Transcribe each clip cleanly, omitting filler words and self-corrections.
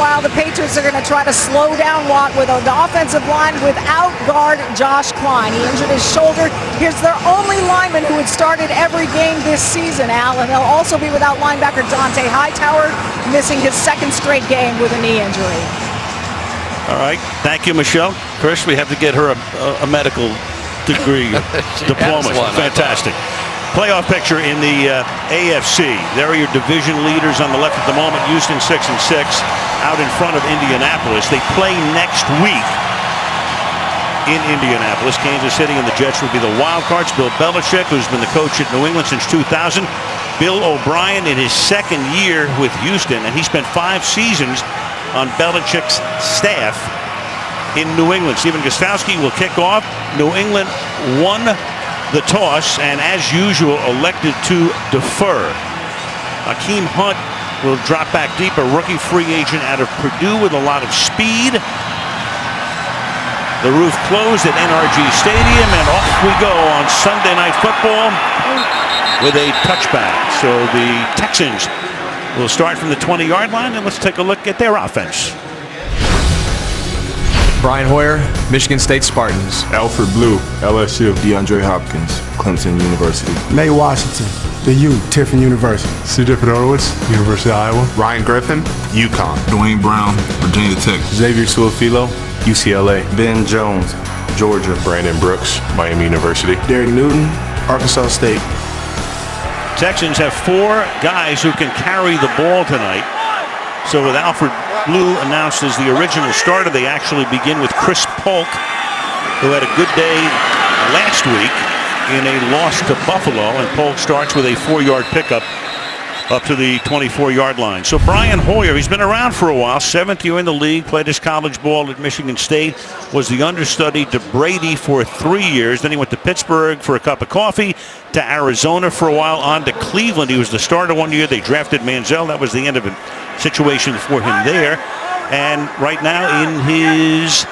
Meanwhile, the Patriots are going to try to slow down Watt with an offensive line without guard Josh Klein. He injured his shoulder. Here's their only lineman who had started every game this season, Al, and they'll also be without linebacker Dante Hightower, missing his second straight game with a knee injury. All right. Thank you, Michelle. Chris, we have to get her a medical degree diploma. Fantastic. Playoff picture in the AFC. There are your division leaders on the left at the moment. Houston 6-6 out in front of Indianapolis. They play next week in Indianapolis. Kansas City and the Jets would be the wild cards. Bill Belichick, who's been the coach at New England since 2000. Bill O'Brien in his second year with Houston, and he spent 5 seasons on Belichick's staff in New England. Stephen Gostkowski will kick off. New England won the toss and, as usual, elected to defer. Akeem Hunt will drop back deep, a rookie free agent out of Purdue with a lot of speed. The roof closed at NRG Stadium, and off we go on Sunday Night Football with a touchback. So the Texans will start from the 20-yard line, and let's take a look at their offense. Brian Hoyer, Michigan State Spartans. Alfred Blue, LSU. DeAndre Hopkins, Clemson University. Nate Washington, the U, Tiffin University. C.J. Fedorowicz, University of Iowa. Ryan Griffin, UConn. Dwayne Brown, Virginia Tech. Xavier Suafilo, UCLA. Ben Jones, Georgia. Brandon Brooks, Miami University. Derek Newton, Arkansas State. Texans have 4 guys who can carry the ball tonight. So with Alfred Blue announced as the original starter, they actually begin with Chris Polk, who had a good day last week in a loss to Buffalo, and Polk starts with a 4-yard pickup up to the 24-yard line. So Brian Hoyer, he's been around for a while, 7th year in the league, played his college ball at Michigan State, was the understudy to Brady for 3 years. Then he went to Pittsburgh for a cup of coffee, to Arizona for a while, on to Cleveland. He was the starter one year. They drafted Manziel. That was the end of the situation for him there. And right now in his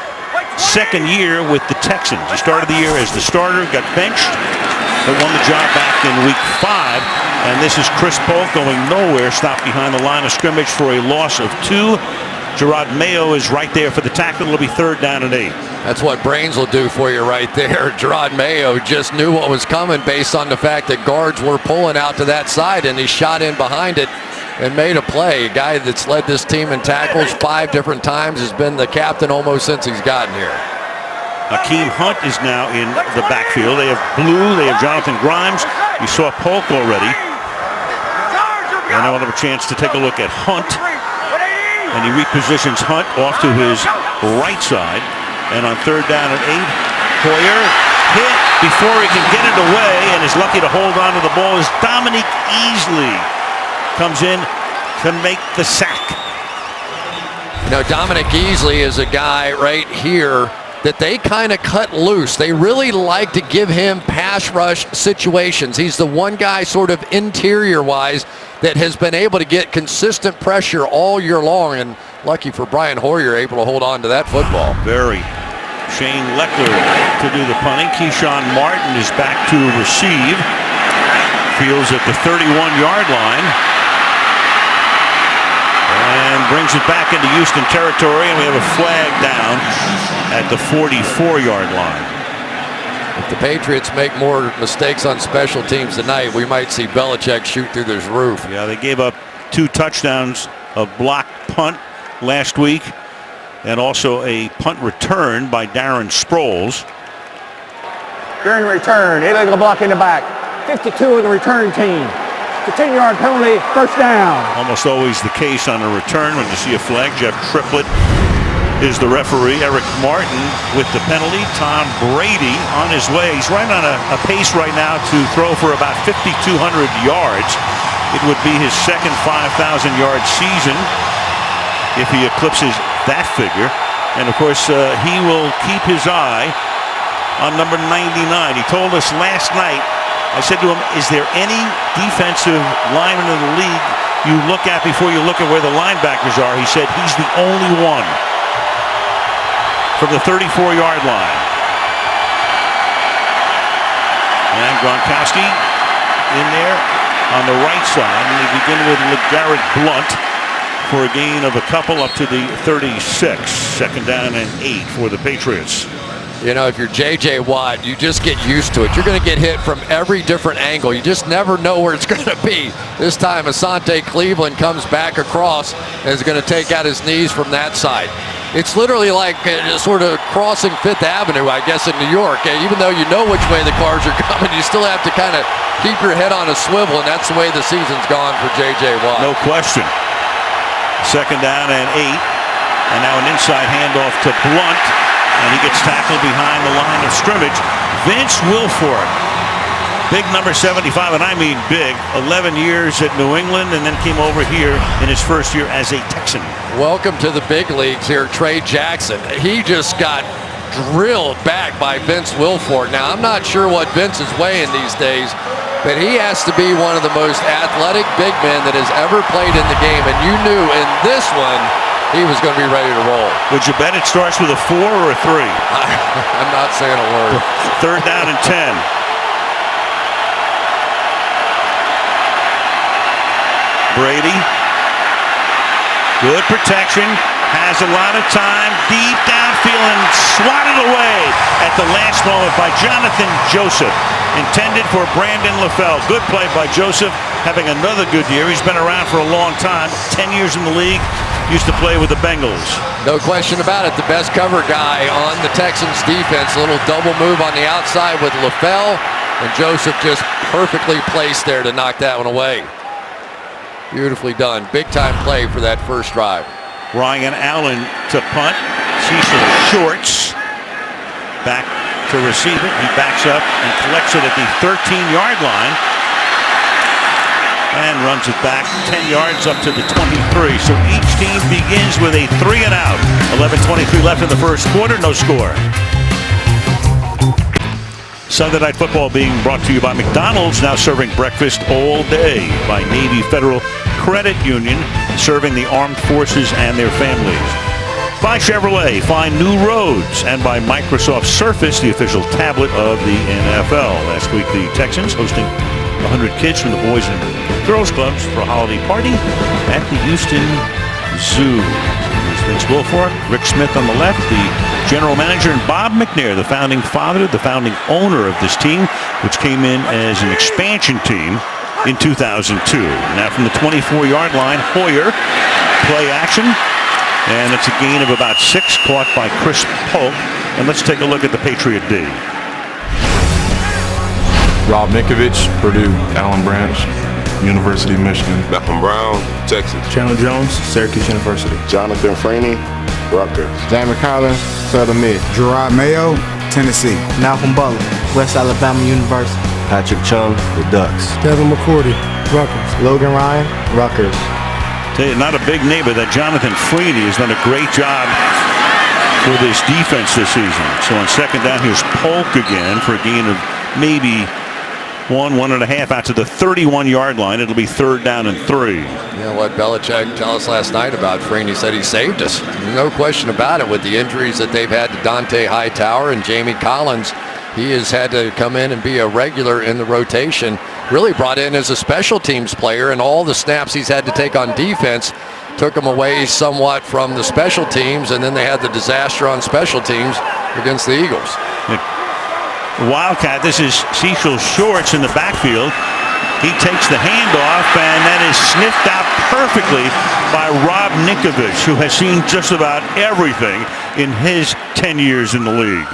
second year with the Texans. He started the year as the starter, got benched, but won the job back in week 5. And this is Chris Polk going nowhere, stopped behind the line of scrimmage for a loss of 2. Gerard Mayo is right there for the tackle. It'll be 3rd down and 8. That's what brains will do for you right there. Gerard Mayo just knew what was coming based on the fact that guards were pulling out to that side, and he shot in behind it and made a play. A guy that's led this team in tackles 5 different times, has been the captain almost since he's gotten here. Akeem Hunt is now in the backfield. They have Blue, they have Jonathan Grimes. You saw Polk already. And now we'll have a chance to take a look at Hunt. And he repositions Hunt off to his right side. And on 3rd down and 8, Hoyer hit before he can get it away and is lucky to hold on to the ball as Dominique Easley comes in to make the sack. You know, Dominique Easley is a guy right here that they kind of cut loose. They really like to give him pass rush situations. He's the one guy sort of interior-wise that has been able to get consistent pressure all year long, and lucky for Brian Hoyer, able to hold on to that football. Very. Shane Leckler to do the punting. Keyshawn Martin is back to receive. Fields at the 31-yard line. And brings it back into Houston territory, and we have a flag down at the 44-yard line. If the Patriots make more mistakes on special teams tonight, we might see Belichick shoot through this roof. Yeah, they gave up 2 touchdowns, a blocked punt last week, and also a punt return by Darren Sproles. During return, illegal block in the back. 52 of the return team. The 10-yard penalty, 1st down. Almost always the case on a return when you see a flag. Jeff Triplett is the referee. Eric Martin with the penalty. Tom Brady on his way. He's right on a pace right now to throw for about 5,200 yards. It would be his second 5,000-yard season if he eclipses that figure. And of course, he will keep his eye on number 99. He told us last night, I said to him, is there any defensive lineman in the league you look at before you look at where the linebackers are? He said he's the only one. From the 34-yard line. And Gronkowski in there on the right side. And they begin with LeGarrette Blount for a gain of a couple up to the 36. Second down and 8 for the Patriots. You know, if you're J.J. Watt, you just get used to it. You're going to get hit from every different angle. You just never know where it's going to be. This time, Asante Cleveland comes back across and is going to take out his knees from that side. It's literally like sort of crossing Fifth Avenue, I guess, in New York. Even though you know which way the cars are coming, you still have to kind of keep your head on a swivel, and that's the way the season's gone for J.J. Watt. No question. Second down and 8. And now an inside handoff to Blunt. And he gets tackled behind the line of scrimmage. Vince Wilfork, big number 75, and I mean big. 11 years at New England, and then came over here in his first year as a Texan. Welcome to the big leagues here, Trey Jackson. He just got drilled back by Vince Wilfork. Now, I'm not sure what Vince is weighing these days, but he has to be one of the most athletic big men that has ever played in the game, and you knew in this one, he was going to be ready to roll. Would you bet it starts with a 4 or a 3? I'm not saying a word. Third down and 10. Brady. Good protection. Has a lot of time. Deep downfield and swatted away at the last moment by Jonathan Joseph. Intended for Brandon LaFell. Good play by Joseph. Having another good year. He's been around for a long time. 10 years in the league. Used to play with the Bengals. No question about it. The best cover guy on the Texans defense. A little double move on the outside with LaFell. And Joseph just perfectly placed there to knock that one away. Beautifully done. Big time play for that first drive. Ryan Allen to punt. Cecil Shorts back to receive it. He backs up and collects it at the 13-yard line. And runs it back 10 yards up to the 23. So each team begins with a 3 and out. 11:23 left in the first quarter. No score. Sunday Night Football being brought to you by McDonald's, now serving breakfast all day. By Navy Federal Credit Union, serving the armed forces and their families. By Chevrolet, find new roads. And by Microsoft Surface, the official tablet of the NFL. Last week, the Texans hosting 100 kids from the Boys and Girls Clubs for a holiday party at the Houston Zoo. There's Vince Wilfork, Rick Smith on the left, the general manager, and Bob McNair, the founding father, the founding owner of this team, which came in as an expansion team in 2002. Now from the 24-yard line, Hoyer, play action, and it's a gain of about 6, caught by Chris Polk. And let's take a look at the Patriot D. Rob Ninkovich, Purdue. Alan Branch, University of Michigan. Malcolm Brown, Texas. Chandler Jones, Syracuse University. Jonathan Franey, Rutgers. Jamie Collins, Southern Miss. Gerard Mayo, Tennessee. Malcolm Butler, West Alabama University. Patrick Chung, the Ducks. Devin McCourty, Rutgers. Logan Ryan, Rutgers. Tell you, not a big name, but that Jonathan Franey has done a great job for this defense this season. So on second down, here's Polk again for a gain of maybe 1.5 out to the 31-yard line. It'll be third down and 3. You know what Belichick told us last night about Freeney? He said he saved us. No question about it. With the injuries that they've had to Dante Hightower and Jamie Collins, he has had to come in and be a regular in the rotation. Really brought in as a special teams player, and all the snaps he's had to take on defense took him away somewhat from the special teams, and then they had the disaster on special teams against the Eagles. Wildcat, this is Cecil Shorts in the backfield. He takes the handoff, and that is sniffed out perfectly by Rob Ninkovich, who has seen just about everything in his 10 years in the league.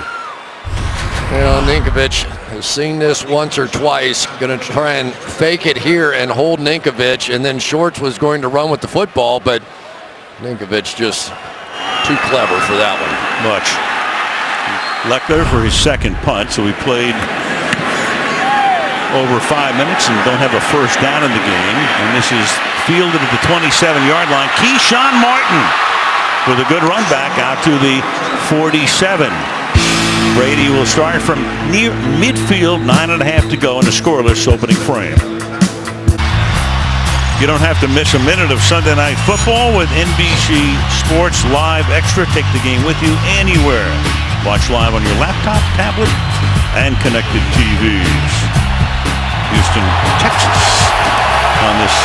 You know, Ninkovich has seen this once or twice. Going to try and fake it here and hold Ninkovich, and then Shorts was going to run with the football, but Ninkovich just too clever for that one. Much. Leckler for his second punt, so we played over 5 minutes and don't have a first down in the game. And this is fielded at the 27-yard line. Keyshawn Martin with a good run back out to the 47. Brady will start from near midfield, 9.5 to go in a scoreless opening frame. You don't have to miss a minute of Sunday Night Football with NBC Sports Live Extra. Take the game with you anywhere. Watch live on your laptop, tablet, and connected TVs. Houston, Texas. on this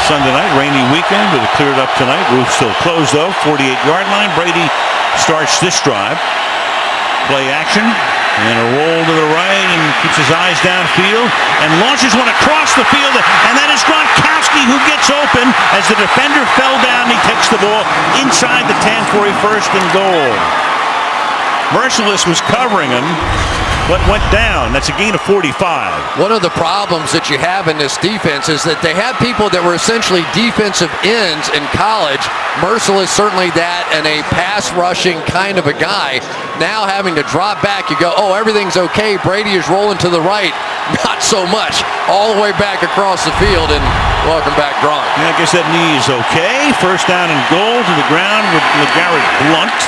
Sunday night. Rainy weekend, but it cleared up tonight. Roof still closed, though. 48-yard line. Brady starts this drive. Play action. And a roll to the right and keeps his eyes downfield and launches one across the field. And that is Gronkowski who gets open as the defender fell down. He takes the ball inside the 10 for a first and goal. Merciless was covering him, but went down. That's a gain of 45. One of the problems that you have in this defense is that they have people that were essentially defensive ends in college. Merciless certainly that, and a pass rushing kind of a guy. Now having to drop back, you go, oh, everything's okay. Brady is rolling to the right. Not so much. All the way back across the field, and welcome back, Gronk. Yeah, I guess that knee is okay. First down and goal to the ground with LeGarrette Blount.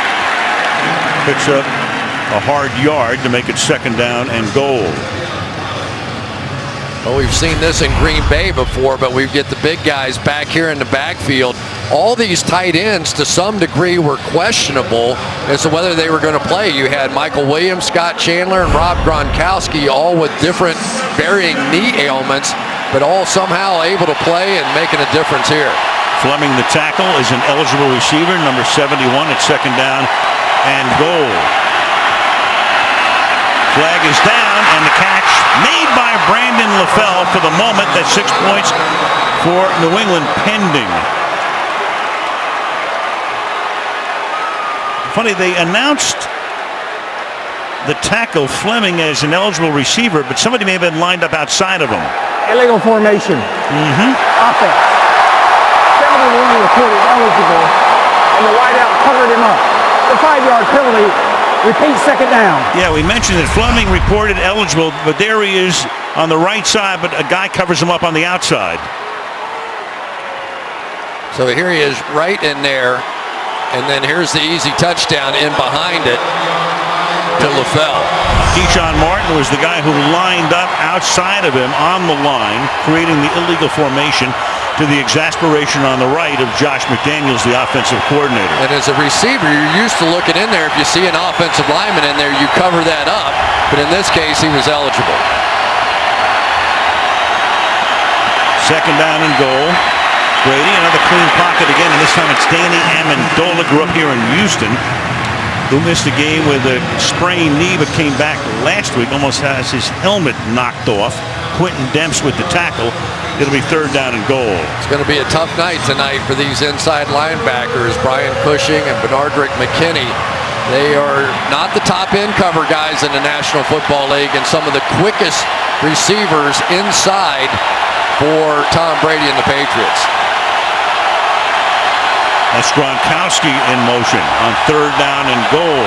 Picks up a hard yard to make it second down and goal. Well, we've seen this in Green Bay before, but we get the big guys back here in the backfield. All these tight ends, to some degree, were questionable as to whether they were going to play. You had Michael Williams, Scott Chandler, and Rob Gronkowski, all with different varying knee ailments, but all somehow able to play and making a difference here. Fleming, the tackle, is an eligible receiver, number 71 at second down and goal. Flag is down, and the catch made by Brandon LaFell. For the moment, that's 6 points for New England pending. Funny, they announced the tackle Fleming as an eligible receiver, but somebody may have been lined up outside of him. Illegal formation. Offense. 71 reported eligible, and the wideout covered him up. The 5-yard penalty. Repeat, second down. Yeah, we mentioned that Fleming reported eligible, but there he is on the right side, but a guy covers him up on the outside. So here he is right in there, and then here's the easy touchdown in behind it to LaFell. Keyshawn Martin was the guy who lined up outside of him on the line, creating the illegal formation, to the exasperation on the right of Josh McDaniels, the offensive coordinator. And as a receiver, you're used to looking in there. If you see an offensive lineman in there, you cover that up. But in this case, he was eligible. Second down and goal. Brady, another clean pocket again, and this time it's Danny Amendola, grew up here in Houston, who missed a game with a sprained knee but came back last week, almost has his helmet knocked off. Quentin Demps with the tackle. It'll be third down and goal. It's going to be a tough night tonight for these inside linebackers, Brian Cushing and Bernardrick McKinney. They are not the top end cover guys in the National Football League, and some of the quickest receivers inside for Tom Brady and the Patriots. That's Gronkowski in motion on third down and goal.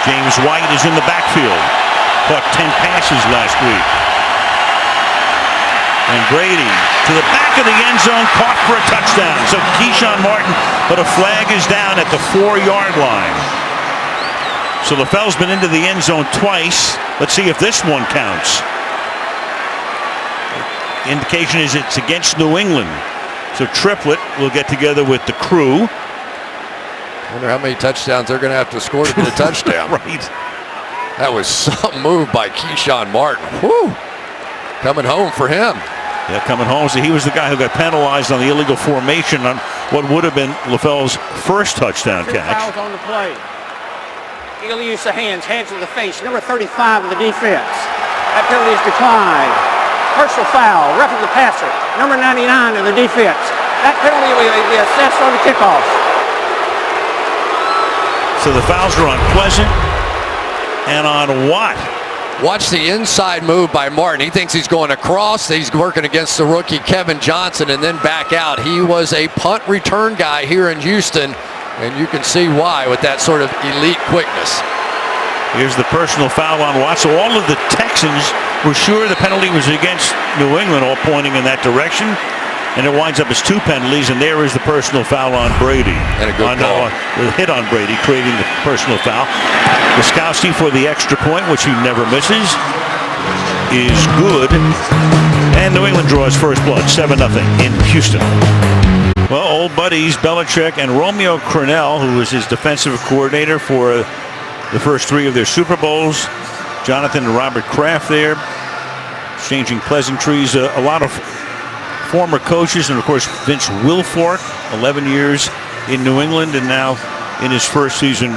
James White is in the backfield. Caught 10 passes last week. And Brady to the back of the end zone, caught for a touchdown. So Keyshawn Martin, but a flag is down at the 4-yard line. So LaFell's been into the end zone twice. Let's see if this one counts. Indication is it's against New England. So Triplett will get together with the crew. I wonder how many touchdowns they're going to have to score to get a touchdown. Right. That was some move by Keyshawn Martin. Whew. Coming home for him. Yeah, coming home. So he was the guy who got penalized on the illegal formation on what would have been LaFell's first touchdown catch. Fouls on the play. Illegal use of hands to the face. Number 35 of the defense. That penalty is declined. Personal foul, roughing the passer. Number 99 of the defense. That penalty will be assessed on the kickoff. So the fouls are on Pleasant and on Watt. Watch the inside move by Martin. He thinks he's going across. He's working against the rookie Kevin Johnson and then back out. He was a punt return guy here in Houston, and you can see why with that sort of elite quickness. Here's the personal foul on Watt. So all of the Texans were sure the penalty was against New England, all pointing in that direction. And it winds up as 2 penalties, and there is the personal foul on Brady. And a good call. The hit on Brady, creating the personal foul. Gostkowski for the extra point, which he never misses, is good. And New England draws first blood, 7-0 in Houston. Well, old buddies Belichick and Romeo Crennel, who was his defensive coordinator for the first 3 of their Super Bowls. Jonathan and Robert Kraft there, exchanging pleasantries. A lot of former coaches, and of course Vince Wilfork, 11 years in New England, and now in his first season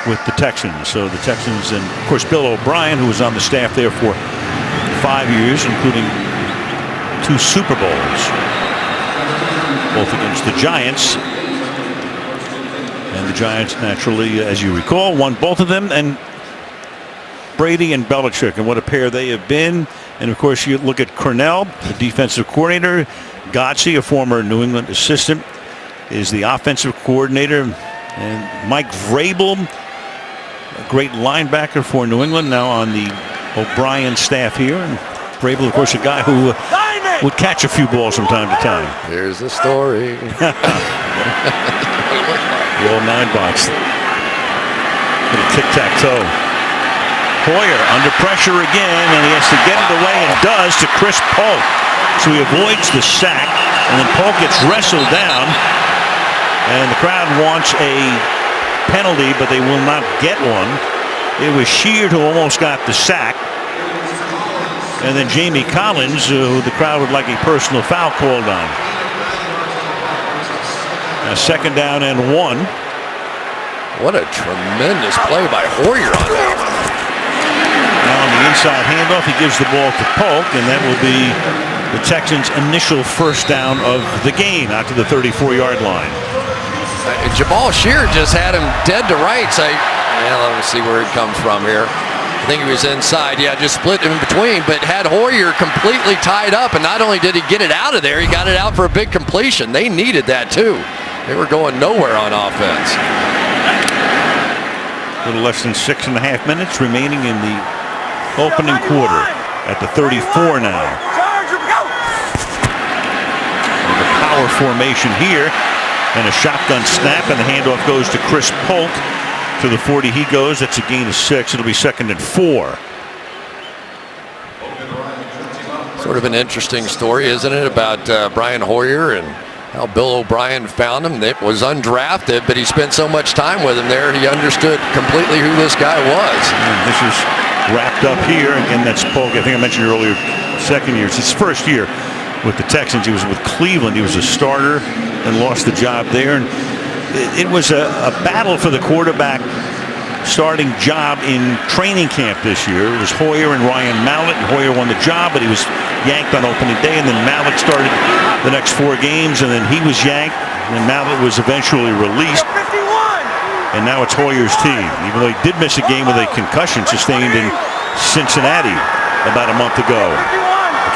with the Texans. So the Texans, and of course Bill O'Brien, who was on the staff there for 5 years, including 2 Super Bowls, both against the Giants. And the Giants, naturally, as you recall, won both of them. And Brady and Belichick, and what a pair they have been. And of course, you look at Cornell, the defensive coordinator. Godsey, a former New England assistant, is the offensive coordinator. And Mike Vrabel, a great linebacker for New England, now on the O'Brien staff here. And Vrabel, of course, a guy who would catch a few balls from time to time. Here's the story. The old 9-box. Little tic-tac-toe. Hoyer under pressure again, and he has to get it away, and does, to Chris Polk. So he avoids the sack, and then Polk gets wrestled down, and the crowd wants a penalty, but they will not get one. It was Sheard who almost got the sack, and then Jamie Collins, who the crowd would like a personal foul called on. A 2nd down and 1. What a tremendous play by Hoyer on that. Now on the inside handoff, he gives the ball to Polk, and that will be the Texans' initial first down of the game out to the 34-yard line. Jamal Sheard just had him dead to rights. Let me see where he comes from here. I think he was inside. Yeah, just split in between, but had Hoyer completely tied up, and not only did he get it out of there, he got it out for a big completion. They needed that too. They were going nowhere on offense. A little less than 6.5 minutes remaining in the opening quarter at the 34 now. And the power formation here, and a shotgun snap, and the handoff goes to Chris Polk. To the 40 he goes. That's a gain of 6. It'll be 2nd and 4. Sort of an interesting story, isn't it, about Brian Hoyer and how Bill O'Brien found him. It was undrafted, but he spent so much time with him there, he understood completely who this guy was. And this is wrapped up here. Again, that's Polk. I think I mentioned earlier, 2nd year. It's his first year with the Texans. He was with Cleveland. He was a starter and lost the job there. And it was a battle for the quarterback starting job in training camp this year. It was Hoyer and Ryan Mallett, and Hoyer won the job, but he was yanked on opening day, and then Mallett started the next 4 games, and then he was yanked, and then Mallett was eventually released. And now it's Hoyer's team, even though he did miss a game with a concussion sustained in Cincinnati about a month ago.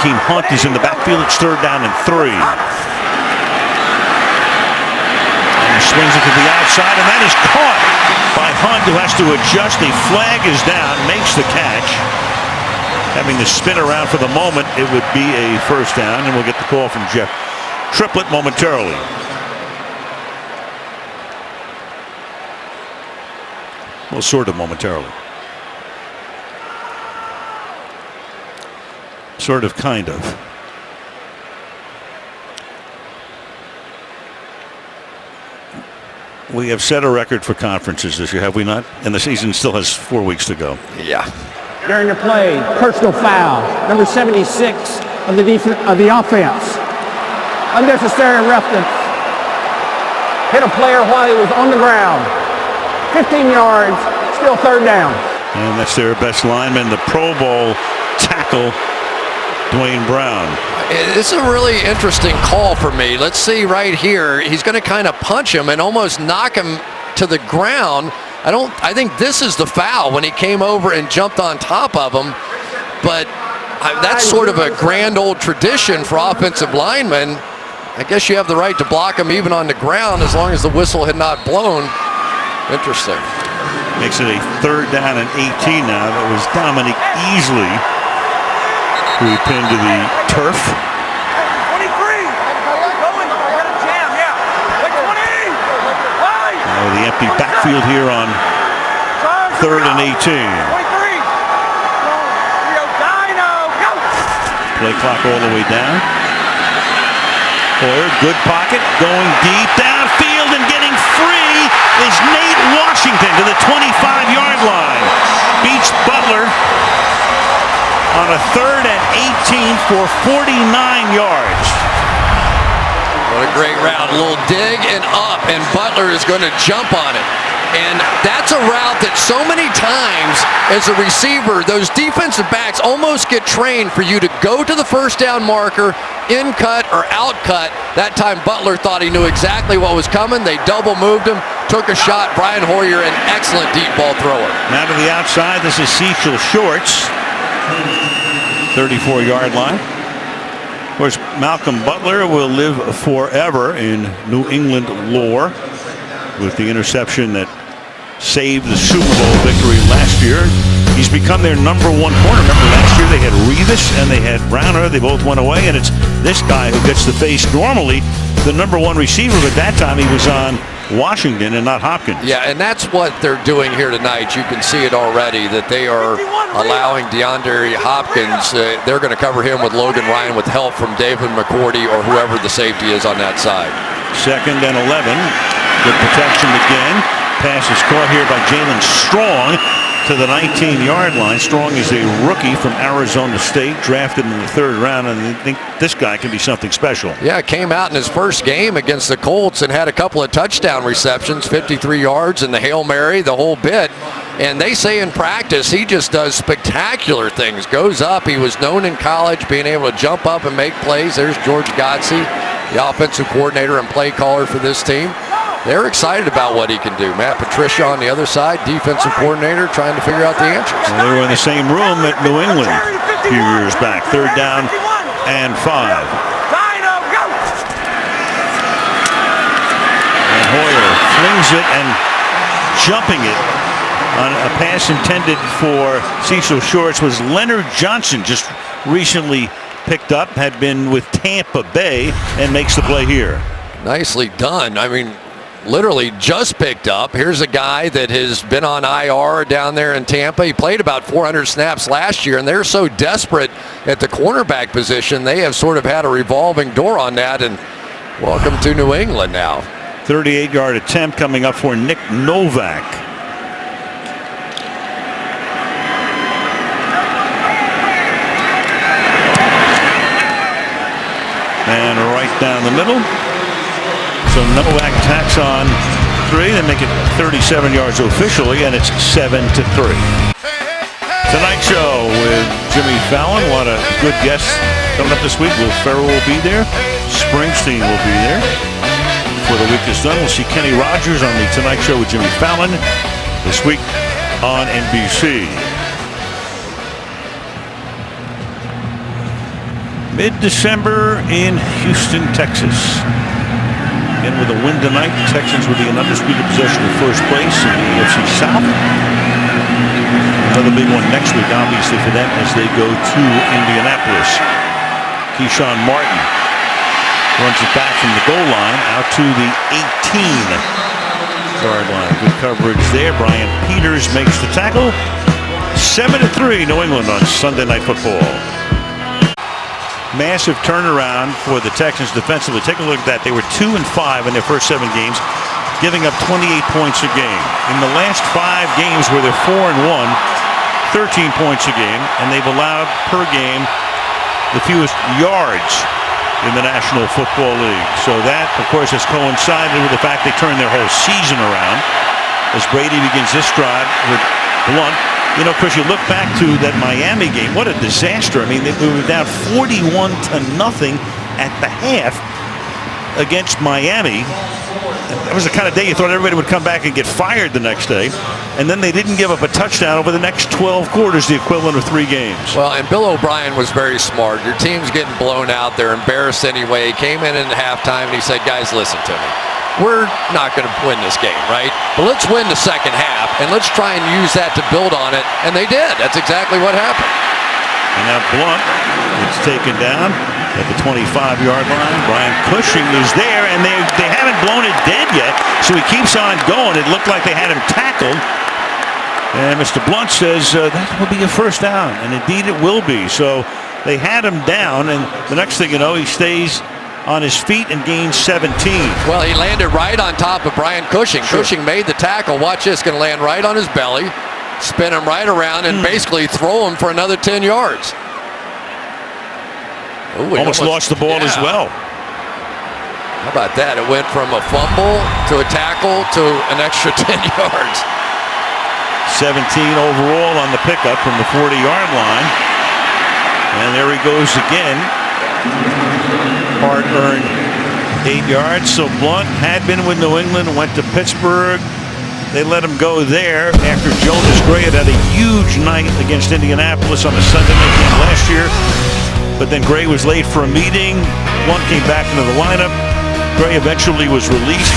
Hakeem Hunt is in the backfield. It's 3rd down and 3. Swings it to the outside, and that is caught by Hunt, who has to adjust. A flag is down, makes the catch. Having to spin around for the moment, it would be a first down, and we'll get the call from Jeff Triplett momentarily. Well, sort of momentarily. Sort of, kind of. We have set a record for conferences this year, have we not? And the season still has 4 weeks to go. Yeah. During the play, personal foul, number 76 of the offense. Unnecessary roughness. Hit a player while he was on the ground. 15 yards, still 3rd down. And that's their best lineman, the Pro Bowl tackle, Dwayne Brown. It's a really interesting call for me. Let's see right here. He's going to kind of punch him and almost knock him to the ground. I think this is the foul when he came over and jumped on top of him. But that's sort of a grand old tradition for offensive linemen. I guess you have the right to block him even on the ground as long as the whistle had not blown. Interesting. Makes it a 3rd down and 18 now. That was Dominic Easley, who he pinned to the turf. 23. Now the empty backfield here on 3rd and 18. Play clock all the way down. Hoyer, good pocket, going deep downfield, and getting free is Nate Washington to the 25-yard line. Beats Butler on a 3rd and 18 for 49 yards. What a great route. A little dig and up, and Butler is going to jump on it. And that's a route that so many times as a receiver, those defensive backs almost get trained for you to go to the first down marker, in cut or out cut. That time Butler thought he knew exactly what was coming. They double moved him, took a shot. Brian Hoyer, an excellent deep ball thrower. Now to the outside, this is Cecil Shorts, 34-yard line. Of course, Malcolm Butler will live forever in New England lore with the interception that saved the Super Bowl victory last year. He's become their #1 corner. Remember last year they had Revis and they had Browner. They both went away, and it's this guy who gets to face normally the #1 receiver, but that time he was on Washington and not Hopkins. Yeah, and that's what they're doing here tonight. You can see it already that they are allowing DeAndre Hopkins. They're going to cover him with Logan Ryan with help from David McCourty or whoever the safety is on that side. 2nd and 11. Good protection again. Pass is caught here by Jalen Strong to the 19-yard line. Strong is a rookie from Arizona State, drafted in the 3rd round, and I think this guy can be something special. Yeah, came out in his first game against the Colts and had a couple of touchdown receptions, 53 yards and the Hail Mary, the whole bit. And they say in practice he just does spectacular things. Goes up. He was known in college being able to jump up and make plays. There's George Godsey, the offensive coordinator and play caller for this team. They're excited about what he can do. Matt Patricia on the other side, defensive coordinator, trying to figure out the answers. Well, they were in the same room at New England a few years back. 3rd down and 5. And Hoyer flings it and jumping it on a pass intended for Cecil Shorts was Leonard Johnson, just recently picked up, had been with Tampa Bay, and makes the play here. Nicely done. I mean, literally just picked up. Here's a guy that has been on IR down there in Tampa. He played about 400 snaps last year, and they're so desperate at the cornerback position. They have sort of had a revolving door on that, and welcome to New England now. 38-yard attempt coming up for Nick Novak. And right down the middle. So Novak tacks on 3. They make it 37 yards officially, and it's 7-3. Tonight show with Jimmy Fallon. A lot of good guests coming up this week. Will Ferrell will be there. Springsteen will be there. Before the week is done, we'll see Kenny Rogers on the Tonight Show with Jimmy Fallon this week on NBC. Mid-December in Houston, Texas. Again, with a win tonight, the Texans will be in undisputed possession of first place in the AFC South. Another big one next week, obviously, for them as they go to Indianapolis. Keyshawn Martin runs it back from the goal line out to the 18-yard line. Good coverage there. Brian Peters makes the tackle. 7-3 New England on Sunday Night Football. Massive turnaround for the Texans defensively. Take a look at that. They were 2-5 in their first 7 games, giving up 28 points a game. In the last 5 games where they're 4-1, 13 points a game, and they've allowed per game the fewest yards in the National Football League. So that, of course, has coincided with the fact they turned their whole season around as Brady begins this drive with Blunt. You know, Chris, you look back to that Miami game, what a disaster. I mean, they were down 41-0 at the half against Miami. That was the kind of day you thought everybody would come back and get fired the next day. And then they didn't give up a touchdown over the next 12 quarters, the equivalent of 3 games. Well, and Bill O'Brien was very smart. Your team's getting blown out. They're embarrassed anyway. He came in halftime and he said, guys, listen to me. We're not going to win this game, right? But let's win the second half, and let's try and use that to build on it. And they did. That's exactly what happened. And now Blunt is taken down at the 25-yard line. Brian Cushing is there, and they haven't blown it dead yet, so he keeps on going. It looked like they had him tackled. And Mr. Blunt says that will be a first down, and indeed it will be. So they had him down, and the next thing you know, he stays on his feet and gains 17. Well, he landed right on top of Brian Cushing. Sure. Cushing made the tackle. Watch this, going to land right on his belly, spin him right around, and basically throw him for another 10 yards. Ooh, almost lost the ball as well. How about that? It went from a fumble to a tackle to an extra 10 yards. 17 overall on the pickup from the 40-yard line. And there he goes again. Hard-earned 8 yards. So Blunt had been with New England, went to Pittsburgh. They let him go there after Jonas Gray had a huge night against Indianapolis on a Sunday night game last year. But then Gray was late for a meeting. Blunt came back into the lineup. Gray eventually was released.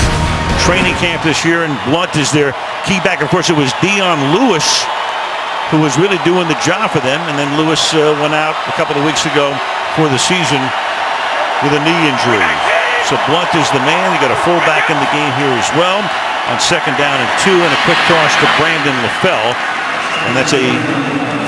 Training camp this year, and Blunt is their key back. Of course, it was Dion Lewis who was really doing the job for them, and then Lewis went out a couple of weeks ago for the season with a knee injury. So Blunt is the man. You got a fullback in the game here as well on 2nd down and 2, and a quick toss to Brandon LaFell, and that's a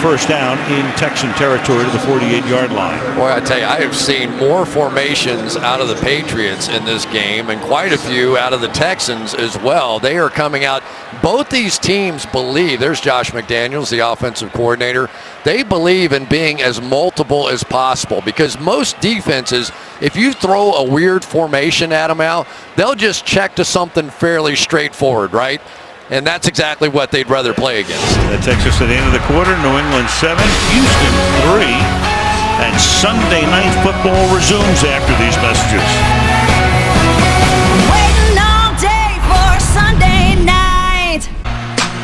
first down in Texan territory to the 48-yard line. Boy, I tell you, I have seen more formations out of the Patriots in this game, and quite a few out of the Texans as well. They are coming out. Both these teams believe, there's Josh McDaniels, the offensive coordinator, they believe in being as multiple as possible, because most defenses, if you throw a weird formation at them out, they'll just check to something fairly straightforward, right? And that's exactly what they'd rather play against. That takes us to the end of the quarter. New England 7, Houston 3. And Sunday Night Football resumes after these messages. Waiting all day for Sunday night.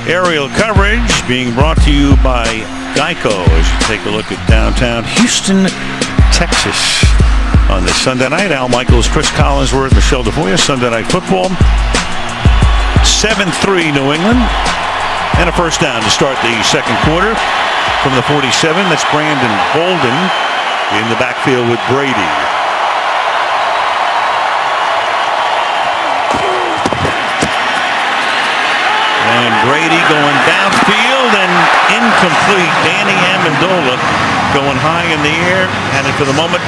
Aerial coverage being brought to you by Geico as you take a look at downtown Houston, Texas. On this Sunday night, Al Michaels, Chris Collinsworth, Michelle DeVoya, Sunday Night Football. 7-3 New England, and a first down to start the second quarter from the 47. That's Brandon Bolden in the backfield with Brady. And Brady going downfield and incomplete. Danny Amendola going high in the air, had it for the moment,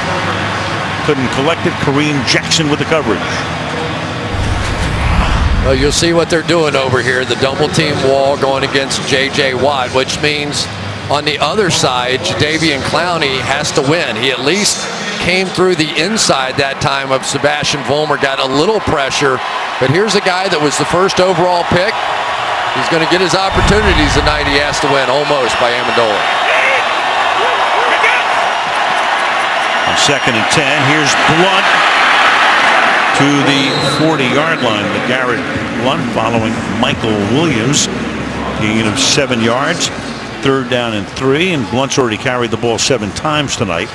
couldn't collect it. Kareem Jackson with the coverage. Well, you'll see what they're doing over here. The double team wall going against J.J. Watt, which means on the other side, Jadeveon Clowney has to win. He at least came through the inside that time of Sebastian Vollmer, got a little pressure. But here's a guy that was the first overall pick. He's going to get his opportunities tonight. He has to win almost by Amendola. On 2nd and 10, here's Blunt to the 40-yard line. Garrett Blunt following Michael Williams. Gain of 7 yards. 3rd down and 3. And Blunt's already carried the ball 7 times tonight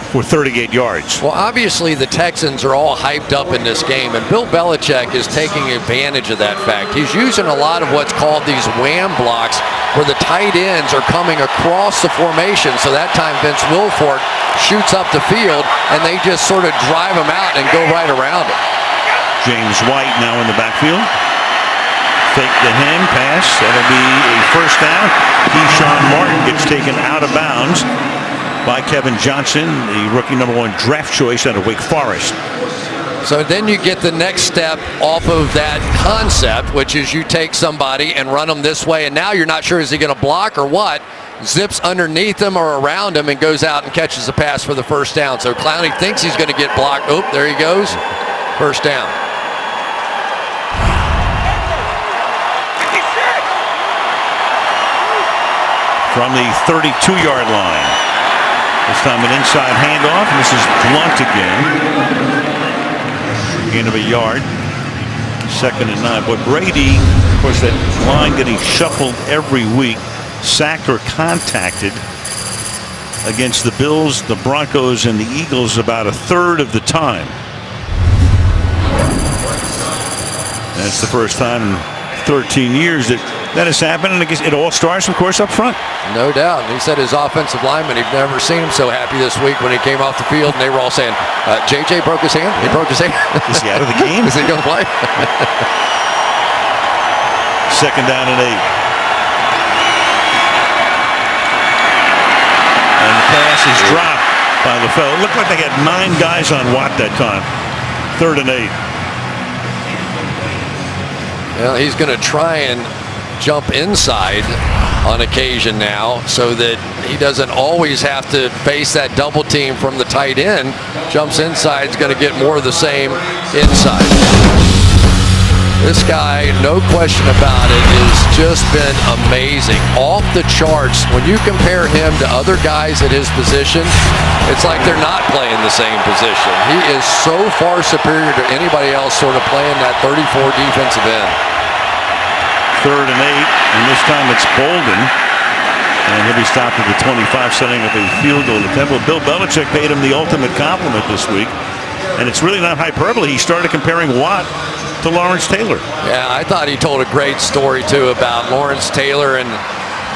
for 38 yards. Well, obviously the Texans are all hyped up in this game, and Bill Belichick is taking advantage of that fact. He's using a lot of what's called these wham blocks, where the tight ends are coming across the formation. So that time Vince Wilfork shoots up the field, and they just sort of drive him out and go right around it. James White now in the backfield. Fake to him, pass. That'll be a first down. Keyshawn Martin gets taken out of bounds by Kevin Johnson, the rookie #1 draft choice out of Wake Forest. So then you get the next step off of that concept, which is you take somebody and run them this way, and now you're not sure, is he going to block or what? Zips underneath him or around him and goes out and catches the pass for the first down. So Clowney thinks he's going to get blocked. Oh, there he goes. First down. From the 32-yard line. This time an inside handoff, and this is Blunt again. Gain of a yard. 2nd and 9. But Brady, of course, that line getting shuffled every week, sacked or contacted against the Bills, the Broncos, and the Eagles about 1/3 of the time. That's the first time in 13 years that has happened, and I guess it all starts, of course, up front. No doubt. And he said his offensive lineman, he'd never seen him so happy this week when he came off the field, and they were all saying, J.J. broke his hand? He broke his hand? Is he out of the game? Is he going to play? 2nd down and 8. And the pass is dropped by LaFell. It looked like they had 9 guys on Watt that time. 3rd and 8. Well, he's going to try and jump inside on occasion now so that he doesn't always have to face that double team from the tight end. Jumps inside, is going to get more of the same inside. This guy, no question about it, has just been amazing. Off the charts. When you compare him to other guys at his position, it's like they're not playing the same position. He is so far superior to anybody else sort of playing that 34 defensive end. 3rd and 8, and this time it's Bolden. And he'll be stopped at the 25, setting up a field goal attempt. Well, Bill Belichick paid him the ultimate compliment this week. And it's really not hyperbole. He started comparing Watt to Lawrence Taylor. Yeah, I thought he told a great story, too, about Lawrence Taylor. And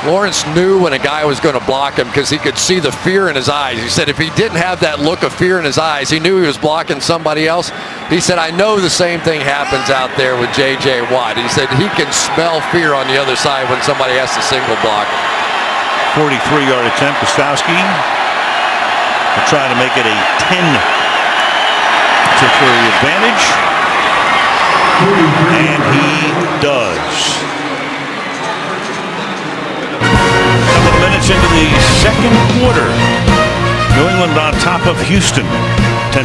Lawrence knew when a guy was going to block him because he could see the fear in his eyes. He said if he didn't have that look of fear in his eyes, he knew he was blocking somebody else. He said, I know the same thing happens out there with J.J. Watt. He said he can smell fear on the other side when somebody has to single block him. 43-yard attempt. Gostowski to try to make it a 10-3 advantage. And he does. A couple of minutes into the second quarter. New England on top of Houston, 10-3.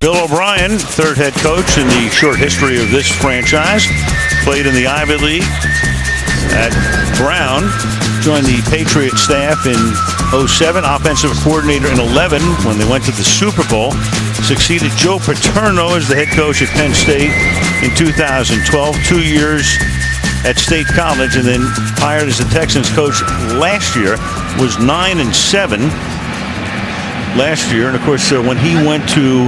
Bill O'Brien, third head coach in the short history of this franchise. Played in the Ivy League at Brown. Joined the Patriots staff in 07. Offensive coordinator in 11 when they went to the Super Bowl. Succeeded Joe Paterno as the head coach at Penn State in 2012. 2 years at State College, and then hired as the Texans coach last year. Was 9-7 last year. And of course, when he went to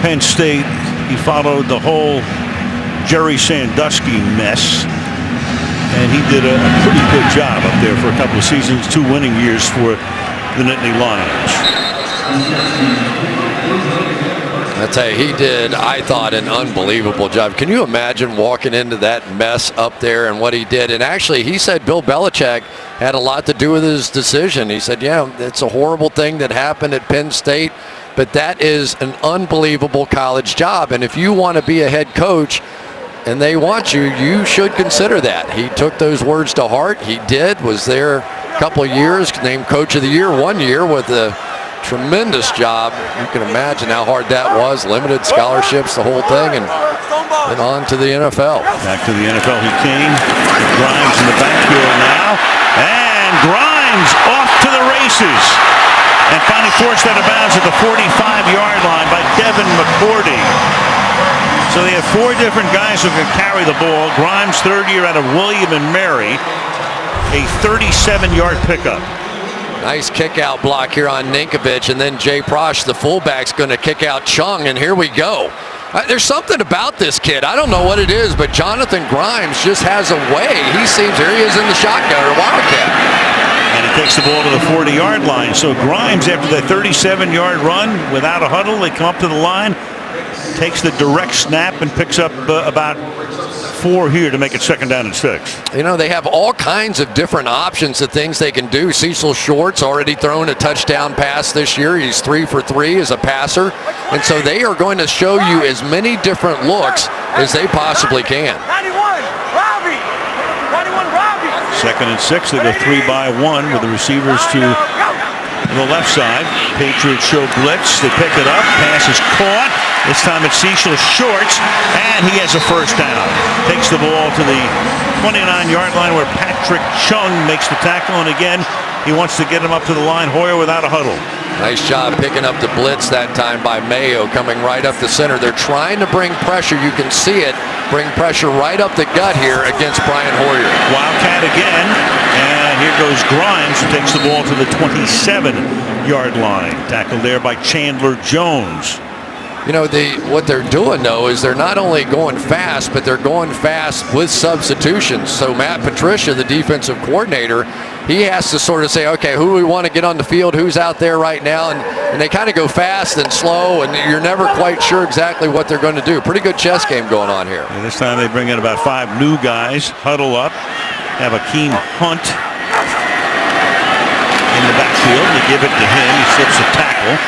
Penn State, he followed the whole Jerry Sandusky mess, and he did a pretty good job up there for a couple of seasons. 2 winning years for the Nittany Lions. I tell you, he did, I thought, an unbelievable job. Can you imagine walking into that mess up there and what he did? And actually, he said Bill Belichick had a lot to do with his decision. He said, yeah, it's a horrible thing that happened at Penn State, but that is an unbelievable college job. And if you want to be a head coach and they want you, you should consider that. He took those words to heart. He did, was there a couple of years, named Coach of the Year 1 year with a tremendous job. You can imagine how hard that was. Limited scholarships, the whole thing, and then on to the NFL. Back to the NFL he came. Grimes in the backfield now. And Grimes off to the races. And finally forced out of bounds at the 45-yard line by Devin McCourty. So they have 4 different guys who can carry the ball. Grimes, third year out of William and Mary. A 37-yard pickup. Nice kick out block here on Ninkovich, and then Jay Prosh, the fullback's going to kick out Chung, and here we go. There's something about this kid. I don't know what it is, but Jonathan Grimes just has a way. He seems, here he is in the shotgun or Wildcat. And he takes the ball to the 40-yard line. So Grimes, after that 37-yard run without a huddle, they come up to the line, takes the direct snap and picks up about 4 here to make it 2nd down and 6. You know, they have all kinds of different options of things they can do. Cecil Short's already thrown a touchdown pass this year. He's 3 for 3 as a passer. And so they are going to show you as many different looks as they possibly can. 91, Robbie! 91, Robbie! 2nd and 6. They go 3 by 1 with the receivers to the left side. Patriots show blitz. They pick it up. Pass is caught. This time it's Cecil Shorts, and he has a 1st down. Takes the ball to the 29-yard line where Patrick Chung makes the tackle, and again, he wants to get him up to the line. Hoyer without a huddle. Nice job picking up the blitz that time by Mayo, coming right up the center. They're trying to bring pressure. You can see it. Bring pressure right up the gut here against Brian Hoyer. Wildcat again, and here goes Grimes, who takes the ball to the 27-yard line. Tackled there by Chandler Jones. You know, what they're doing, though, is they're not only going fast, but they're going fast with substitutions. So Matt Patricia, the defensive coordinator, he has to sort of say, okay, who do we want to get on the field, who's out there right now, and they kind of go fast and slow, and you're never quite sure exactly what they're going to do. Pretty good chess game going on here. And this time they bring in about 5 new guys, huddle up, have Akeem Hunt in the backfield. They give it to him. He slips a tackle.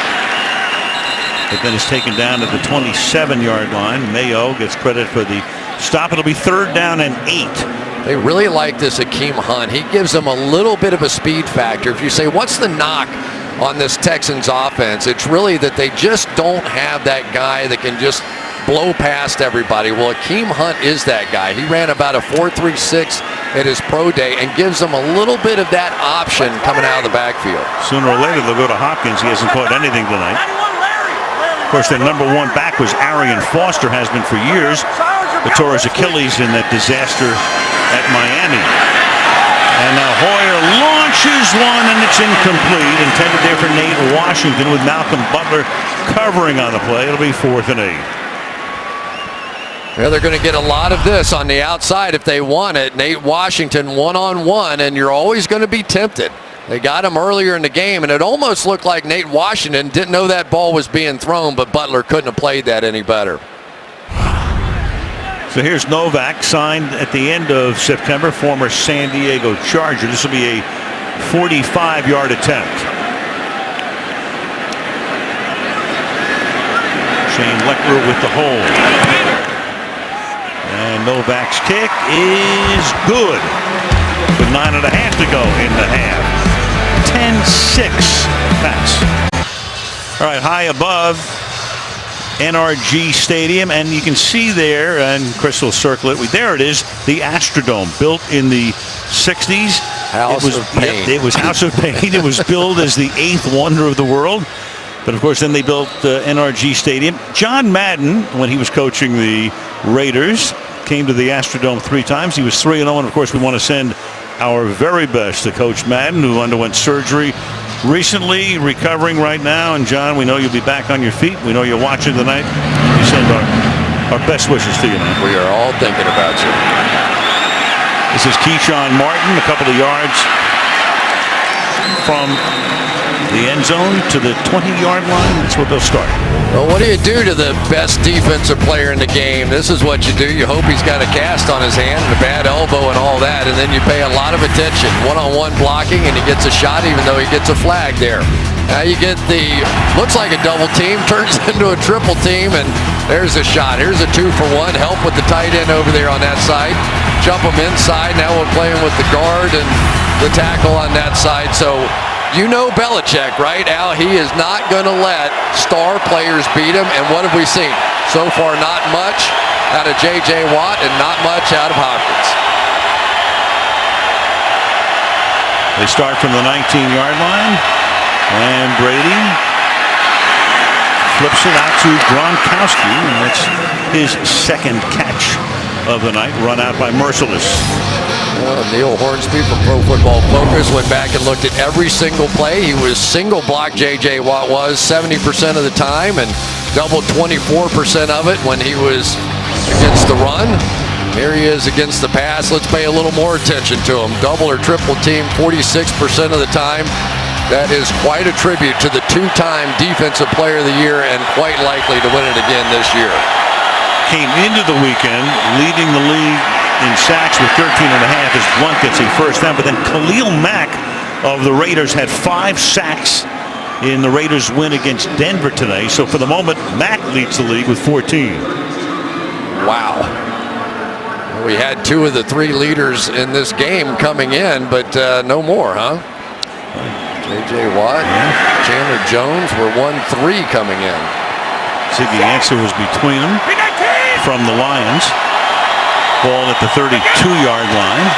but then is taken down at the 27-yard line. Mayo gets credit for the stop. It'll be 3rd down and 8. They really like this Akeem Hunt. He gives them a little bit of a speed factor. If you say, what's the knock on this Texans offense? It's really that they just don't have that guy that can just blow past everybody. Well, Akeem Hunt is that guy. He ran about a 4.36 at his pro day and gives them a little bit of that option coming out of the backfield. Sooner or later, they'll go to Hopkins. He hasn't caught anything tonight. Of course, their number 1 back was Arian Foster, has been for years, but tore his Achilles in that disaster at Miami. And now Hoyer launches one, and it's incomplete. Intended there for Nate Washington with Malcolm Butler covering on the play. It'll be 4th and 8. Yeah, they're going to get a lot of this on the outside if they want it. Nate Washington one-on-one, and you're always going to be tempted. They got him earlier in the game, and it almost looked like Nate Washington didn't know that ball was being thrown, but Butler couldn't have played that any better. So here's Novak, signed at the end of September, former San Diego Charger. This will be a 45-yard attempt. Shane Leckler with the hold. And Novak's kick is good. With 9.5 to go in the half. 10-6 pass. All right, high above NRG Stadium, and you can see there, and Chris will circle it. There it is, the Astrodome, built in the 60s. House of Pain. It was House of Pain. It was billed as the 8th wonder of the world. But of course, then they built NRG Stadium. John Madden, when he was coaching the Raiders, came to the Astrodome 3 times. He was 3-0, and of course, we want to send our very best to Coach Madden, who underwent surgery recently, recovering right now. And John, we know you'll be back on your feet. We know you're watching tonight. We send our best wishes to you, man. We are all thinking about you. This is Keyshawn Martin, a couple of yards from the end zone to the 20-yard line. That's where they'll start. Well, what do you do to the best defensive player in the game? This is what you do. You hope he's got a cast on his hand and a bad elbow and all that, and then you pay a lot of attention. One-on-one blocking, and he gets a shot even though he gets a flag there. Now you get looks like a double team, turns into a triple team, and there's a shot. Here's a 2-for-1. Help with the tight end over there on that side. Jump him inside. Now we're playing with the guard and the tackle on that side. So you know Belichick, right, Al? He is not going to let star players beat him. And what have we seen? So far, not much out of J.J. Watt and not much out of Hopkins. They start from the 19-yard line. And Brady flips it out to Gronkowski. And that's his 2nd catch of the night, run out by Merciless. Neil Hornsby from Pro Football Focus went back and looked at every single play. He was single block, J.J. Watt was 70% of the time, and double 24% of it when he was against the run. Here he is against the pass. Let's pay a little more attention to him. Double or triple team 46% of the time. That is quite a tribute to the 2-time Defensive Player of the Year and quite likely to win it again this year. Came into the weekend leading the league in sacks with 13.5 as Blunt gets a first down, but then Khalil Mack of the Raiders had 5 sacks in the Raiders' win against Denver today. So for the moment, Mack leads the league with 14. Wow. We had 2 of the 3 leaders in this game coming in, but no more, huh? J.J. Watt, Chandler Jones were 1-3 coming in. Ziggy Ansah was between them from the Lions. Ball at the 32-yard line.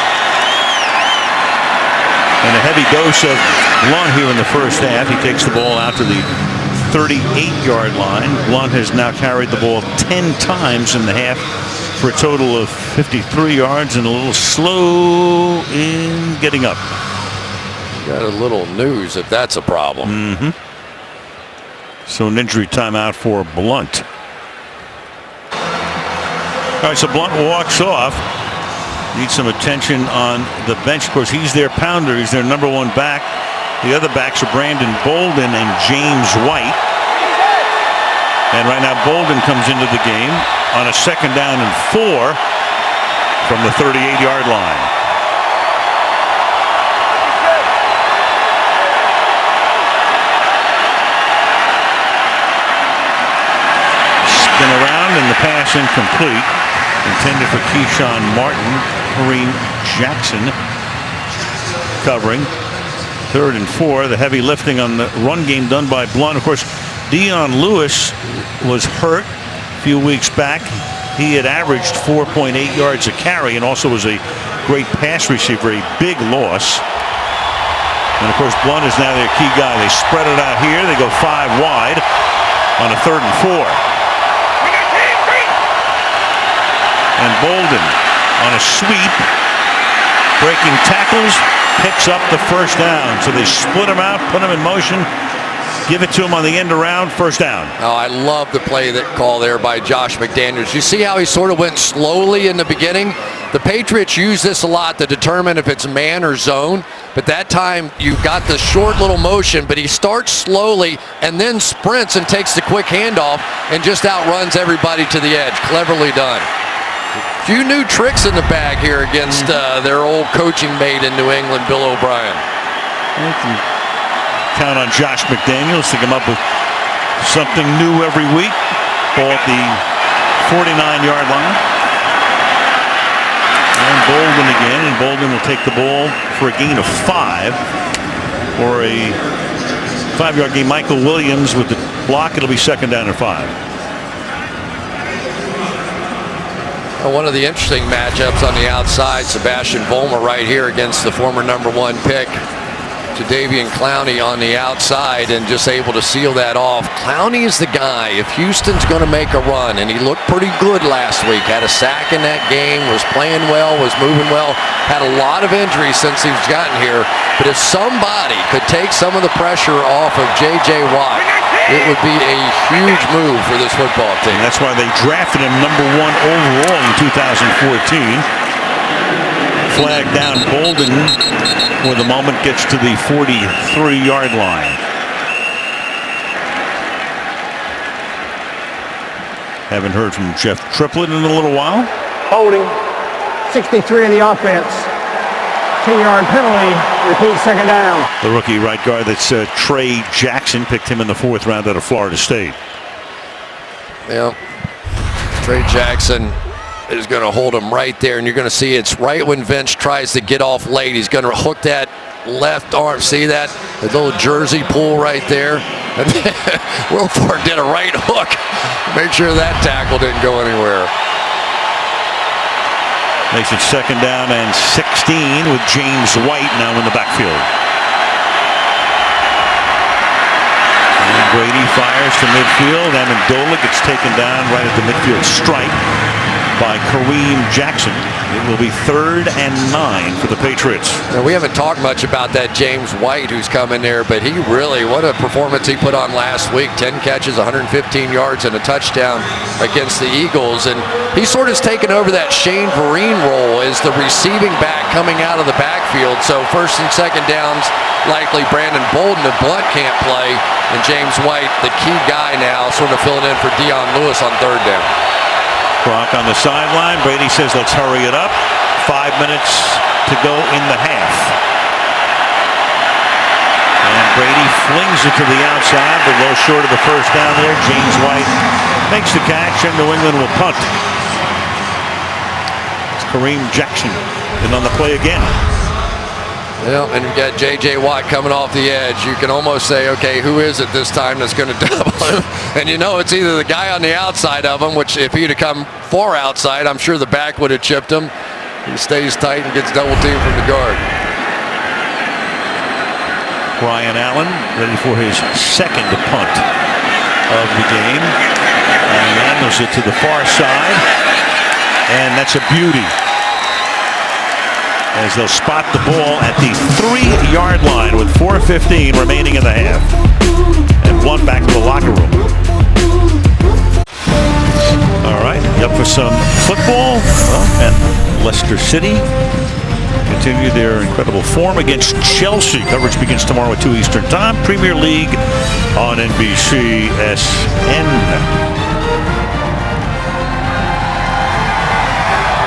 And a heavy dose of Blunt here in the first half. He takes the ball out to the 38-yard line. Blunt has now carried the ball 10 times in the half for a total of 53 yards and a little slow in getting up. Got a little news if that's a problem. So an injury timeout for Blunt. All right, so Blunt walks off. Needs some attention on the bench. Of course, he's their pounder. He's their number 1 back. The other backs are Brandon Bolden and James White. And right now Bolden comes into the game on a 2nd down and 4 from the 38-yard line. Looking around, and the pass incomplete. Intended for Keyshawn Martin. Kareem Jackson covering. 3rd and 4. The heavy lifting on the run game done by Blunt. Of course, Dion Lewis was hurt a few weeks back. He had averaged 4.8 yards a carry and also was a great pass receiver. A big loss. And of course, Blunt is now their key guy. They spread it out here. They go 5 wide on a 3rd and 4. And Bolden on a sweep, breaking tackles, picks up the first down. So they split him out, put him in motion, give it to him on the end around, first down. Oh, I love the play that call there by Josh McDaniels. You see how he sort of went slowly in the beginning? The Patriots use this a lot to determine if it's man or zone. But that time you've got the short little motion, but he starts slowly and then sprints and takes the quick handoff and just outruns everybody to the edge. Cleverly done. A few new tricks in the bag here against their old coaching mate in New England, Bill O'Brien. You can count on Josh McDaniels to come up with something new every week. Ball at the 49-yard line. And Bolden again, and Bolden will take the ball for a gain of 5 or a 5-yard gain. Michael Williams with the block. It'll be 2nd down and 5. One of the interesting matchups on the outside, Sebastian Vollmer right here against the former #1 pick, Jadeveon Clowney on the outside, and just able to seal that off. Clowney is the guy if Houston's going to make a run, and he looked pretty good last week. Had a sack in that game, was playing well, was moving well, had a lot of injuries since he's gotten here. But if somebody could take some of the pressure off of J.J. Watt, it would be a huge move for this football team. And that's why they drafted him #1 overall in 2014. Flag down. Bolden, where the moment gets to the 43-yard line. Haven't heard from Jeff Triplett in a little while. Holding. 63 in the offense. 10-yard penalty. Repeat, 2nd down. The rookie right guard, that's Trey Jackson, picked him in the 4th round out of Florida State. Yeah. Trey Jackson is going to hold him right there, and you're going to see it's right when Vince tries to get off late. He's going to hook that left arm. See that? The little jersey pull right there. And then Wilford did a right hook. Make sure that tackle didn't go anywhere. Makes it 2nd down and 16 with James White now in the backfield. And Brady fires to midfield. Amendola gets taken down right at the midfield stripe by Kareem Jackson. It will be 3rd and 9 for the Patriots. Now, we haven't talked much about that James White who's come in there, but he really, what a performance he put on last week. 10 catches, 115 yards, and a touchdown against the Eagles. And he sort of has taken over that Shane Vereen role as the receiving back coming out of the backfield. So 1st and 2nd downs, likely Brandon Bolden if Blunt can't play, and James White, the key guy now, sort of filling in for Dion Lewis on 3rd down. Clock on the sideline. Brady says, let's hurry it up. 5 minutes to go in the half. And Brady flings it to the outside, but low short of the first down there. James White makes the catch, and New England will punt. It's Kareem Jackson in on the play again. Yeah, and you've got J.J. Watt coming off the edge. You can almost say, okay, who is it this time that's going to double him? And you know it's either the guy on the outside of him, which if he'd have come far outside, I'm sure the back would have chipped him. He stays tight and gets double teamed from the guard. Brian Allen ready for his 2nd punt of the game. And he handles it to the far side. And that's a beauty, as they'll spot the ball at the 3-yard line with 4:15 remaining in the half. And Blunt back to the locker room. All right, up for some football. And Leicester City continue their incredible form against Chelsea. Coverage begins tomorrow at 2 Eastern Time. Premier League on NBCSN.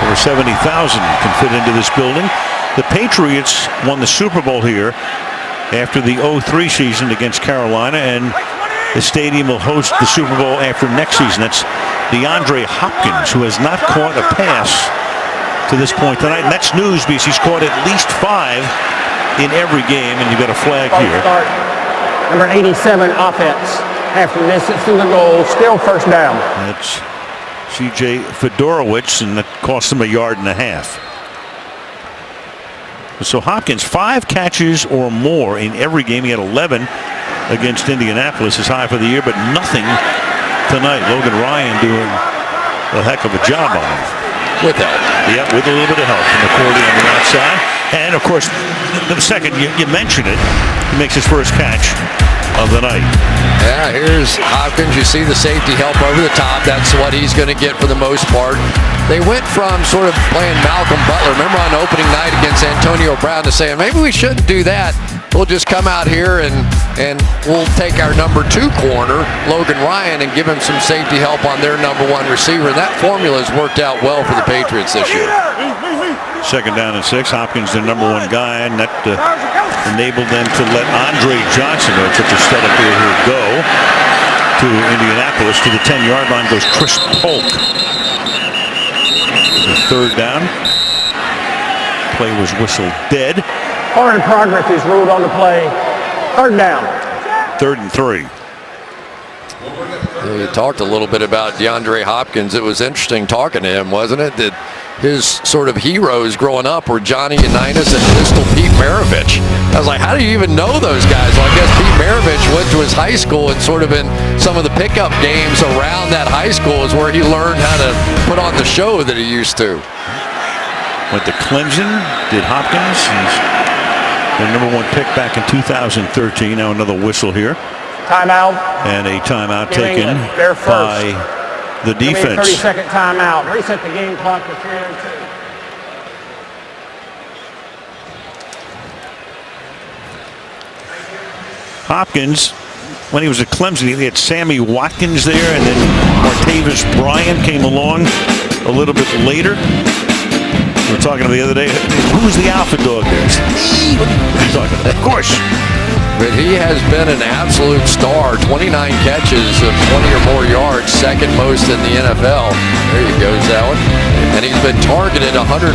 Over 70,000 can fit into this building. The Patriots won the Super Bowl here after the 2003 season against Carolina, and the stadium will host the Super Bowl after next season. That's DeAndre Hopkins, who has not caught a pass to this point tonight. And that's news because he's caught at least 5 in every game, and you've got a flag here. Number 87 offense. Half the distance to the goal, still first down. That's C.J. Fedorowicz, and that cost him 1.5 yards. So Hopkins, 5 catches or more in every game. He had 11 against Indianapolis, his high for the year, but nothing tonight. Logan Ryan doing a heck of a job on him. With help. Yeah, with a little bit of help from McCourty on the outside. And, of course, the second, you mentioned it, he makes his first catch of the night. Yeah, here's Hopkins. You see the safety help over the top. That's what he's going to get for the most part. They went from sort of playing Malcolm Butler, remember on opening night against Antonio Brown, to saying maybe we shouldn't do that. We'll just come out here and we'll take our number 2 corner, Logan Ryan, and give him some safety help on their number 1 receiver. And that formula has worked out well for the Patriots this year. Second down and 6. Hopkins, their number 1 guy, and that enabled them to let Andre Johnson, who had such a setup here, go to Indianapolis. To the 10-yard line goes Chris Polk. The third down. Play was whistled dead. Or in progress is ruled on the play. Third down. 3rd and 3. We talked a little bit about DeAndre Hopkins. It was interesting talking to him, wasn't it? That his sort of heroes growing up were Johnny Unitas and Pistol Pete Maravich. I was like, how do you even know those guys? Well, I guess Pete Maravich went to his high school, and sort of in some of the pickup games around that high school is where he learned how to put on the show that he used to. Went to Clemson, did Hopkins. He's their number 1 pick back in 2013. Now another whistle here. Timeout. And a timeout taken by the defense. 30-second timeout. Reset the game clock to 3:02. Hopkins, when he was at Clemson, he had Sammy Watkins there, and then Martavis Bryant came along a little bit later. We were talking the other day, who was the alpha dog there? Of course. But he has been an absolute star. 29 catches of 20 or more yards, second most in the NFL. There you go, Allen. And he's been targeted 145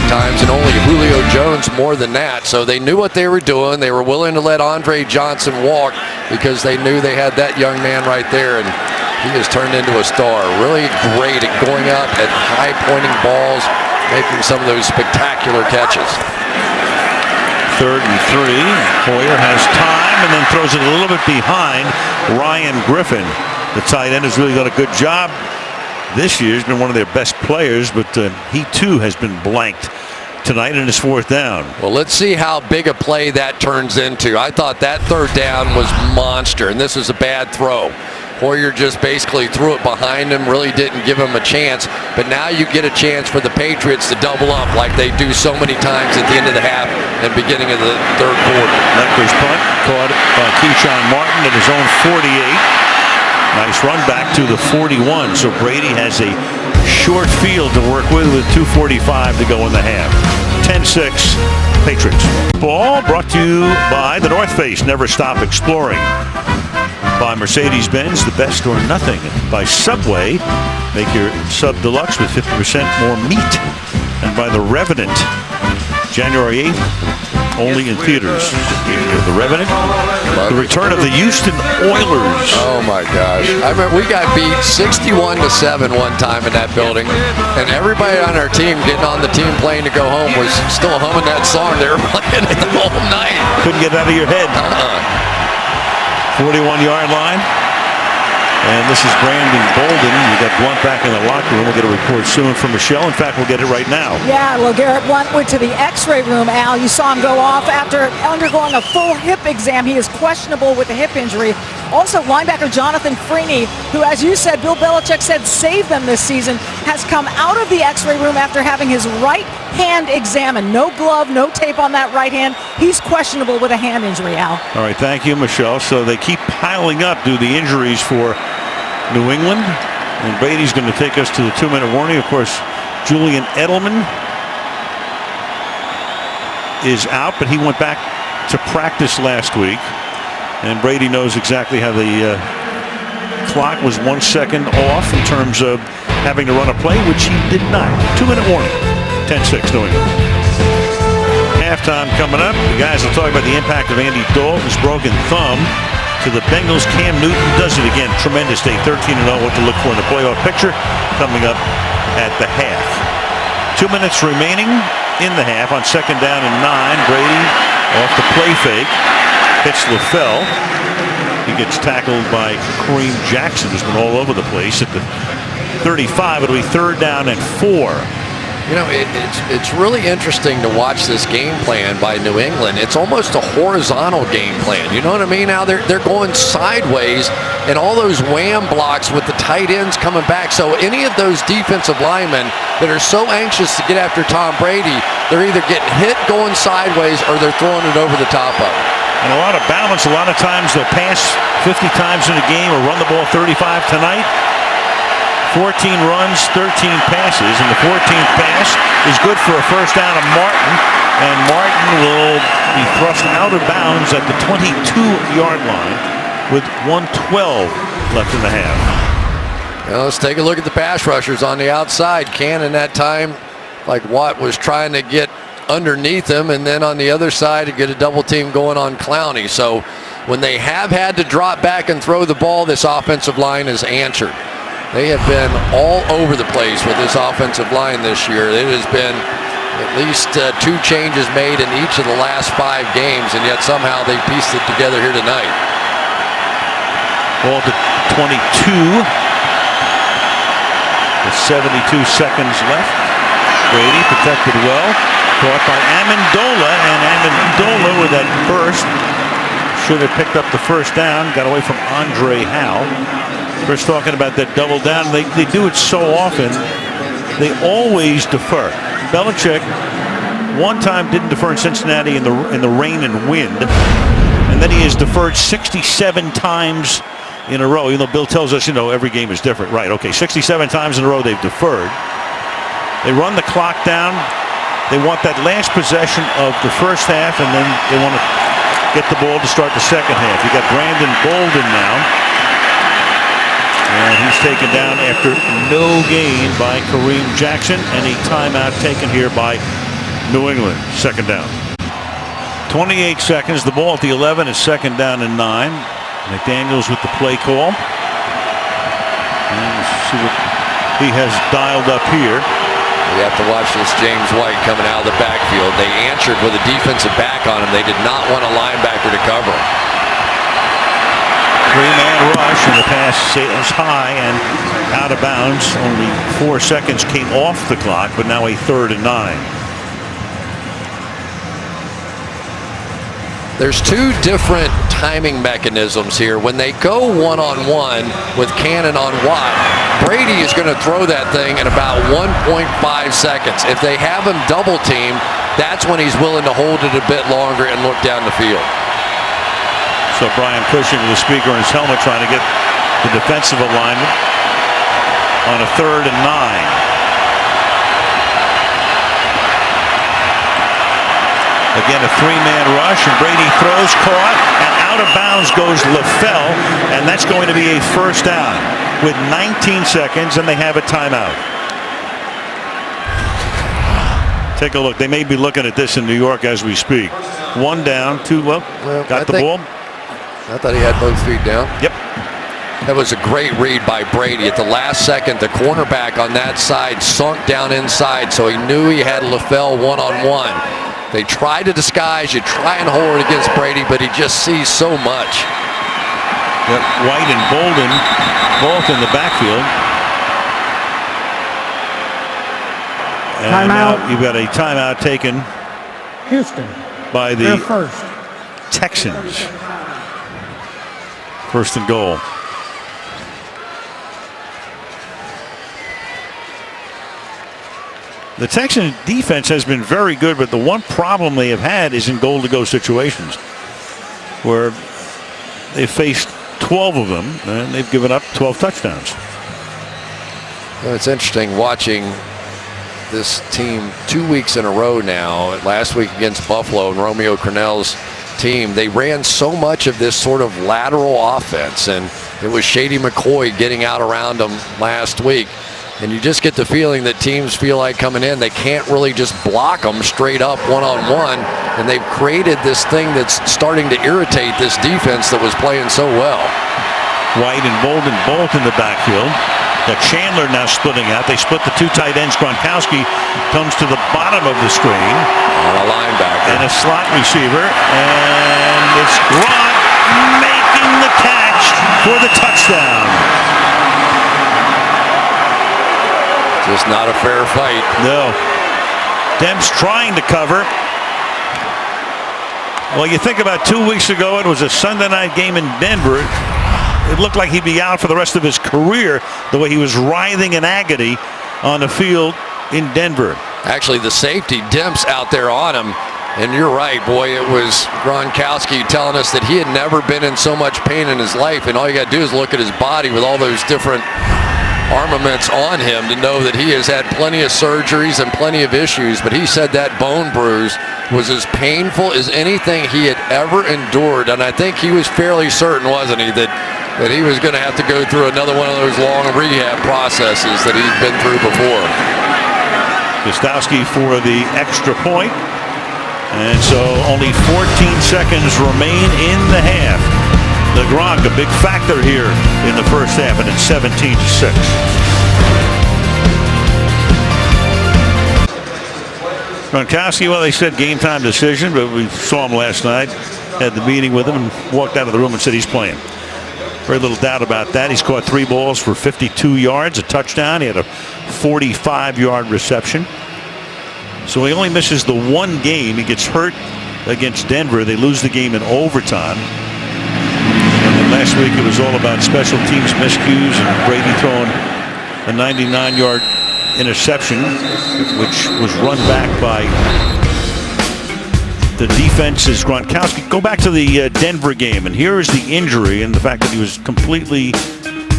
times, and only Julio Jones more than that. So they knew what they were doing. They were willing to let Andre Johnson walk because they knew they had that young man right there, and he has turned into a star. Really great at going up at high-pointing balls, making some of those spectacular catches. 3rd and 3. Hoyer has time and then throws it a little bit behind Ryan Griffin. The tight end has really done a good job this year. He's been one of their best players, but he too has been blanked tonight in his 4th down. Well, let's see how big a play that turns into. I thought that 3rd down was monster, and this is a bad throw. Hoyer just basically threw it behind him, really didn't give him a chance. But now you get a chance for the Patriots to double up like they do so many times at the end of the half and beginning of the 3rd quarter. Leclerc's punt caught by Keyshawn Martin at his own 48. Nice run back to the 41. So Brady has a short field to work with 2:45 to go in the half. 10-6 Patriots. Ball brought to you by the North Face. Never stop exploring. By Mercedes-Benz, the best or nothing. By Subway, make your Sub Deluxe with 50% more meat. And by The Revenant, January 8th, only in theaters. The Revenant, the return of the Houston Oilers. Oh my gosh. I remember we got beat 61-7 one time in that building, and everybody on our team getting on the team plane to go home was still humming that song. They were playing it the whole night. Couldn't get it out of your head. 41-yard line. And this is Brandon Bolden. We got Blunt back in the locker room. We'll get a report soon from Michelle. In fact, we'll get it right now. Yeah, well, Garrett Blunt went to the X-ray room, Al. You saw him go off after undergoing a full hip exam. He is questionable with a hip injury. Also, linebacker Jonathan Freeney, who, as you said, Bill Belichick said saved them this season, has come out of the X-ray room after having his right hand examined. No glove, no tape on that right hand. He's questionable with a hand injury, Al. All right, thank you, Michelle. So they keep piling up due to the injuries for New England. And Brady's going to take us to the 2-minute warning. Of course, Julian Edelman is out, but he went back to practice last week. And Brady knows exactly how the clock was 1 second off in terms of having to run a play, which he did not. 2-minute warning. 10-6 New England. Halftime coming up. The guys will talk about the impact of Andy Dalton's broken thumb to the Bengals. Cam Newton does it again. Tremendous day. 13-0. What to look for in the playoff picture coming up at the half. 2 minutes remaining in the half on 2nd down and 9. Brady off the play fake. Hits LaFell. He gets tackled by Kareem Jackson, who's been all over the place. At the 35, it'll be 3rd down and 4. You know, it's really interesting to watch this game plan by New England. It's almost a horizontal game plan. You know what I mean? Now they're going sideways, and all those wham blocks with the tight ends coming back. So any of those defensive linemen that are so anxious to get after Tom Brady, they're either getting hit going sideways or they're throwing it over the top of it. And a lot of balance. A lot of times they'll pass 50 times in a game or run the ball 35 tonight. 14 runs, 13 passes, and the 14th pass is good for a 1st down of Martin, and Martin will be thrust out of bounds at the 22-yard line with 1:12 left in the half. Well, let's take a look at the pass rushers on the outside. Cannon that time, like Watt, was trying to get underneath him, and then on the other side to get a double team going on Clowney. So when they have had to drop back and throw the ball, this offensive line has answered. They have been all over the place with this offensive line this year. It has been at least 2 changes made in each of the last 5 games, and yet somehow they pieced it together here tonight. Ball to 22 with 72 seconds left. Brady protected well. Caught by Amendola, and Amendola with that burst should have picked up the 1st down. Got away from Andre Howe. Chris talking about that double down. They do it so often. They always defer. Belichick one time didn't defer in Cincinnati in the rain and wind, and then he has deferred 67 times in a row. Even though Bill tells us, every game is different. Right? Okay, 67 times in a row they've deferred. They run the clock down. They want that last possession of the 1st half, and then they want to get the ball to start the 2nd half. You got Brandon Bolden now. And he's taken down after no gain by Kareem Jackson, and a timeout taken here by New England. 2nd down. 28 seconds. The ball at the 11 is 2nd down and 9. McDaniels with the play call. And see what he has dialed up here. You have to watch this James White coming out of the backfield. They answered with a defensive back on him. They did not want a linebacker to cover him. 3-man rush, and the pass sails high and out of bounds. Only 4 seconds came off the clock, but now a 3rd and 9. There's 2 different timing mechanisms here. When they go one-on-one with Cannon on Watt, Brady is going to throw that thing in about 1.5 seconds. If they have him double team, that's when he's willing to hold it a bit longer and look down the field. So Brian Cushing with the speaker in his helmet trying to get the defensive alignment on a 3rd and 9. Again, a 3-man rush, and Brady throws, caught, and out of bounds goes LaFell, and that's going to be a 1st down with 19 seconds, and they have a timeout. Take a look. They may be looking at this in New York as we speak. 1 down, 2 got the ball. I thought he had both feet down. Yep. That was a great read by Brady. At the last second, the cornerback on that side sunk down inside, so he knew he had LaFell one-on-one. They try to disguise, you try and hold it against Brady, but he just sees so much. Yep. White and Bolden both in the backfield. And now you've got a timeout taken Houston by the first. Texans. 1st and goal. The Texans defense has been very good, but the one problem they have had is in goal-to-go situations, where they've faced 12 of them, and they've given up 12 touchdowns. Well, it's interesting watching this team 2 weeks in a row now. Last week against Buffalo, and Romeo Crennel's team. They ran so much of this sort of lateral offense, and it was Shady McCoy getting out around them last week. And you just get the feeling that teams feel like coming in, they can't really just block them straight up one-on-one, and they've created this thing that's starting to irritate this defense that was playing so well. White and Bolden both in the backfield. Got Chandler now splitting out. They split the two tight ends. Gronkowski comes to the bottom of the screen. On a linebacker. And a slot receiver. And it's Gronk making the catch for the touchdown. Just not a fair fight. No. Demps trying to cover. Well, you think about 2 weeks ago, it was a Sunday night game in Denver. It looked like he'd be out for the rest of his career, the way he was writhing in agony on the field in Denver. Actually, the safety, Demps, out there on him. And you're right, boy, it was Gronkowski telling us that he had never been in so much pain in his life. And all you got to do is look at his body with all those different armaments on him to know that he has had plenty of surgeries and plenty of issues. But he said that bone bruise was as painful as anything he had ever endured. And I think he was fairly certain, wasn't he, that he was going to have to go through another one of those long rehab processes that he'd been through before. Gostowski for the extra point. And so only 14 seconds remain in the half. The Gronk, a big factor here in the first half, and it's 17-6. Gronkowski, well, they said game time decision, but we saw him last night, had the meeting with him, and walked out of the room and said he's playing. Very little doubt about that. He's caught 3 balls for 52 yards, a touchdown. He had a 45-yard reception. So he only misses the one game. He gets hurt against Denver. They lose the game in overtime. And then last week it was all about special teams miscues and Brady throwing a 99-yard interception, which was run back by the defense's Gronkowski. Go back to the Denver game, and here is the injury and the fact that he was completely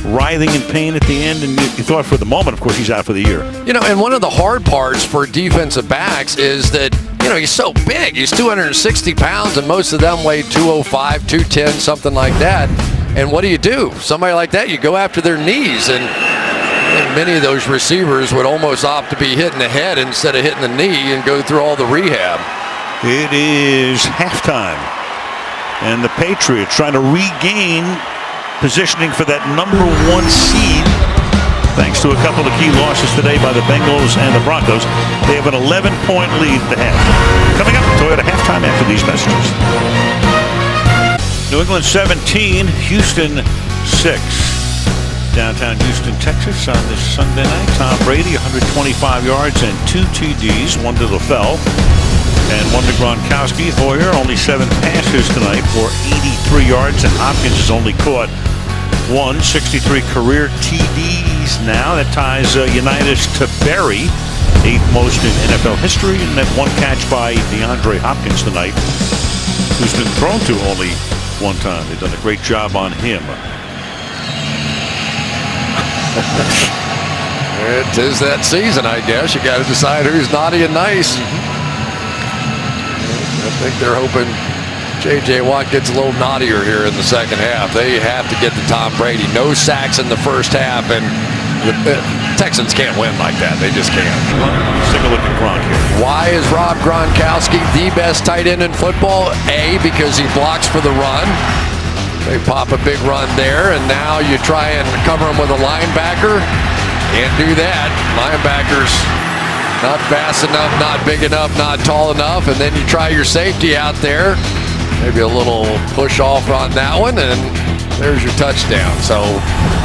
writhing in pain at the end, and you thought for the moment, of course, he's out for the year. You know, and one of the hard parts for defensive backs is that, you know, he's so big. He's 260 pounds, and most of them weigh 205, 210, something like that. And what do? Somebody like that, you go after their knees, and many of those receivers would almost opt to be hitting the head instead of hitting the knee and go through all the rehab. It is halftime, and the Patriots trying to regain positioning for that number 1 seed, thanks to a couple of key losses today by the Bengals and the Broncos. They have an 11-point lead at the half. Coming up, Toyota halftime after these messages. New England 17, Houston 6. Downtown Houston, Texas on this Sunday night. Tom Brady, 125 yards and 2 TDs, 1 to the Fell, and 1 to Gronkowski. Hoyer only 7 passes tonight for 83 yards, and Hopkins has only caught 163 career TDs now. That ties Unitas to Barry, 8th most in NFL history, and that 1 catch by DeAndre Hopkins tonight, who's been thrown to only 1 time. They've done a great job on him. It is that season, I guess. You got to decide who's naughty and nice. I think they're hoping J.J. Watt gets a little naughtier here in the second half. They have to get to Tom Brady. No sacks in the first half, and the Texans can't win like that. They just can't. Let's take a look at Gronk here. Why is Rob Gronkowski the best tight end in football? A, because he blocks for the run. They pop a big run there, and now you try and cover him with a linebacker. Can't do that. Linebackers not fast enough, not big enough, not tall enough, and then you try your safety out there. Maybe a little push off on that one, and there's your touchdown. So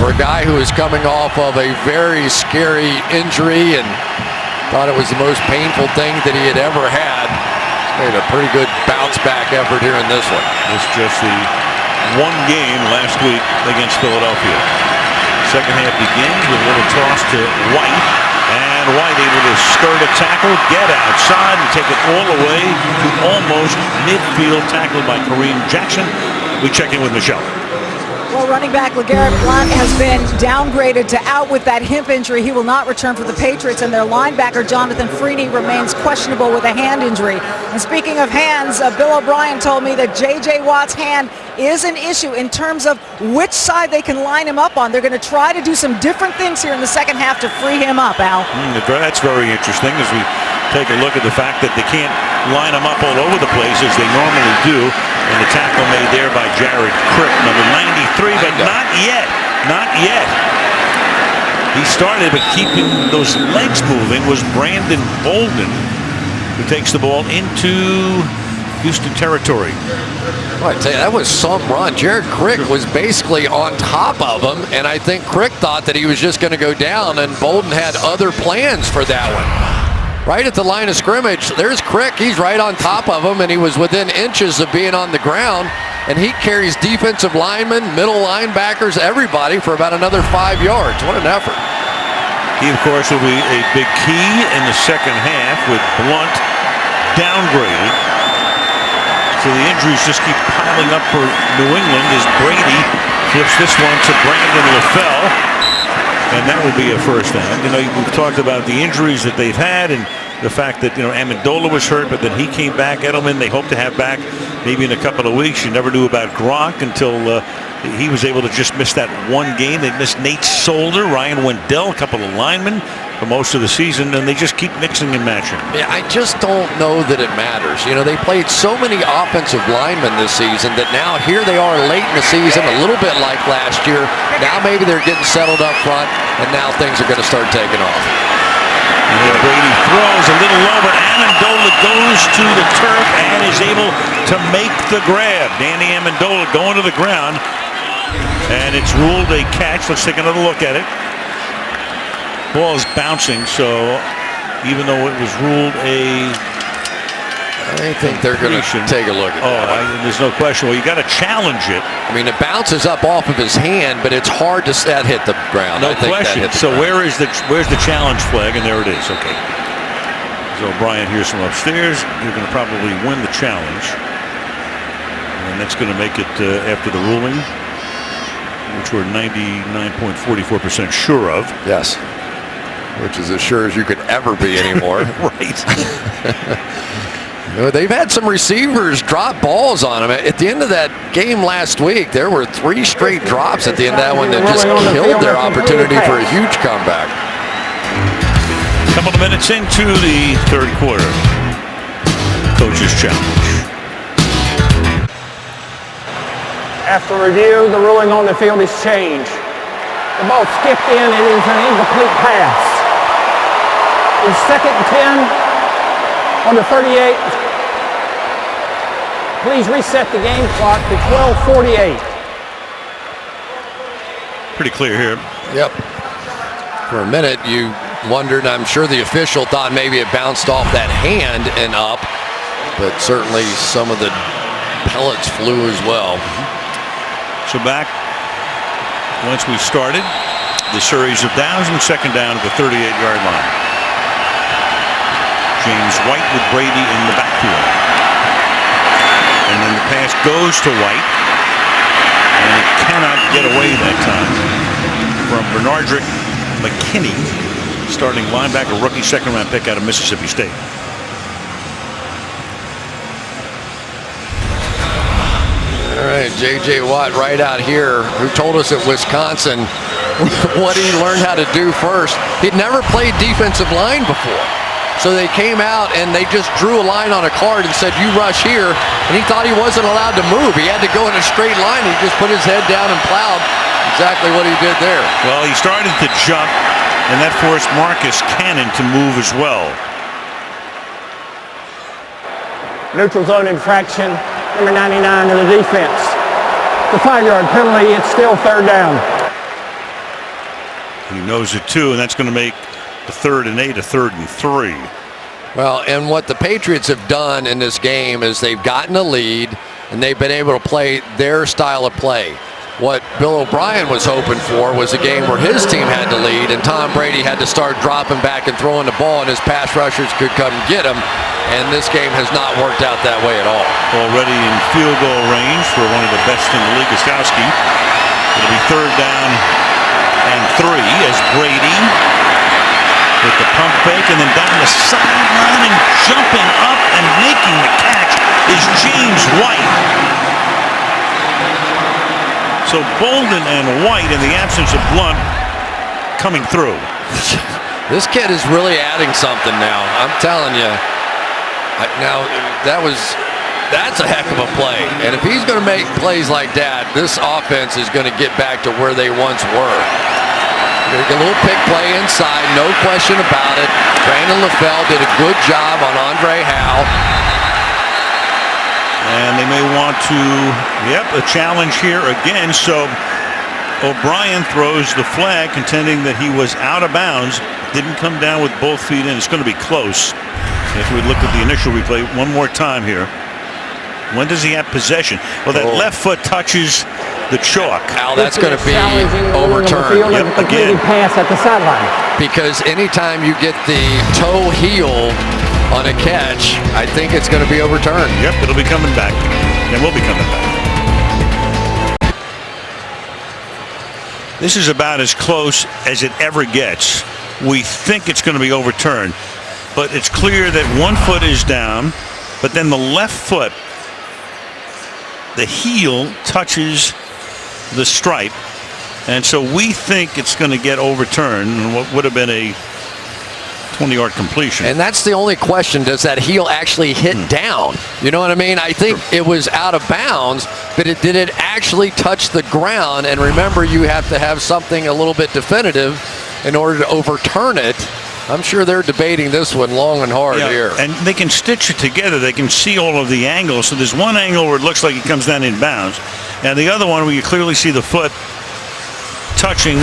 for a guy who is coming off of a very scary injury and thought it was the most painful thing that he had ever had, made a pretty good bounce back effort here in this one. It's just the 1 game last week against Philadelphia. Second half begins with a little toss to White, and White able to skirt a tackle, get outside, and take it all the way to almost midfield, tackled by Kareem Jackson. We check in with Michelle. Well, running back LeGarrette Blount has been downgraded to out with that hip injury. He will not return for the Patriots, and their linebacker Jonathan Freeney remains questionable with a hand injury. And speaking of hands, Bill O'Brien told me that J.J. Watt's hand is an issue in terms of which side they can line him up on. They're going to try to do some different things here in the second half to free him up, Al. That's very interesting as we take a look at the fact that they can't line him up all over the place as they normally do. And the tackle made there by Jared Crick, number 93, but not yet. Not yet. He started, but keeping those legs moving was Brandon Bolden, who takes the ball into Houston territory. Well, I tell you, that was some run. Jared Crick was basically on top of him, and I think Crick thought that he was just going to go down, and Bolden had other plans for that one. Right at the line of scrimmage, there's Crick. He's right on top of him, and he was within inches of being on the ground, and he carries defensive linemen, middle linebackers, everybody for about another 5 yards. What an effort. He, of course, will be a big key in the second half with Blount downgraded. So the injuries just keep piling up for New England as Brady flips this one to Brandon LaFell. And that will be a first down. You know, we've talked about the injuries that they've had and the fact that, you know, Amendola was hurt, but then he came back. Edelman, they hope to have back maybe in a couple of weeks. You never knew about Gronk until he was able to just miss that one game. They missed Nate Solder, Ryan Wendell, a couple of linemen for most of the season, and they just keep mixing and matching. Yeah, I just don't know that it matters. You know, they played so many offensive linemen this season that now here they are late in the season, a little bit like last year. Now maybe they're getting settled up front, and now things are going to start taking off. And then Brady throws a little low, but Amendola goes to the turf and is able to make the grab. Danny Amendola going to the ground, and it's ruled a catch. Let's take another look at it. Ball is bouncing, so even though it was ruled I think they're going to take a look at that. There's no question. Well, you got to challenge it. I mean, it bounces up off of his hand, but it's hard to that hit the ground. No question. So where's the challenge flag? And there it is. Okay. So O'Brien hears from upstairs. You're going to probably win the challenge, and that's going to make it after the ruling, which we're 99.44% sure of. Yes. Which is as sure as you could ever be anymore. Right. You know, they've had some receivers drop balls on them. At the end of that game last week, there were 3 straight drops at the end of that one that just killed their opportunity for a huge comeback. A couple of minutes into the third quarter. Coach's challenge. After review, the ruling on the field is changed. The ball skipped in and it is an incomplete pass. It's 2nd and 10 on the 38. Please reset the game clock to 12:48. Pretty clear here. Yep. For a minute, you wondered, I'm sure the official thought maybe it bounced off that hand and up, but certainly some of the pellets flew as well. So back once we started the series of downs, and second down at the 38-yard line. James White with Brady in the backfield. And then the pass goes to White, and he cannot get away that time from Bernardrick McKinney, starting linebacker, rookie second-round pick out of Mississippi State. All right, J.J. Watt right out here, who told us at Wisconsin what he learned how to do first. He'd never played defensive line before. So they came out and they just drew a line on a card and said, you rush here. And he thought he wasn't allowed to move. He had to go in a straight line. He just put his head down and plowed. Exactly what he did there. Well, he started to jump, and that forced Marcus Cannon to move as well. Neutral zone infraction, number 99 to the defense. The 5-yard penalty, it's still 3rd down. He knows it too, and that's going to make the 3rd and 8 a 3rd and 3. Well, and what the Patriots have done in this game is they've gotten a lead and they've been able to play their style of play. What Bill O'Brien was hoping for was a game where his team had to lead and Tom Brady had to start dropping back and throwing the ball and his pass rushers could come get him. And this game has not worked out that way at all. Already in field goal range for one of the best in the league, Gostowski. It'll be 3rd down and 3 as Brady with the pump fake, and then down the sideline and jumping up and making the catch is James White. So Bolden and White, in the absence of Blunt, coming through. This kid is really adding something now. I'm telling you. Now that's a heck of a play. And if he's going to make plays like that, this offense is going to get back to where they once were. There's a little pick play inside, no question about it. Brandon LaFell did a good job on Andre Howe. And they may want to, a challenge here again. So O'Brien throws the flag, contending that he was out of bounds. Didn't come down with both feet in. It's going to be close. If we look at the initial replay one more time here. When does he have possession? Well, that left foot touches the chalk. Now that's going to be overturned. Yep, again. Pass at the sideline. Because anytime you get the toe heel on a catch, I think it's going to be overturned. Yep, it'll be coming back. It will be coming back. This is about as close as it ever gets. We think it's going to be overturned, but it's clear that one foot is down, but then the left foot, the heel touches the stripe, and so we think it's going to get overturned and what would have been a 20-yard completion. And that's the only question. Does that heel actually hit down? You know what I mean? I think it was out of bounds, but did it actually touch the ground? And remember, you have to have something a little bit definitive in order to overturn it. I'm sure they're debating this one long and hard here. And they can stitch it together. They can see all of the angles. So there's one angle where it looks like it comes down in bounds, and the other one where you clearly see the foot touching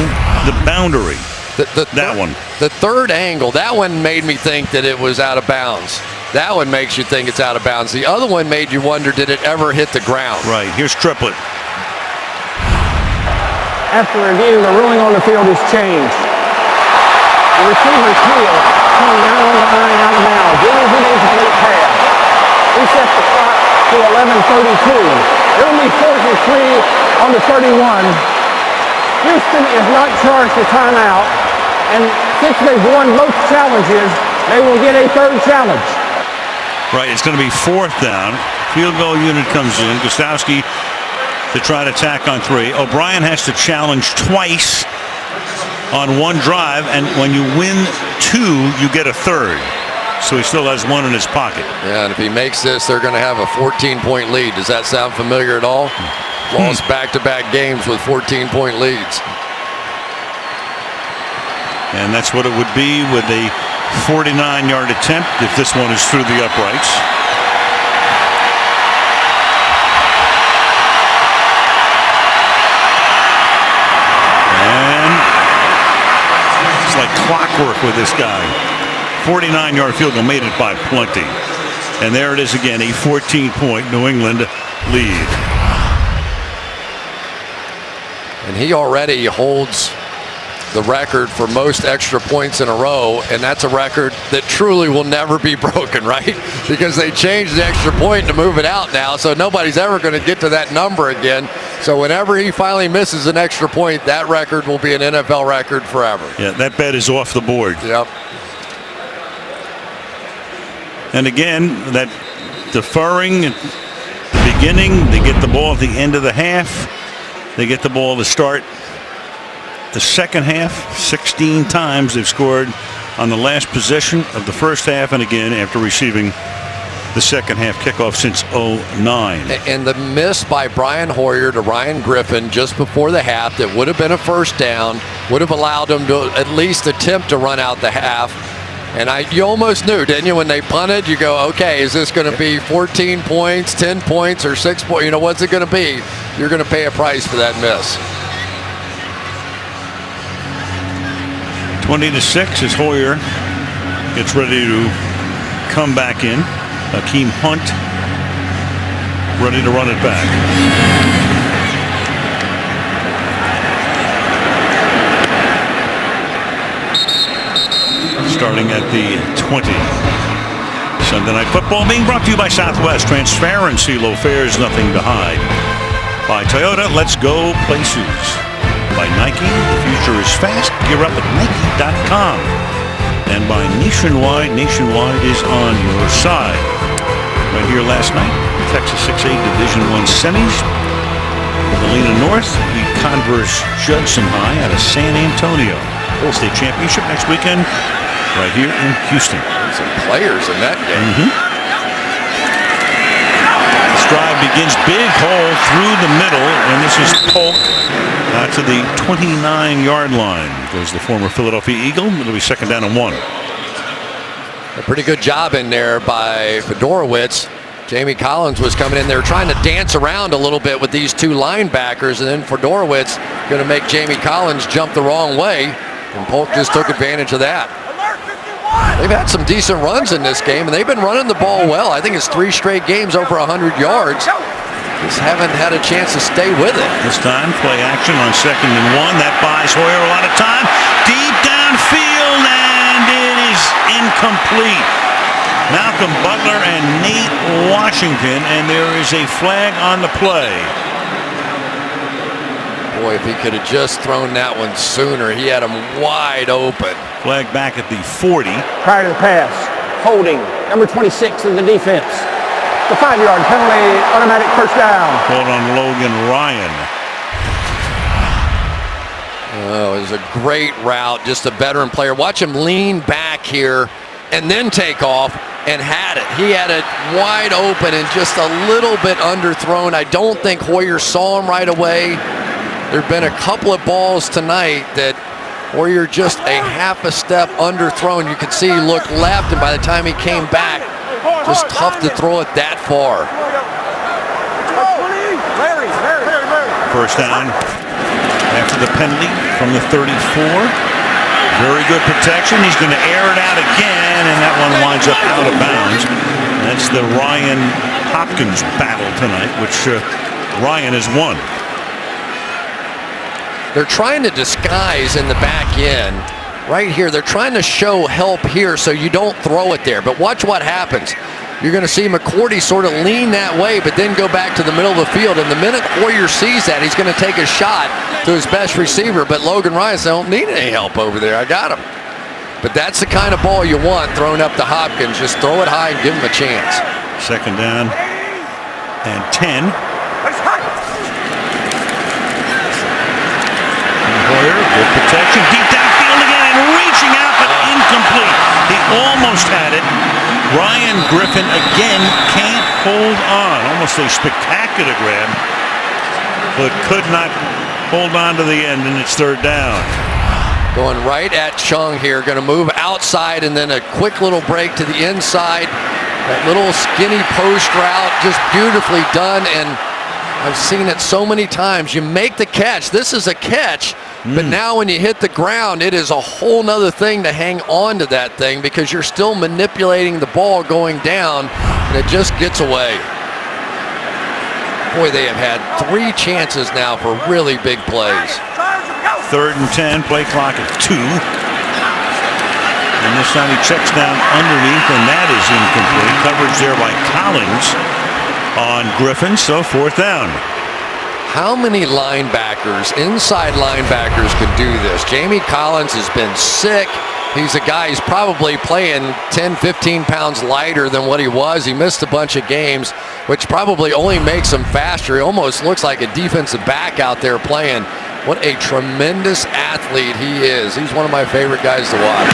the boundary. That one. The third angle, that one made me think that it was out of bounds. That one makes you think it's out of bounds. The other one made you wonder, did it ever hit the ground? Right. Here's Triplett. After review, the ruling on the field is changed. The receiver's heel coming down on the line out of bounds. It is an incomplete pass. We set the clock to 11:32. It will be 4th and 3 on the 31. Houston is not charged a timeout, and since they've won both challenges, they will get a 3rd challenge. Right, it's going to be 4th down. Field goal unit comes in. Gostowski to try to tack on 3. O'Brien has to challenge twice on one drive, and when you win 2, you get a 3rd. So he still has 1 in his pocket. Yeah, and if he makes this, they're going to have a 14-point lead. Does that sound familiar at all? Lost back-to-back games with 14-point leads. And that's what it would be with a 49-yard attempt if this one is through the uprights. And it's like clockwork with this guy. 49-yard field goal, made it by plenty. And there it is again, a 14-point New England lead. And he already holds the record for most extra points in a row, and that's a record that truly will never be broken, right? Because they changed the extra point to move it out now, so nobody's ever going to get to that number again. So whenever he finally misses an extra point, that record will be an NFL record forever. Yeah, that bet is off the board. Yep. And again, that deferring at the beginning, they get the ball at the end of the half. They get the ball to start the second half. 16 times they've scored on the last possession of the first half, and again after receiving the second half kickoff since 2009. And the miss by Brian Hoyer to Ryan Griffin just before the half that would have been a 1st down, would have allowed them to at least attempt to run out the half. And you almost knew, didn't you, when they punted? You go, okay, is this going to be 14 points, 10 points, or 6 points? You know, what's it going to be? You're going to pay a price for that miss. 20-6 as Hoyer gets ready to come back in. Akeem Hunt ready to run it back. Starting at the 20. Sunday Night Football being brought to you by Southwest. Transparency, low fares, nothing to hide. By Toyota, let's go places. By Nike, the future is fast. Gear up at Nike.com. And by Nationwide, Nationwide is on your side. Right here last night, Texas 6A Division I semis. Galena North beat Converse Judson High out of San Antonio. State championship next weekend right here in Houston. Some players in that game. Drive begins big hole through the middle, and this is Polk to the 29-yard line. Goes the former Philadelphia Eagle. It'll be second down and 1. A pretty good job in there by Fedorowicz. Jamie Collins was coming in there trying to dance around a little bit with these two linebackers, and then Fedorowicz going to make Jamie Collins jump the wrong way, and Polk just took advantage of that. They've had some decent runs in this game, and they've been running the ball well. I think it's 3 straight games over 100 yards. Just haven't had a chance to stay with it. This time, play action on second and 1. That buys Hoyer a lot of time. Deep downfield, and it is incomplete. Malcolm Butler and Nate Washington, and there is a flag on the play. Boy, if he could have just thrown that one sooner, he had him wide open. Flag back at the 40. Prior to the pass, holding, number 26 in the defense. The 5-yard penalty, automatic first down. Hold on Logan Ryan. Oh, it was a great route, just a veteran player. Watch him lean back here and then take off and had it. He had it wide open and just a little bit underthrown. I don't think Hoyer saw him right away. There have been a couple of balls tonight that Hoyer just a half a step underthrown. You could see he looked left, and by the time he came back, just tough to throw it that far. First down after the penalty from the 34. Very good protection. He's going to air it out again, and that one winds up out of bounds. That's the Ryan Hopkins battle tonight, which Ryan has won. They're trying to disguise in the back end. Right here, they're trying to show help here so you don't throw it there. But watch what happens. You're going to see McCourty sort of lean that way, but then go back to the middle of the field. And the minute Hoyer sees that, he's going to take a shot to his best receiver. But Logan Ryan said, I don't need any help over there. I got him. But that's the kind of ball you want thrown up to Hopkins. Just throw it high and give him a chance. Second down and 10. Hoyer, good protection, deep downfield again, and reaching out, but incomplete. He almost had it. Ryan Griffin again can't hold on. Almost a spectacular grab, but could not hold on to the end, and it's third down. Going right at Chung here, going to move outside, and then a quick little break to the inside. That little skinny post route, just beautifully done, and I've seen it so many times. You make the catch. This is a catch. But now when you hit the ground, it is a whole nother thing to hang on to that thing because you're still manipulating the ball going down, and it just gets away. Boy, they have had 3 chances now for really big plays. Third and 10, play clock at 2. And this time he checks down underneath, and that is incomplete. Coverage there by Collins on Griffin, so fourth down. How many linebackers, inside linebackers, can do this? Jamie Collins has been sick. He's a guy who's probably playing 10, 15 pounds lighter than what he was. He missed a bunch of games, which probably only makes him faster. He almost looks like a defensive back out there playing. What a tremendous athlete he is. He's one of my favorite guys to watch.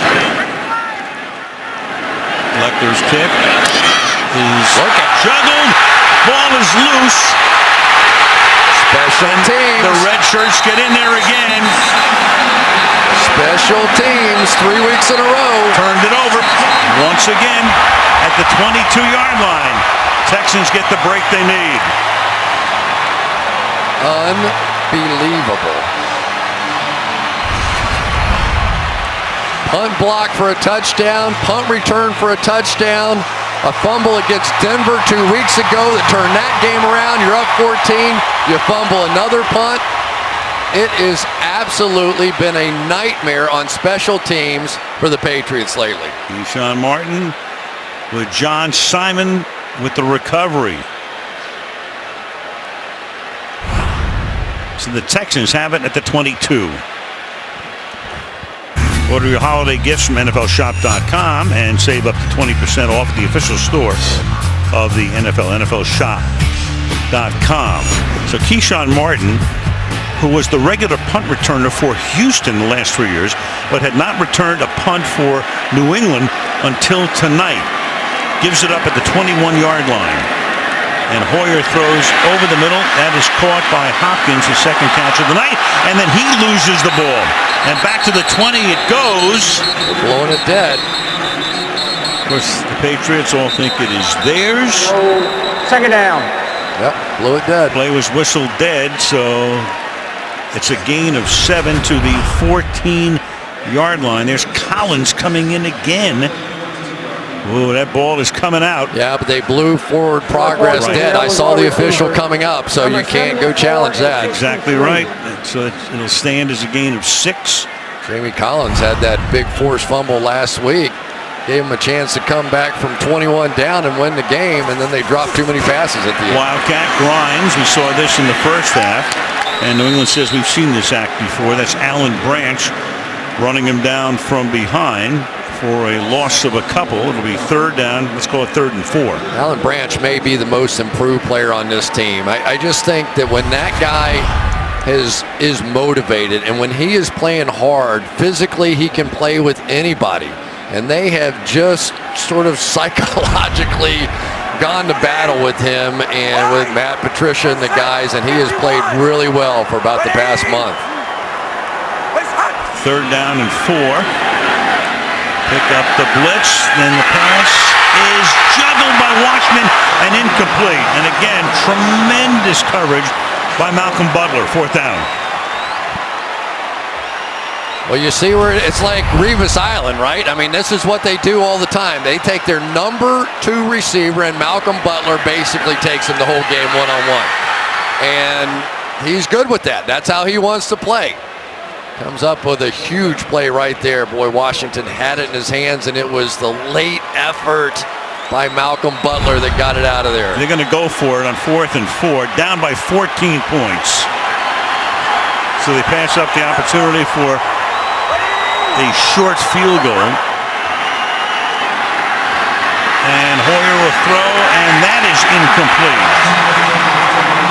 Lecler's kick is juggled. Ball is loose. Special teams. The red shirts get in there again. Special teams, 3 weeks in a row. Turned it over once again at the 22-yard line. Texans get the break they need. Unbelievable. Punt block for a touchdown. Punt return for a touchdown. A fumble against Denver 2 weeks ago that turned that game around. You're up 14. You fumble another punt. It has absolutely been a nightmare on special teams for the Patriots lately. Deshaun Martin with John Simon with the recovery. So the Texans have it at the 22. Order your holiday gifts from NFLShop.com and save up to 20% off the official store of the NFL, NFLShop.com. So Keyshawn Martin, who was the regular punt returner for Houston the last 3 years, but had not returned a punt for New England until tonight, gives it up at the 21-yard line. And Hoyer throws over the middle. That is caught by Hopkins, his second catch of the night. And then he loses the ball. And back to the 20 it goes. Blowing it dead. Of course, the Patriots all think it is theirs. Second down. Yep, blew it dead. Play was whistled dead, so it's a gain of 7 to the 14-yard line. There's Collins coming in again. Ooh, that ball is coming out. Yeah, but they blew forward progress dead. I saw the official coming up, so you can't go challenge that. Exactly right. So it'll stand as a gain of 6. Jamie Collins had that big forced fumble last week. Gave him a chance to come back from 21 down and win the game, and then they dropped too many passes at the end. Wildcat Grimes, we saw this in the first half, and New England says we've seen this act before. That's Alan Branch running him down from behind for a loss of a couple. It'll be third down. Let's call it 3rd and 4. Alan Branch may be the most improved player on this team. I just think that when that guy is motivated and when he is playing hard, physically he can play with anybody. And they have just sort of psychologically gone to battle with him and with Matt Patricia and the guys, and he has played really well for about the past month. 3rd down and 4. Pick up the blitz, then the pass is juggled by Watchman and incomplete. And again, tremendous coverage by Malcolm Butler. 4th down. Well, you see where it's like Revis Island, right? I mean, this is what they do all the time. They take their number 2 receiver, and Malcolm Butler basically takes him the whole game one-on-one. And he's good with that. That's how he wants to play. Comes up with a huge play right there. Boy, Washington had it in his hands, and it was the late effort by Malcolm Butler that got it out of there. They're going to go for it on 4th and 4, down by 14 points. So they pass up the opportunity for a short field goal. And Hoyer will throw, and that is incomplete.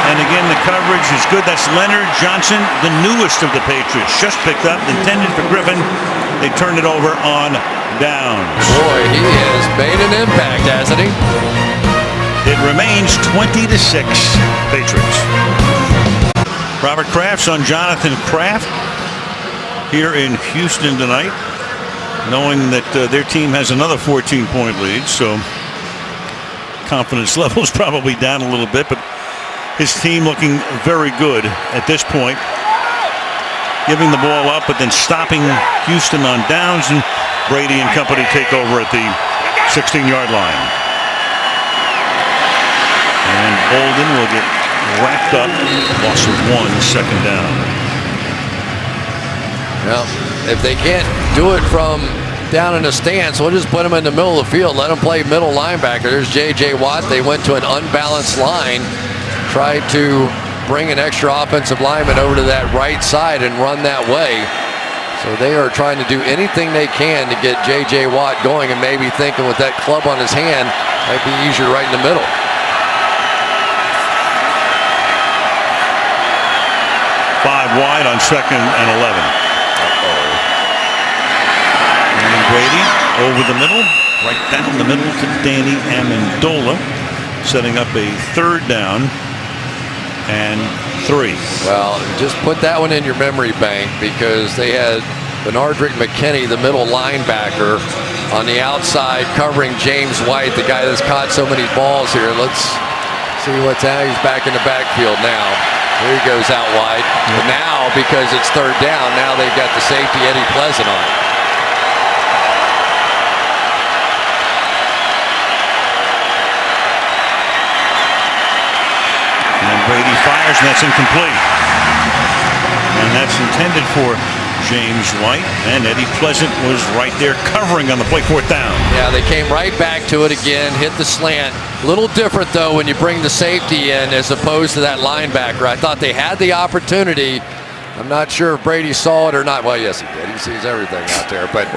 And again, the coverage is good. That's Leonard Johnson, the newest of the Patriots, just picked up, intended for Griffin. They turned it over on downs. Boy, he has made an impact, hasn't he? It remains 20-6 Patriots. Robert Kraft's son Jonathan Kraft here in Houston tonight, knowing that their team has another 14-point lead, so confidence level is probably down a little bit, but his team looking very good at this point, giving the ball up but then stopping Houston on downs, and Brady and company take over at the 16-yard line. And Bolden will get wrapped up. Loss of 1, 2nd down. Well, if they can't do it from down in a stance, we'll just put him in the middle of the field, let him play middle linebacker. There's J.J. Watt. They went to an unbalanced line, tried to bring an extra offensive lineman over to that right side and run that way. So they are trying to do anything they can to get J.J. Watt going, and maybe thinking with that club on his hand might be easier right in the middle. Five wide on 2nd and 11. And Brady over the middle, right down the middle to Danny Amendola, setting up a 3rd down and 3. Well, just put that one in your memory bank, because they had Benardrick McKinney, the middle linebacker, on the outside covering James White, the guy that's caught so many balls here. Let's see what's out. He's back in the backfield now. Here he goes out wide. But now, because it's 3rd down, now they've got the safety Eddie Pleasant on. And Brady fires, and that's incomplete. And that's intended for James White, and Eddie Pleasant was right there covering on the play. 4th down. Yeah, Yeah, they came right back to it again, hit the slant. A little different, though, when you bring the safety in as opposed to that linebacker. I thought they had the opportunity. I'm not sure if Brady saw it or not. Well, yes, he did. He sees everything out there, but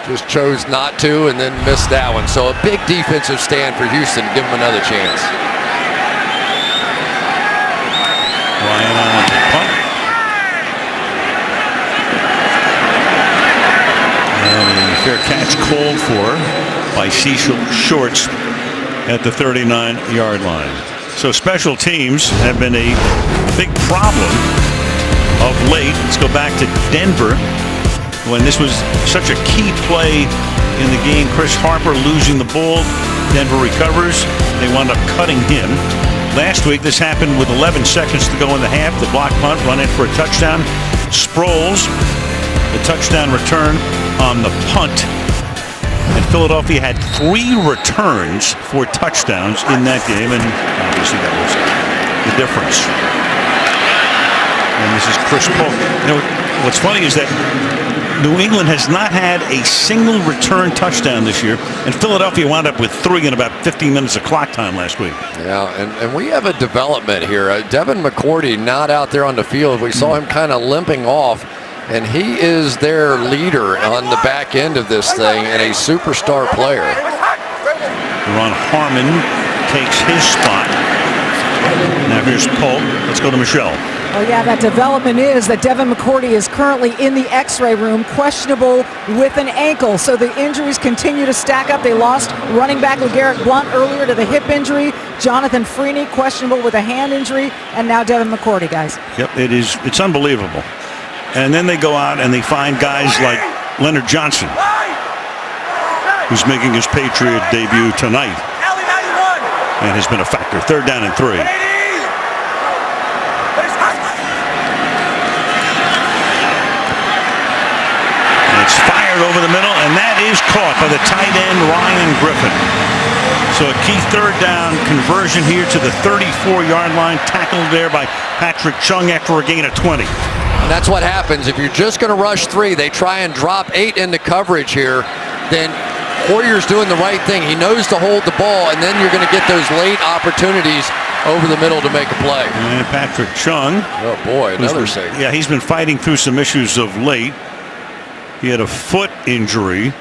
just chose not to and then missed that one. So a big defensive stand for Houston to give them another chance. Ryan on the punt. And a fair catch called for by Cecil Shorts at the 39-yard line. So special teams have been a big problem of late. Let's go back to Denver when this was such a key play in the game. Chris Harper losing the ball. Denver recovers. They wound up cutting him. Last week, this happened with 11 seconds to go in the half. The block punt run in for a touchdown. Sproles, the touchdown return on the punt. And Philadelphia had 3 returns for touchdowns in that game, and obviously that was the difference. And this is Chris Polk. You know, what's funny is that New England has not had a single return touchdown this year, and Philadelphia wound up with 3 in about 15 minutes of clock time last week. Yeah, and we have a development here. Devin McCourty not out there on the field. We saw him kind of limping off, and he is their leader on the back end of this thing and a superstar player. Ron Harmon takes his spot. Now here's Polk. Let's go to Michelle. Oh, yeah, that development is that Devin McCourty is currently in the X-ray room, questionable with an ankle. So the injuries continue to stack up. They lost running back LeGarrette Blount earlier to the hip injury. Jonathan Freeney questionable with a hand injury, and now Devin McCourty, guys. Yep, it's unbelievable. And then they go out and they find guys like Leonard Johnson, who's making his Patriot debut tonight and has been a factor. 3rd down and 3. It's fired over the middle, and that is caught by the tight end, Ryan Griffin. So a key 3rd down conversion here to the 34-yard line, tackled there by Patrick Chung after a gain of 20. And that's what happens. If you're just going to rush 3, they try and drop 8 into coverage here, then Hoyer's doing the right thing. He knows to hold the ball, and then you're going to get those late opportunities over the middle to make a play. And Patrick Chung. Oh, boy, another save. Yeah, he's been fighting through some issues of late. He had a foot injury,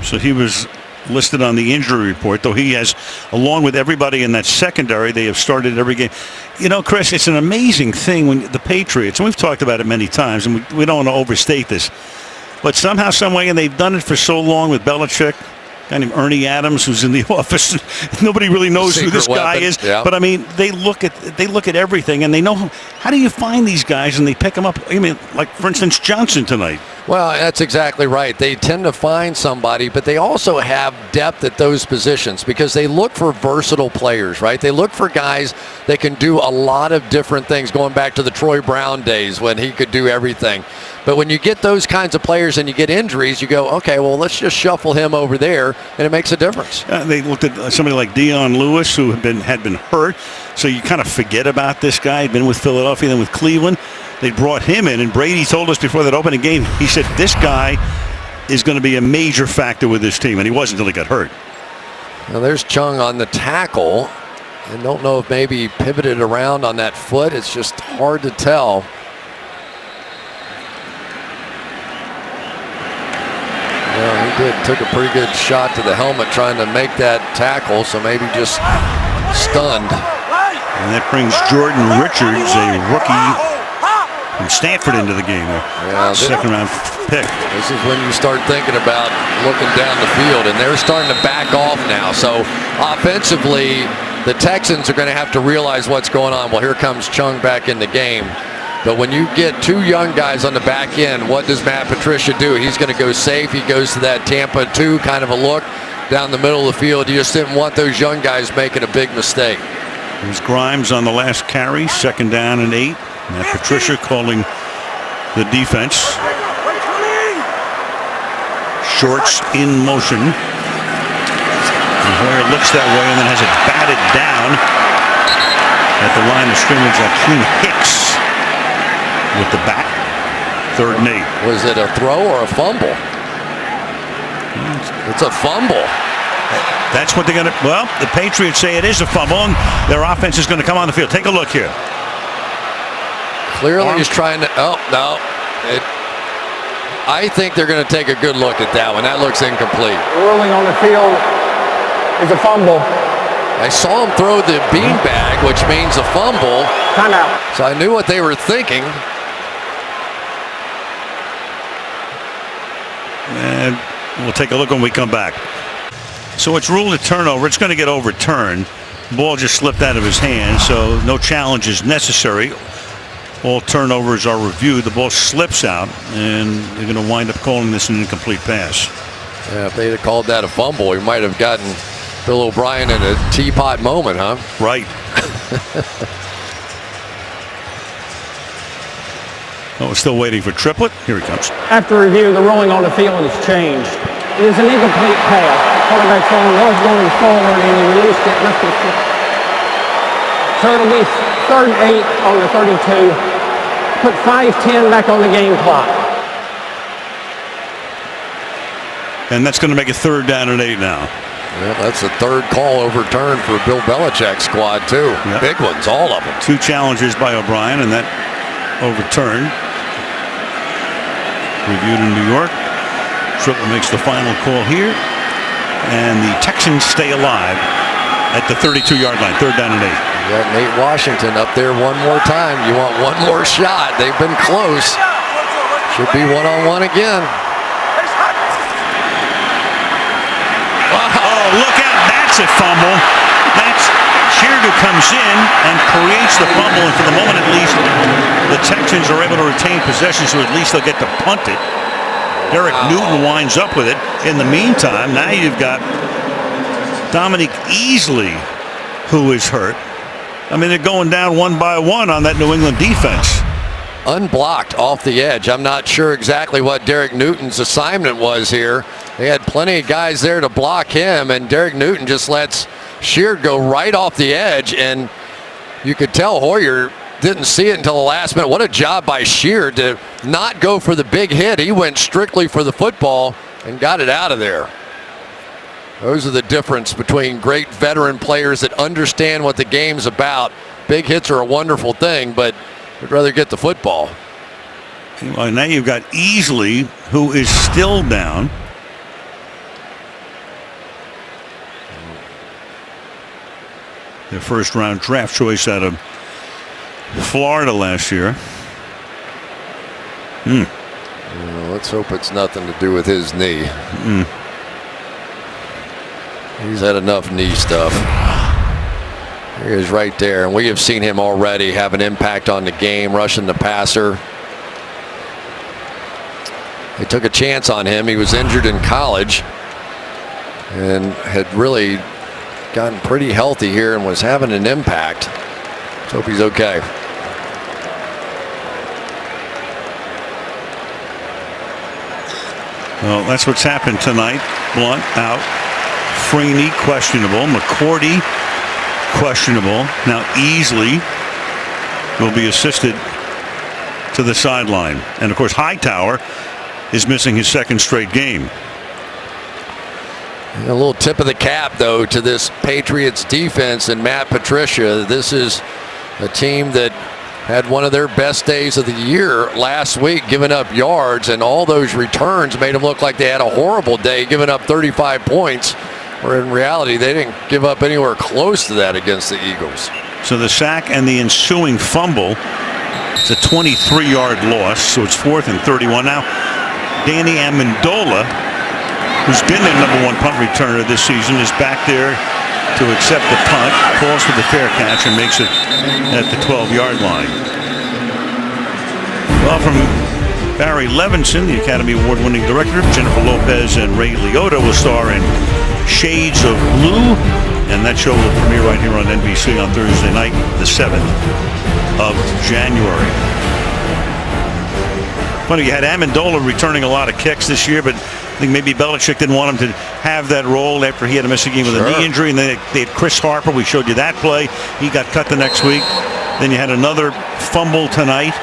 so he was listed on the injury report, though he has, along with everybody in that secondary, they have started every game. You know, Chris, it's an amazing thing when the Patriots, and we've talked about it many times, and we don't want to overstate this, but somehow, some way, and they've done it for so long with Belichick, a guy named Ernie Adams, who's in the office. Nobody really knows who this guy is. Yeah. But I mean, they look at everything, and they know how do you find these guys, and they pick them up. I mean, like for instance, Johnson tonight. Well, that's exactly right. They tend to find somebody, but they also have depth at those positions because they look for versatile players, right? They look for guys that can do a lot of different things, going back to the Troy Brown days when he could do everything. But when you get those kinds of players and you get injuries, you go, okay, well, let's just shuffle him over there, and it makes a difference. They looked at somebody like Dion Lewis, who had been hurt, so you kind of forget about this guy. He'd been with Philadelphia, then with Cleveland. They brought him in, and Brady told us before that opening game, he said, this guy is going to be a major factor with this team, and he wasn't until he got hurt. Now there's Chung on the tackle. I don't know if maybe he pivoted around on that foot. It's just hard to tell. Well, he took a pretty good shot to the helmet trying to make that tackle, so maybe just stunned. And that brings Jordan Richards, a rookie from Stanford, into the game. Yeah, second-round pick. This is when you start thinking about looking down the field, and they're starting to back off now. So offensively, the Texans are going to have to realize what's going on. Well, here comes Chung back in the game. But when you get 2 young guys on the back end, what does Matt Patricia do? He's going to go safe. He goes to that Tampa 2 kind of a look down the middle of the field. You just didn't want those young guys making a big mistake. There's Grimes on the last carry, 2nd down and 8. Matt Patricia calling the defense. Shorts in motion. And Hoyer looks that way and then has it batted down at the line of scrimmage. Akeem Hicks with the bat. 3rd and 8. Was it a throw or a fumble? It's a fumble. That's what they're going to. Well, the Patriots say it is a fumble, and their offense is going to come on the field. Take a look here. Clearly, he's trying to. Oh no! I think they're going to take a good look at that one. That looks incomplete. Ruling on the field is a fumble. I saw him throw the beanbag, which means a fumble. Timeout. So I knew what they were thinking. And we'll take a look when we come back. So it's ruled a turnover. It's going to get overturned. The ball just slipped out of his hand, so no challenge is necessary. All turnovers are reviewed. The ball slips out, and they're going to wind up calling this an incomplete pass. Yeah, if they'd have called that a fumble, we might have gotten Bill O'Brien in a teapot moment, huh? Right. Oh, we're still waiting for Triplett. Here he comes. After review, the ruling on the field has changed. It is an incomplete pass. Quarterback was going forward, and he released it. So it'll be 3rd and 8 on the 32. Put 5:10 back on the game clock. And that's going to make it 3rd down and 8 now. Yeah, that's the 3rd call overturned for Bill Belichick's squad, too. Yep. Big ones, all of them. 2 challenges by O'Brien, and that overturned. Reviewed in New York. Triplett makes the final call here. And the Texans stay alive at the 32-yard line. 3rd down and 8. You got Nate Washington up there one more time. You want one more shot. They've been close. Should be one-on-one again. Oh, look out. That's a fumble. That's Sheard who comes in and creates the fumble. And for the moment, at least, the Texans are able to retain possession, so at least they'll get to punt it. Derek Newton winds up with it. In the meantime, now you've got Dominic Easley, who is hurt. I mean, they're going down one by one on that New England defense. Unblocked off the edge. I'm not sure exactly what Derek Newton's assignment was here. They had plenty of guys there to block him, and Derek Newton just lets Sheard go right off the edge, and you could tell Hoyer didn't see it until the last minute. What a job by Sheard to not go for the big hit. He went strictly for the football and got it out of there. Those are the difference between great veteran players that understand what the game's about. Big hits are a wonderful thing, but I'd rather get the football. Well, now you've got Easley, who is still down. Their 1st-round draft choice out of Florida last year. Well, let's hope it's nothing to do with his knee. He's had enough knee stuff. He is right there, and we have seen him already have an impact on the game, rushing the passer. They took a chance on him. He was injured in college and had really gotten pretty healthy here and was having an impact. Let's hope he's okay. Well, that's what's happened tonight. Blunt out. Freeney questionable. McCourty questionable. Now Easley will be assisted to the sideline. And of course Hightower is missing his 2nd straight game. A little tip of the cap, though, to this Patriots defense and Matt Patricia. This is a team that had one of their best days of the year last week, giving up yards, and all those returns made them look like they had a horrible day, giving up 35 points, where in reality they didn't give up anywhere close to that against the Eagles. So the sack and the ensuing fumble, it's a 23-yard loss, so it's 4th and 31. Now, Danny Amendola, who's been their #1 punt returner this season, is back there to accept the punt, calls for the fair catch, and makes it at the 12-yard line. Well, from Barry Levinson, the Academy Award-winning director, Jennifer Lopez and Ray Liotta will star in Shades of Blue, and that show will premiere right here on NBC on Thursday night, the 7th of January. Funny, you had Amendola returning a lot of kicks this year, but I think maybe Belichick didn't want him to have that role after he had to miss a game with a knee injury. And then they had Chris Harper. We showed you that play. He got cut the next week. Then you had another fumble tonight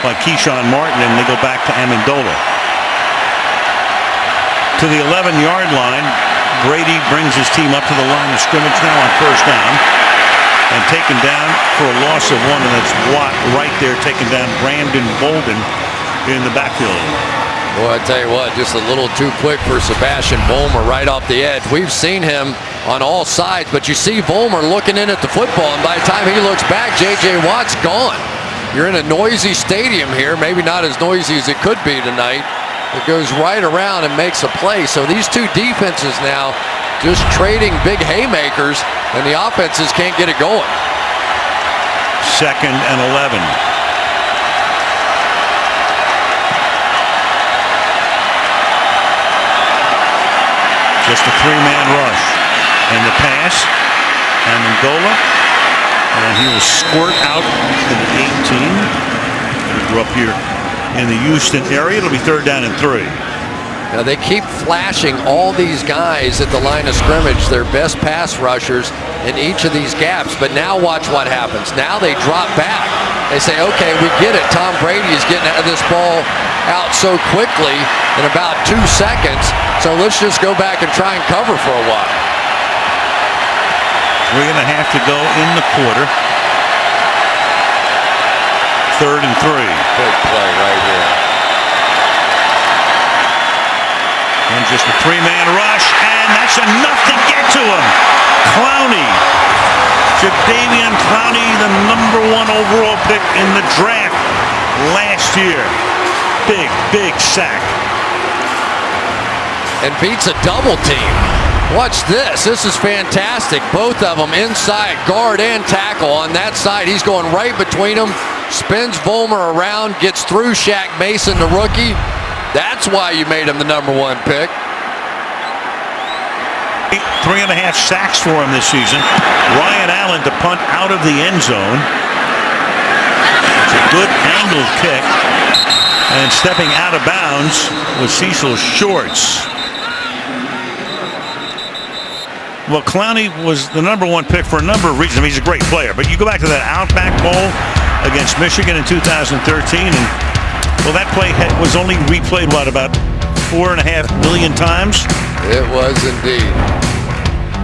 by Keyshawn Martin, and they go back to Amendola. to the 11-yard line. Brady brings his team up to the line of scrimmage now on first down. And taken down for a loss of 1, and that's Watt right there taking down Brandon Bolden in the backfield. Well, I tell you what, just a little too quick for Sebastian Vollmer right off the edge. We've seen him on all sides, but you see Vollmer looking in at the football, and by the time he looks back, J.J. Watt's gone. You're in a noisy stadium here, maybe not as noisy as it could be tonight. It goes right around and makes a play. So these two defenses now just trading big haymakers, and the offenses can't get it going. 2nd and 11. Just a 3-man rush. And the pass. Amendola. And he will squirt out to the 18. We grew up here in the Houston area. It'll be 3rd down and 3. Now they keep flashing all these guys at the line of scrimmage, their best pass rushers in each of these gaps. But now watch what happens. Now they drop back. They say, okay, we get it. Tom Brady is getting this ball out so quickly in about 2 seconds. So let's just go back and try and cover for a while. We're going to have to go in the quarter. 3rd and 3. Big play right here. And just a 3-man rush, and that's enough to get to him. Clowney. Jadeveon Clowney, the #1 overall pick in the draft last year. Big sack. And beats a double team. Watch this. This is fantastic. Both of them inside, guard and tackle on that side. He's going right between them. Spins Vollmer around, gets through Shaq Mason, the rookie. That's why you made him the #1 pick. 3.5 sacks for him this season. Ryan Allen to punt out of the end zone. It's a good angled kick. And stepping out of bounds was Cecil Shorts. Well, Clowney was the #1 pick for a number of reasons. I mean, he's a great player. But you go back to that Outback Bowl against Michigan in 2013, and well, that play was only replayed, what, about 4.5 million times? It was indeed.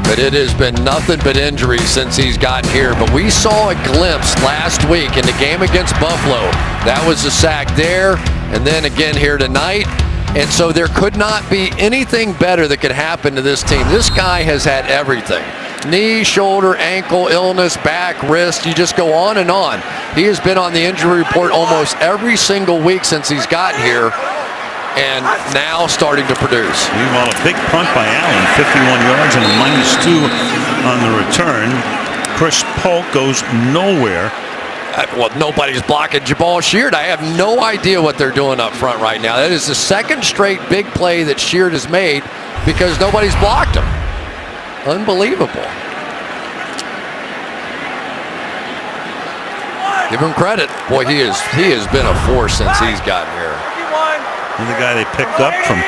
But it has been nothing but injuries since he's gotten here. But we saw a glimpse last week in the game against Buffalo. That was a sack there, and then again here tonight. And so there could not be anything better that could happen to this team. This guy has had everything. Knee, shoulder, ankle, illness, back, wrist, you just go on and on. He has been on the injury report almost every single week since he's gotten here, and now starting to produce. Meanwhile, a big punt by Allen, 51 yards and a -2 on the return. Chris Polk goes nowhere. Well, nobody's blocking Jabal Sheard. I have no idea what they're doing up front right now. That is the 2nd straight big play that Sheard has made because nobody's blocked him. Unbelievable. Give him credit. Boy, he has been a force since he's gotten here. And the guy they picked up from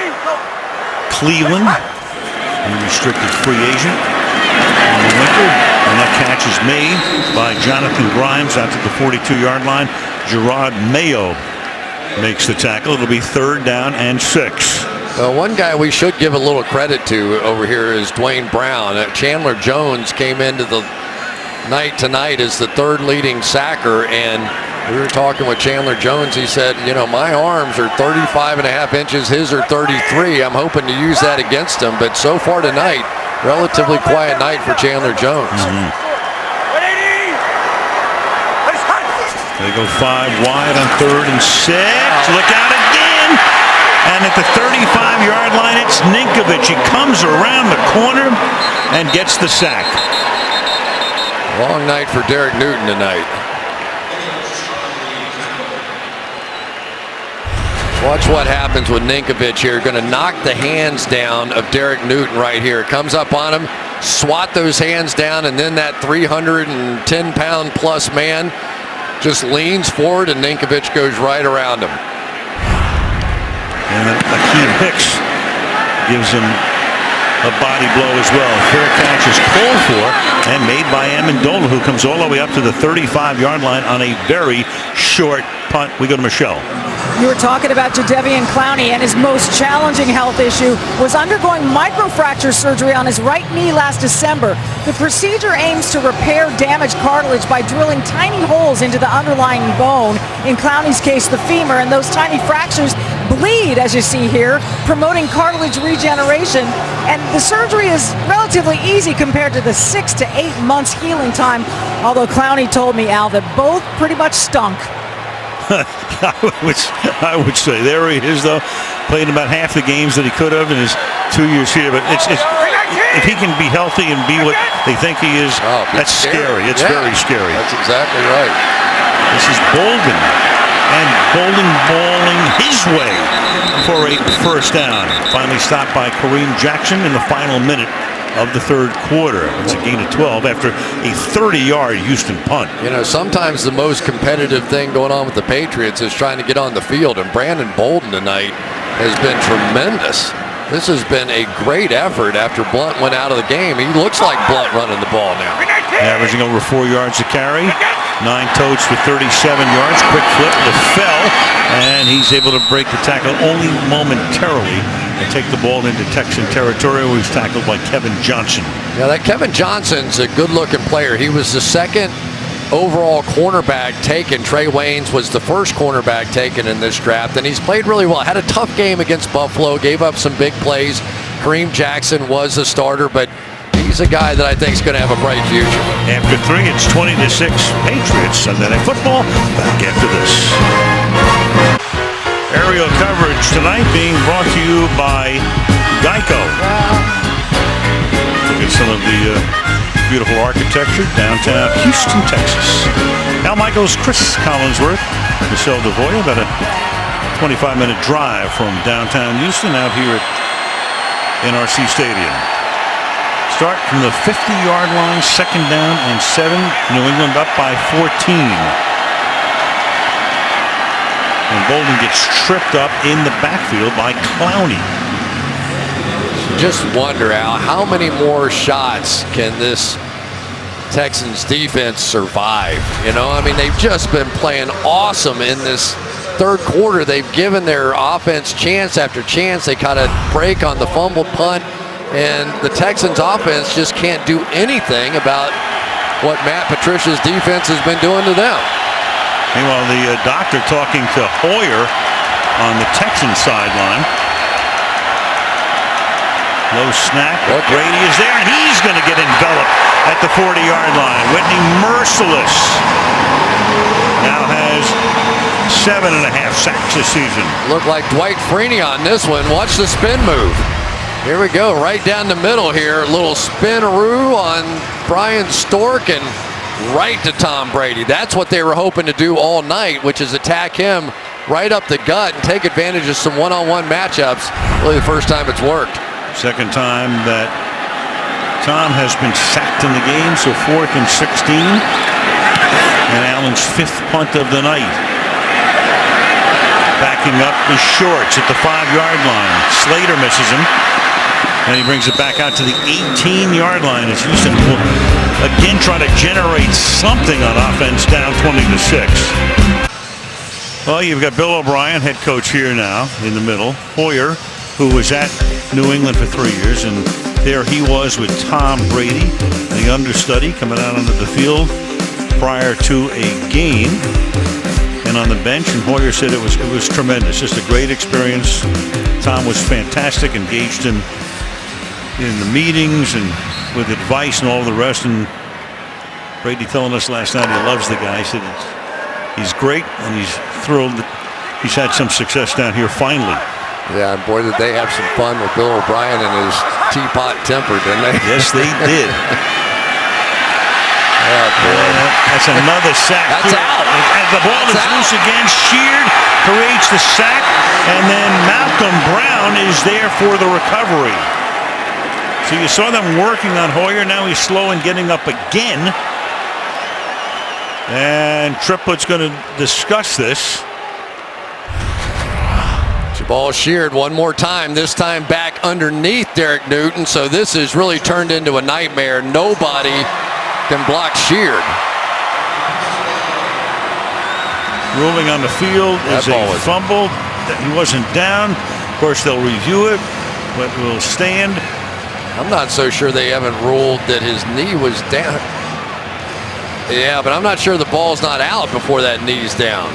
Cleveland, unrestricted free agent in the winter. And that catch is made by Jonathan Grimes out to the 42-yard line. Gerard Mayo makes the tackle. It'll be 3rd down and 6. Well, one guy we should give a little credit to over here is Dwayne Brown. Chandler Jones came into the night tonight as the 3rd leading sacker, and we were talking with Chandler Jones. He said, you know, my arms are 35.5 inches, his are 33. I'm hoping to use that against him, but so far tonight, relatively quiet night for Chandler Jones. They go 5 wide on 3rd and 6. Look out again. And at the 35-yard line, it's Ninkovich. He comes around the corner and gets the sack. Long night for Derek Newton tonight. Watch what happens with Ninkovich here. Going to knock the hands down of Derek Newton right here. Comes up on him, swat those hands down, and then that 310-pound plus man just leans forward, and Ninkovich goes right around him. And Akeem Hicks gives him a body blow as well. Fair catch is called for and made by Amendola, who comes all the way up to the 35-yard line on a very short punt. We go to Michelle. You were talking about Jadeveon Clowney, and his most challenging health issue was undergoing microfracture surgery on his right knee last December. The procedure aims to repair damaged cartilage by drilling tiny holes into the underlying bone, in Clowney's case the femur, and those tiny fractures bleed, as you see here, promoting cartilage regeneration. And the surgery is relatively easy compared to the 6 to 8 months healing time, although Clowney told me, Al, that both pretty much stunk. I would say there he is, though, playing about half the games that he could have in his 2 years here. But it's if he can be healthy and be what they think he is, that's scary. It's very scary. That's exactly right. This is Bolden, and Bolden balling his way for a first down. Finally stopped by Kareem Jackson in the final minute of the third quarter. It's a gain of 12 after a 30-yard Houston punt. You know, sometimes the most competitive thing going on with the Patriots is trying to get on the field, and Brandon Bolden tonight has been tremendous. This has been a great effort after Blunt went out of the game. He looks like Blunt running the ball now. Averaging over 4 yards a carry. 9 totes for 37 yards. Quick flip to Fell, and he's able to break the tackle only momentarily and take the ball into Texan territory, where he's tackled by Kevin Johnson. Yeah, that Kevin Johnson's a good-looking player. He was the second overall cornerback taken. Trey Waynes was the first cornerback taken in this draft, and he's played really well. Had a tough game against Buffalo, gave up some big plays. Kareem Jackson was the starter, but he's a guy that I think is going to have a bright future. After 3, it's 20-6 Patriots. Sunday Night Football. Back after this. Aerial coverage tonight being brought to you by Geico. Look at some of the beautiful architecture downtown Houston, Texas. Al Michaels, Chris Collinsworth, Michelle DeVoy, about a 25-minute drive from downtown Houston out here at NRC Stadium. Start from the 50-yard line, second down and 7. New England up by 14. And Bolden gets tripped up in the backfield by Clowney. Just wonder, Al, how many more shots can this Texans defense survive? You know, I mean, they've just been playing awesome in this third quarter. They've given their offense chance after chance. They kind of break on the fumble punt, and the Texans offense just can't do anything about what Matt Patricia's defense has been doing to them. Meanwhile, the doctor talking to Hoyer on the Texans sideline. Low snap. Brady is there, and he's going to get enveloped at the 40-yard line. Whitney Merciless now has 7.5 sacks this season. Looked like Dwight Freeney on this one. Watch the spin move. Here we go, right down the middle here. Little spin-a-roo on Brian Stork, and right to Tom Brady. That's what they were hoping to do all night, which is attack him right up the gut and take advantage of some one-on-one matchups. Really the first time it's worked. Second time that Tom has been sacked in the game, so 4th and 16. And Allen's 5th punt of the night. Backing up is Shorts at the 5-yard line. Slater misses him, and he brings it back out to the 18-yard line as Houston will again try to generate something on offense, down 20-6. Well, you've got Bill O'Brien, head coach here now in the middle. Hoyer, who was at New England for 3 years, and there he was with Tom Brady, the understudy, coming out onto the field prior to a game and on the bench. And Hoyer said it was tremendous, just a great experience. Tom was fantastic, engaged him in the meetings and with advice and all the rest. And Brady telling us last night he loves the guy. He said he's great, and he's thrilled that he's had some success down here finally. Yeah, and boy, did they have some fun with Bill O'Brien and his teapot temper, didn't they? Yes, they did. Oh, boy. That's another sack. That's out. And the ball is loose again. Sheared creates the sack, and then Malcolm Brown is there for the recovery. So you saw them working on Hoyer. Now he's slow and getting up again. And Triplett's going to discuss this. Ball sheared one more time, this time back underneath Derek Newton. So this has really turned into a nightmare. Nobody can block Sheared. Ruling on the field is a fumble. He wasn't down. Of course, they'll review it, but will stand. I'm not so sure they haven't ruled that his knee was down. Yeah, but I'm not sure the ball's not out before that knee's down.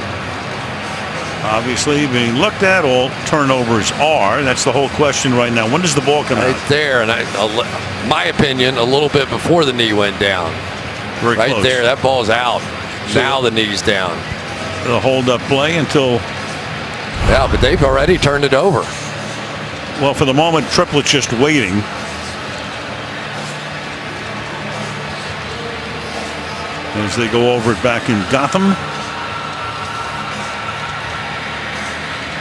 Obviously being looked at. All turnovers are. That's the whole question right now. When does the ball come out? Right there, and my opinion, a little bit before the knee went down. Very right close. there, that ball's out. So now the knee's down. The hold-up play until. Yeah, but they've already turned it over. Well, for the moment, Triplett's just waiting. As they go over it back in Gotham.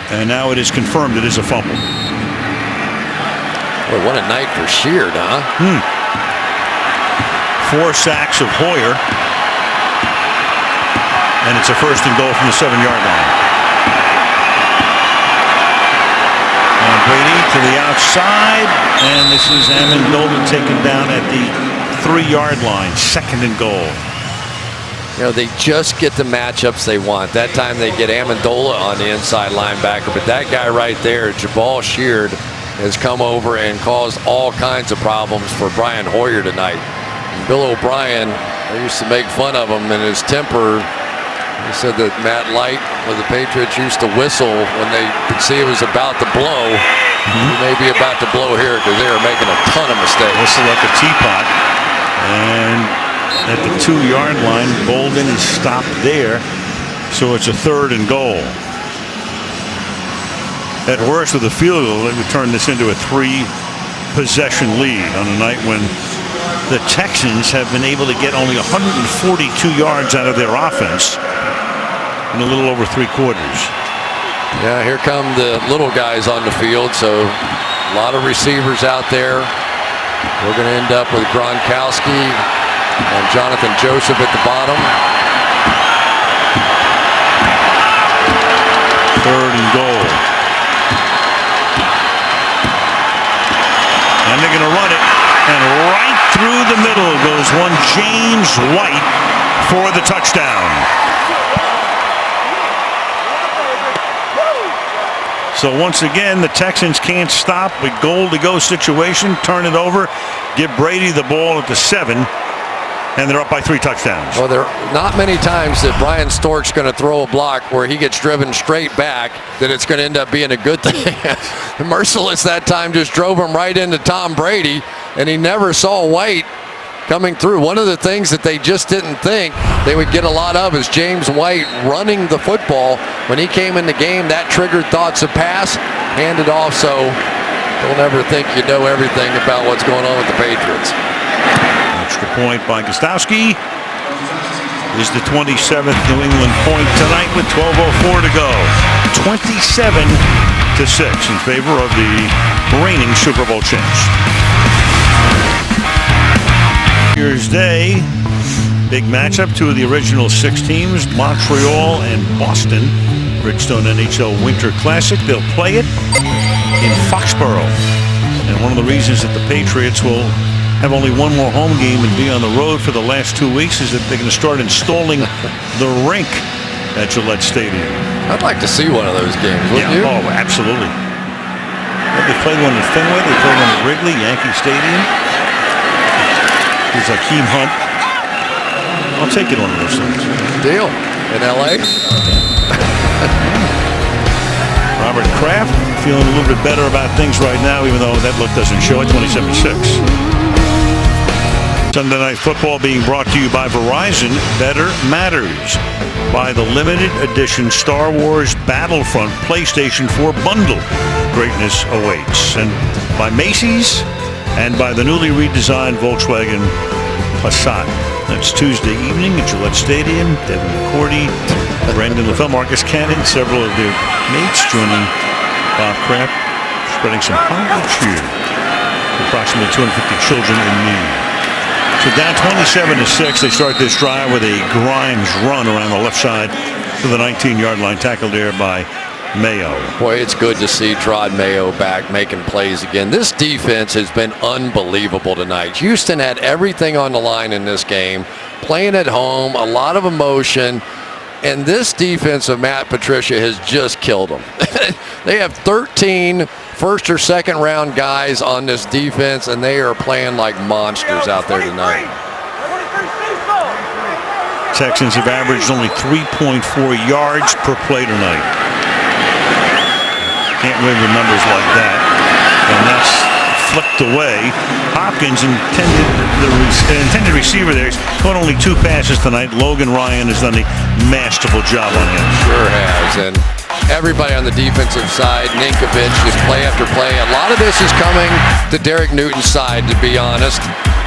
And now it is confirmed it is a fumble. Boy, what a night for Sheard, huh? 4 sacks of Hoyer. And it's a 1st and goal from the 7-yard line. And Brady to the outside. And this is Amendola taken down at the 3-yard line. 2nd and goal. You know, they just get the matchups they want. That time they get Amendola on the inside linebacker, but that guy right there, Jabal Sheard, has come over and caused all kinds of problems for Brian Hoyer tonight. And Bill O'Brien, I used to make fun of him and his temper. He said that Matt Light with the Patriots used to whistle when they could see it was about to blow. He may be about to blow here because they were making a ton of mistakes. Whistle like a teapot. And at the 2-yard line, Bolden is stopped there, so it's a 3rd and goal. At worst, with a field goal, they would turn this into a 3-possession lead on a night when the Texans have been able to get only 142 yards out of their offense in a little over 3 quarters. Yeah, here come the little guys on the field, so a lot of receivers out there. We're going to end up with Gronkowski and Jonathan Joseph at the bottom. 3rd and goal. And they're going to run it. And right through the middle goes one James White for the touchdown. So once again, the Texans can't stop. A goal-to-go situation. Turn it over. Give Brady the ball at the 7. And they're up by 3 touchdowns. Well, there are not many times that Brian Stork's going to throw a block where he gets driven straight back that it's going to end up being a good thing. Merciless that time just drove him right into Tom Brady, and he never saw White coming through. One of the things that they just didn't think they would get a lot of is James White running the football. When he came in the game, that triggered thoughts of pass, handed off, so don't ever think you know everything about what's going on with the Patriots. Extra point by Gostowski is the 27th New England point tonight with 12:04 to go. 27-6 in favor of the reigning Super Bowl champs. New Year's Day, big matchup. 2 of the original 6 teams, Montreal and Boston. Bridgestone NHL Winter Classic. They'll play it in Foxborough. And one of the reasons that the Patriots will have only one more home game and be on the road for the last 2 weeks is that they're going to start installing the rink at Gillette Stadium. I'd like to see one of those games, wouldn't you? Oh, absolutely. They played one at Fenway. They played one at Wrigley, Yankee Stadium. There's Akeem Hunt. I'll take it on those things. Deal. In L.A.? Robert Kraft feeling a little bit better about things right now, even though that look doesn't show it. 27-6. Sunday Night Football being brought to you by Verizon. Better matters. By the limited edition Star Wars Battlefront PlayStation 4 bundle. Greatness awaits. And by Macy's and by the newly redesigned Volkswagen Passat. That's Tuesday evening at Gillette Stadium. Devin McCourty, Brandon LaFell, Marcus Cannon, several of their mates joining Bob Kraft, spreading some positive cheer. Approximately 250 children in need. So down 27-6, they start this drive with a Grimes run around the left side to the 19-yard line, tackled there by Mayo. Boy, it's good to see Trod Mayo back making plays again. This defense has been unbelievable tonight. Houston had everything on the line in this game, playing at home, a lot of emotion. And this defense of Matt Patricia has just killed them. They have 13 first or second round guys on this defense, and they are playing like monsters out there tonight. Texans have averaged only 3.4 yards per play tonight. Can't win with numbers like that. And that's flipped away. Hopkins, intended receiver there, has caught only 2 passes tonight. Logan Ryan has done a masterful job on him. Sure has. And everybody on the defensive side, Ninkovich, just play after play. A lot of this is coming to Derek Newton's side, to be honest.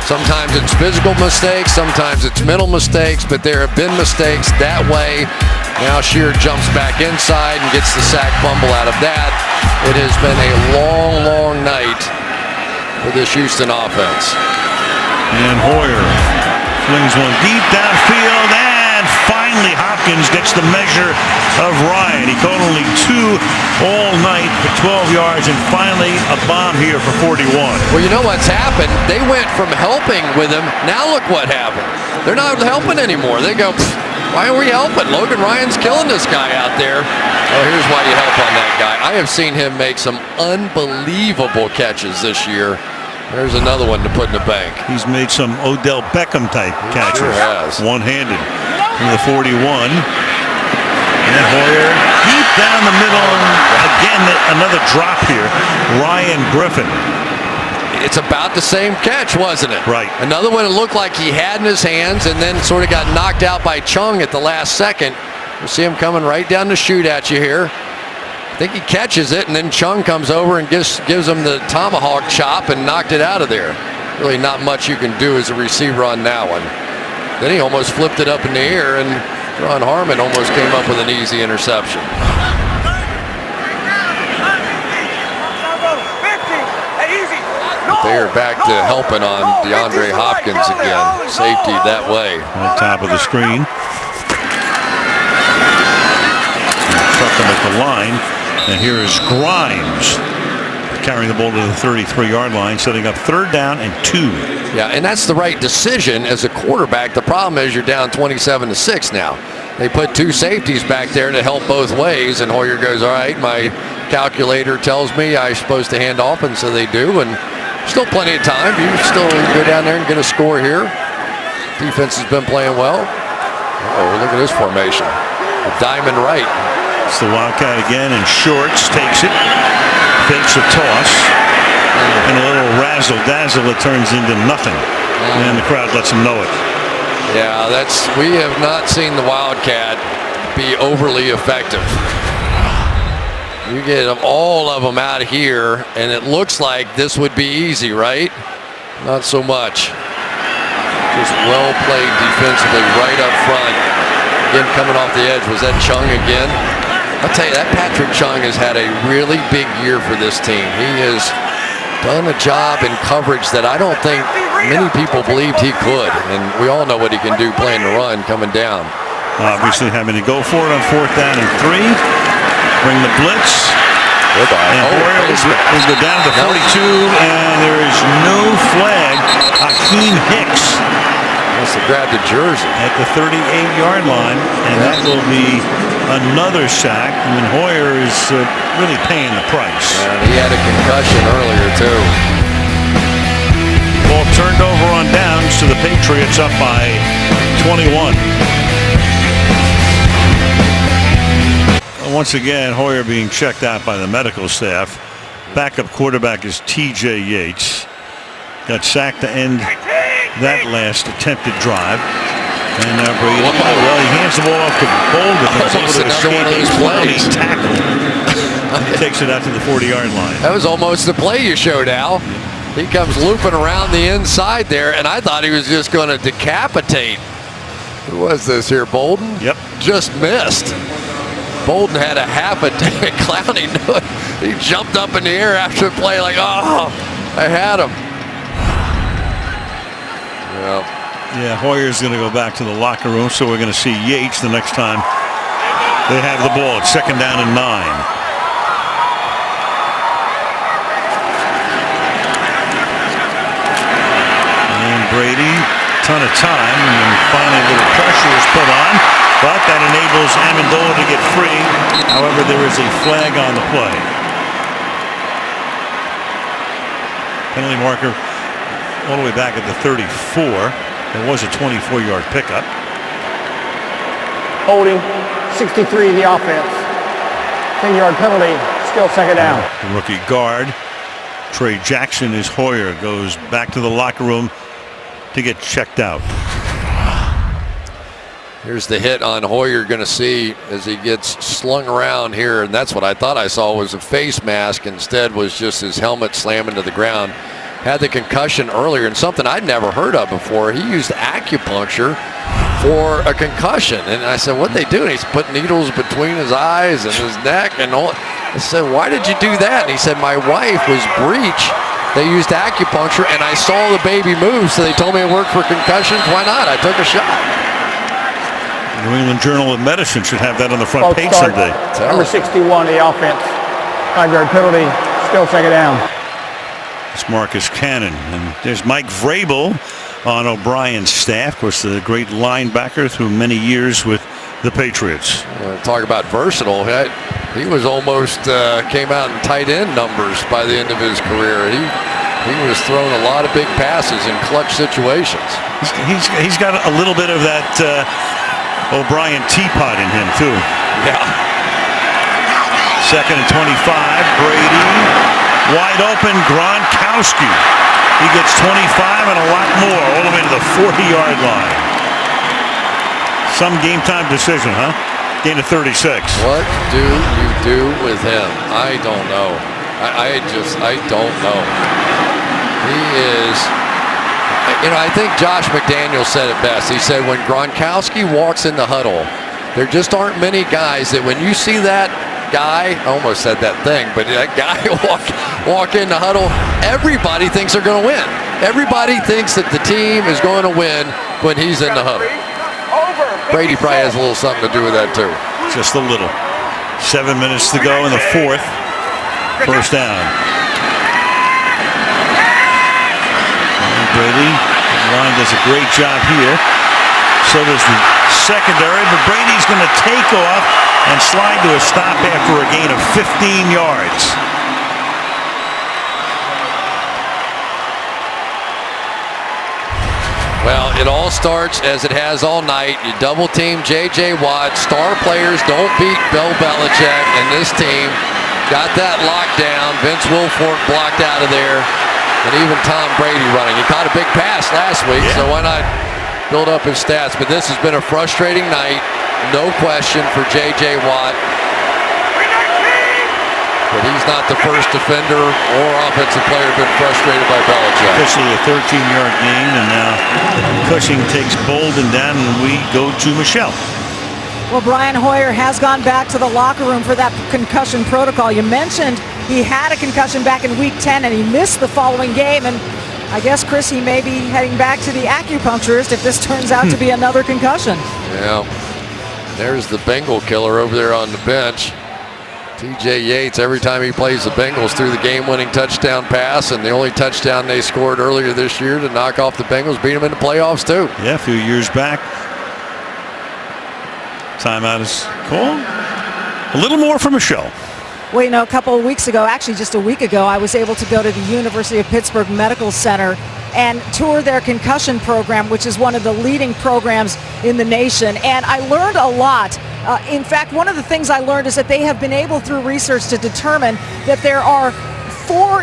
Sometimes it's physical mistakes, sometimes it's mental mistakes, but there have been mistakes that way. Now Shear jumps back inside and gets the sack fumble out of that. It has been a long, long night for this Houston offense. And Hoyer flings one deep downfield, and finally Hopkins gets the measure of Ryan. He caught only 2 all night for 12 yards, and finally a bomb here for 41. Well, you know what's happened? They went from helping with him. Now look what happened. They're not helping anymore. They go, why are we helping? Logan Ryan's killing this guy out there. Oh, here's why you help on that guy. I have seen him make some unbelievable catches this year. There's another one to put in the bank. He's made some Odell Beckham type catches. Sure has. One-handed from the 41. And Hoyer deep down the middle. Again, another drop here. Ryan Griffin. It's about the same catch, wasn't it? Right. Another one it looked like he had in his hands and then sort of got knocked out by Chung at the last second. You see him coming right down to shoot at you here. I think he catches it, and then Chung comes over and gives him the tomahawk chop and knocked it out of there. Really not much you can do as a receiver on that one. Then he almost flipped it up in the air, and Ron Harmon almost came up with an easy interception. They are back to helping on DeAndre Hopkins again. Safety that way. On top of the screen. Truck him at the line. And here is Grimes carrying the ball to the 33-yard line, setting up 3rd down and 2. Yeah, and that's the right decision as a quarterback. The problem is you're down 27-6 now. They put 2 safeties back there to help both ways, and Hoyer goes, all right, my calculator tells me I'm supposed to hand off, and so they do, and still plenty of time. You still go down there and get a score here. Defense has been playing well. Oh, look at this formation. The diamond right. It's the Wildcat again, and Shorts takes it, fakes a toss, and a little razzle-dazzle that turns into nothing. And the crowd lets him know it. Yeah, we have not seen the Wildcat be overly effective. You get all of them out here, and it looks like this would be easy, right? Not so much. Just well played defensively right up front. Again, coming off the edge. Was that Chung again? I'll tell you, that Patrick Chung has had a really big year for this team. He has done a job in coverage that I don't think many people believed he could. And we all know what he can do playing the run coming down. Obviously having to go for it on 4th down and 3. Bring the blitz. And Hoyer will go down to 42, and there is no flag. Hakeem Hicks must have grabbed the jersey at the 38-yard line, and that will be another sack. I mean, Hoyer is really paying the price. And he had a concussion earlier too. Ball turned over on downs to the Patriots, up by 21. Once again, Hoyer being checked out by the medical staff. Backup quarterback is T.J. Yates. Got sacked to end that last attempted drive. And now Brady, well, he hands the ball off to Bolden. Almost another one of those plays. Tackle. He takes it out to the 40-yard line. That was almost the play you showed, Al. He comes looping around the inside there, and I thought he was just going to decapitate. Who was this here, Bolden? Yep. Just missed. Bolden had a half a day. Clowney knew it. He jumped up in the air after the play like, oh, I had him. Yeah, Hoyer's going to go back to the locker room, so we're going to see Yates the next time they have the ball. It's 2nd down and 9. And Brady ton of time, and then finally a little pressure is put on, but that enables Amendola to get free. However, there is a flag on the play. Penalty marker all the way back at the 34. There was a 24-yard pickup. Holding, 63 the offense. 10-yard penalty, still second down. The rookie guard, Trey Jackson, is Hoyer, goes back to the locker room to get checked out. Here's the hit on Hoyer, going to see as he gets slung around here, and that's what I thought I saw was a face mask. Instead was just his helmet slamming to the ground. Had the concussion earlier, and something I'd never heard of before. He used acupuncture for a concussion, and I said, "What they do?" And he's put needles between his eyes and his neck, and all. I said, "Why did you do that?" And he said, "My wife was breech. They used acupuncture, and I saw the baby move, so they told me it worked for concussions. Why not? I took a shot." New England Journal of Medicine should have that on the front page someday. Number 61, the offense. 5-yard penalty, still second down. It's Marcus Cannon, and there's Mike Vrabel on O'Brien's staff. Of course, the great linebacker through many years with the Patriots. Talk about versatile. He was almost came out in tight end numbers by the end of his career. He was throwing a lot of big passes in clutch situations. He's got a little bit of that O'Brien teapot in him too. Yeah. 2nd and 25. Brady wide open. Gronkowski. He gets 25 and a lot more, all the way to the 40-yard line. Some game time decision, huh? Gain of 36. What do you do with him? I don't know. I don't know. He is. I think Josh McDaniels said it best. He said when Gronkowski walks in the huddle, there just aren't many guys that when you see that guy, I almost said that thing, but that guy walk in the huddle, everybody thinks they're going to win. Everybody thinks that the team is going to win when he's in the huddle. Brady probably has a little something to do with that too. Just a little. 7 minutes to go in the 4th. First down. Brady, the line does a great job here. So does the secondary, but Brady's going to take off and slide to a stop after a gain of 15 yards. Well, it all starts as it has all night. You double team J.J. Watt. Star players don't beat Bill Belichick, and this team got that lockdown. Vince Wilfork blocked out of there, and even Tom Brady running. He caught a big pass last week, so why not build up his stats? But this has been a frustrating night, no question, for J.J. Watt. But he's not the first defender or offensive player been frustrated by Belichick. Officially a 13-yard gain, and now Cushing takes Bolden down, and we go to Michelle. Well, Brian Hoyer has gone back to the locker room for that concussion protocol. You mentioned he had a concussion back in Week 10, and he missed the following game. And I guess, Chris, he may be heading back to the acupuncturist if this turns out to be another concussion. Yeah. There's the Bengal killer over there on the bench. T.J. Yates, every time he plays the Bengals, threw the game-winning touchdown pass, and the only touchdown they scored earlier this year to knock off the Bengals, beat them in the playoffs too. Yeah, a few years back. Timeout is called. A little more for Michelle. Well, a couple of weeks ago, actually just a week ago, I was able to go to the University of Pittsburgh Medical Center and tour their concussion program, which is one of the leading programs in the nation. And I learned a lot. In fact, one of the things I learned is that they have been able, through research, to determine that there are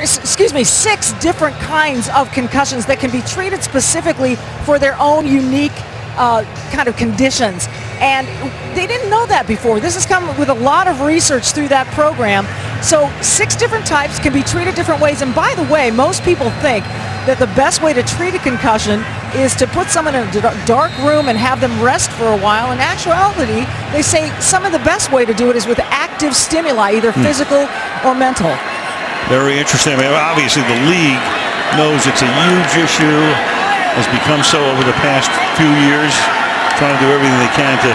6 different kinds of concussions that can be treated specifically for their own unique kind of conditions. And they didn't know that before. This has come with a lot of research through that program. So 6 different types can be treated different ways. And by the way, most people think that the best way to treat a concussion is to put someone in a dark room and have them rest for a while. In actuality, they say some of the best way to do it is with active stimuli, either physical or mental. Very interesting. I mean, obviously the league knows it's a huge issue, has become so over the past few years, trying to do everything they can to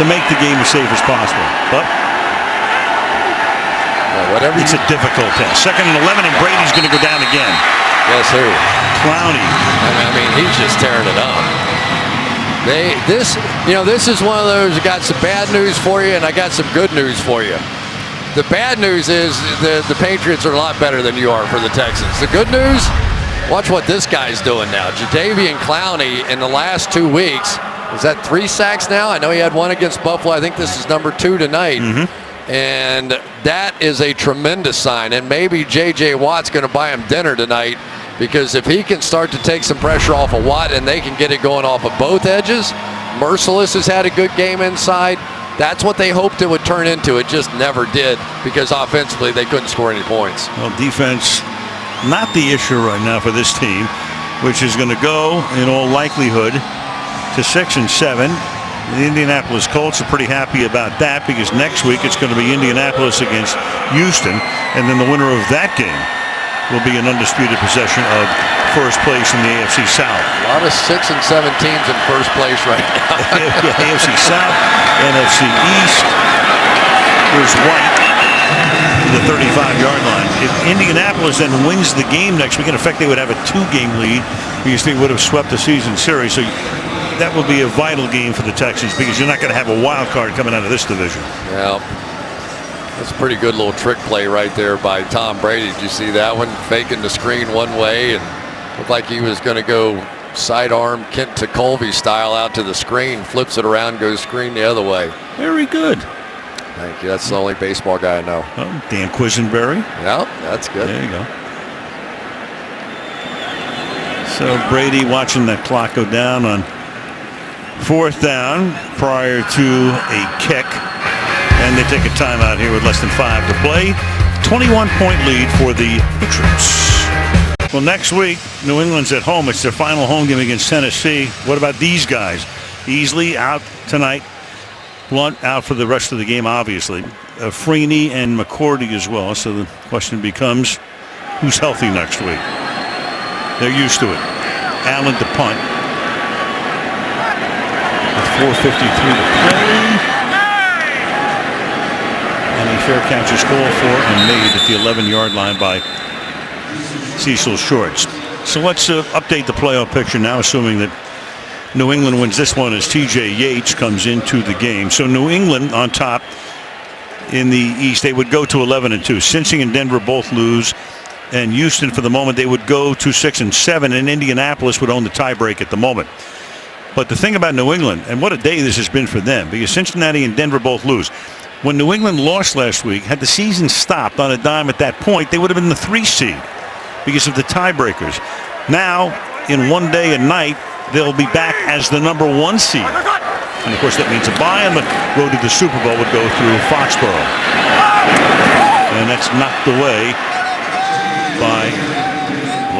make the game as safe as possible. But it's a difficult test. 2nd and 11, and Brady's going to go down again. Guess who? Clowney. I mean, he's just tearing it up. This is one of those. I got some bad news for you, and I got some good news for you. The bad news is the Patriots are a lot better than you are for the Texans. The good news, watch what this guy's doing now. Jadeveon Clowney in the last 2 weeks, is that 3 sacks now? I know he had one against Buffalo. I think this is number 2 tonight. And that is a tremendous sign. And maybe J.J. Watt's going to buy him dinner tonight, because if he can start to take some pressure off of Watt and they can get it going off of both edges, Merciless has had a good game inside. That's what they hoped it would turn into. It just never did, because offensively they couldn't score any points. Well, defense, not the issue right now for this team, which is going to go, in all likelihood, to 6-7. The Indianapolis Colts are pretty happy about that, because next week it's going to be Indianapolis against Houston, and then the winner of that game will be an undisputed possession of first place in the AFC South. A lot of 6 and 7 teams in first place right now. AFC South, NFC East. There's White to the 35-yard line. If Indianapolis then wins the game next week, in effect they would have a 2-game lead, because they would have swept the season series. So that will be a vital game for the Texans, because you're not going to have a wild card coming out of this division. Yeah. That's a pretty good little trick play right there by Tom Brady. Did you see that one? Faking the screen one way and looked like he was going to go sidearm Kent to Colby style out to the screen, flips it around, goes screen the other way. Very good. Thank you. That's the only baseball guy I know. Oh, Dan Quisenberry. Yeah, that's good. There you go. So Brady watching that clock go down on 4th down prior to a kick. And they take a timeout here with less than 5 to play. 21-point lead for the Patriots. Well, next week, New England's at home. It's their final home game against Tennessee. What about these guys? Easley out tonight. Blunt out for the rest of the game, obviously. Freeney and McCourty as well. So the question becomes, who's healthy next week? They're used to it. Allen to punt. With 4:53 to play. And a fair catch is called for and made at the 11-yard line by Cecil Shorts. So let's update the playoff picture now, assuming that New England wins this one as TJ Yates comes into the game. So New England on top in the East, they would go to 11-2. Cincy and Denver both lose, and Houston for the moment they would go to 6-7, and Indianapolis would own the tiebreak at the moment. But the thing about New England, and what a day this has been for them, because Cincinnati and Denver both lose. When New England lost last week, had the season stopped on a dime at that point, they would have been the 3 seed because of the tiebreakers. Now, in one day and night, they'll be back as the number 1 seed. And of course, that means a bye, and the road to the Super Bowl would go through Foxborough. And that's knocked away by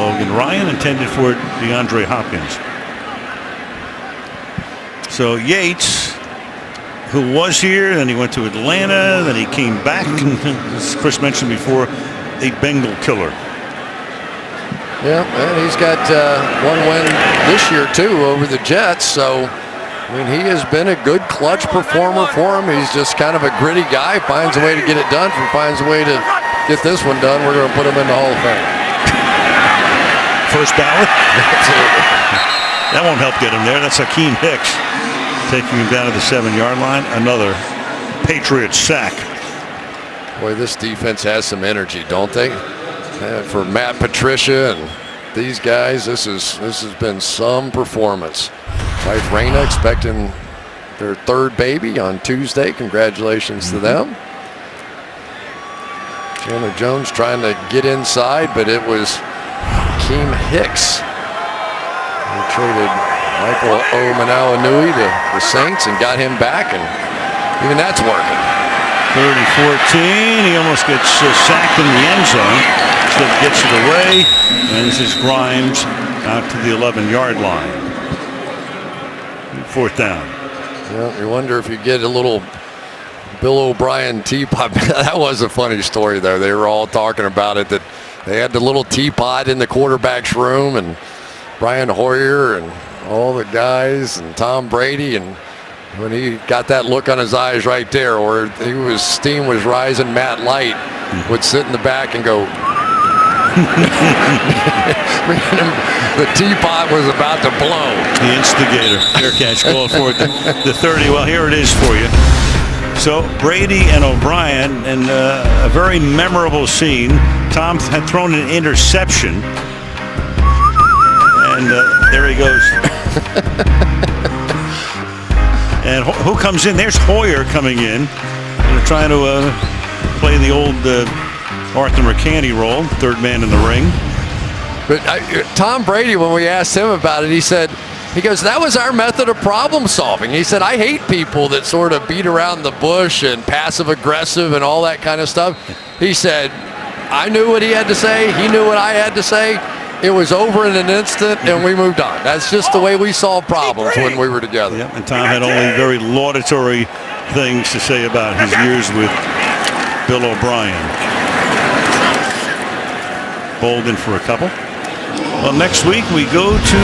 Logan Ryan, intended for DeAndre Hopkins. So Yates, who was here, then he went to Atlanta, then he came back, and as Chris mentioned before, a Bengal killer. Yeah, and he's got one win this year too over the Jets, so I mean, he has been a good clutch performer for him. He's just kind of a gritty guy, finds a way to get it done, finds a way to get this one done. We're going to put him in the Hall of Fame. First ballot? That won't help get him there. That's Hakeem Hicks taking him down to the 7-yard line. Another Patriots sack. Boy, this defense has some energy, don't they? For Matt Patricia and these guys, this has been some performance. Wife Raina expecting their 3rd baby on Tuesday. Congratulations to them. Chandler Jones trying to get inside, but it was Hakeem Hicks. They traded Michael Omanawinui to the Saints and got him back, and even that's working. 3rd and 14. He almost gets sacked in the end zone. So gets it away, and this is Grimes out to the 11-yard line. 4th down. Well, you wonder if you get a little Bill O'Brien teapot. That was a funny story, though. They were all talking about it, that they had the little teapot in the quarterback's room, and Brian Hoyer and all the guys and Tom Brady, and when he got that look on his eyes right there where steam was rising, Matt Light would sit in the back and go The teapot was about to blow. The instigator. Fair catch called for it. The 30. Well, here it is for you. So Brady and O'Brien, and a very memorable scene. Tom had thrown an interception, and there he goes. And who comes in? There's Hoyer coming in. They're trying to play the old Arthur McCanny role, third man in the ring. But Tom Brady, when we asked him about it, he goes, that was our method of problem solving. He said, I hate people that sort of beat around the bush and passive aggressive and all that kind of stuff. He said, I knew what he had to say. He knew what I had to say. It was over in an instant, and we moved on. That's just the way we solve problems when we were together. Yep, and Tom had only very laudatory things to say about his years with Bill O'Brien. Bolden for a couple. Well, next week we go to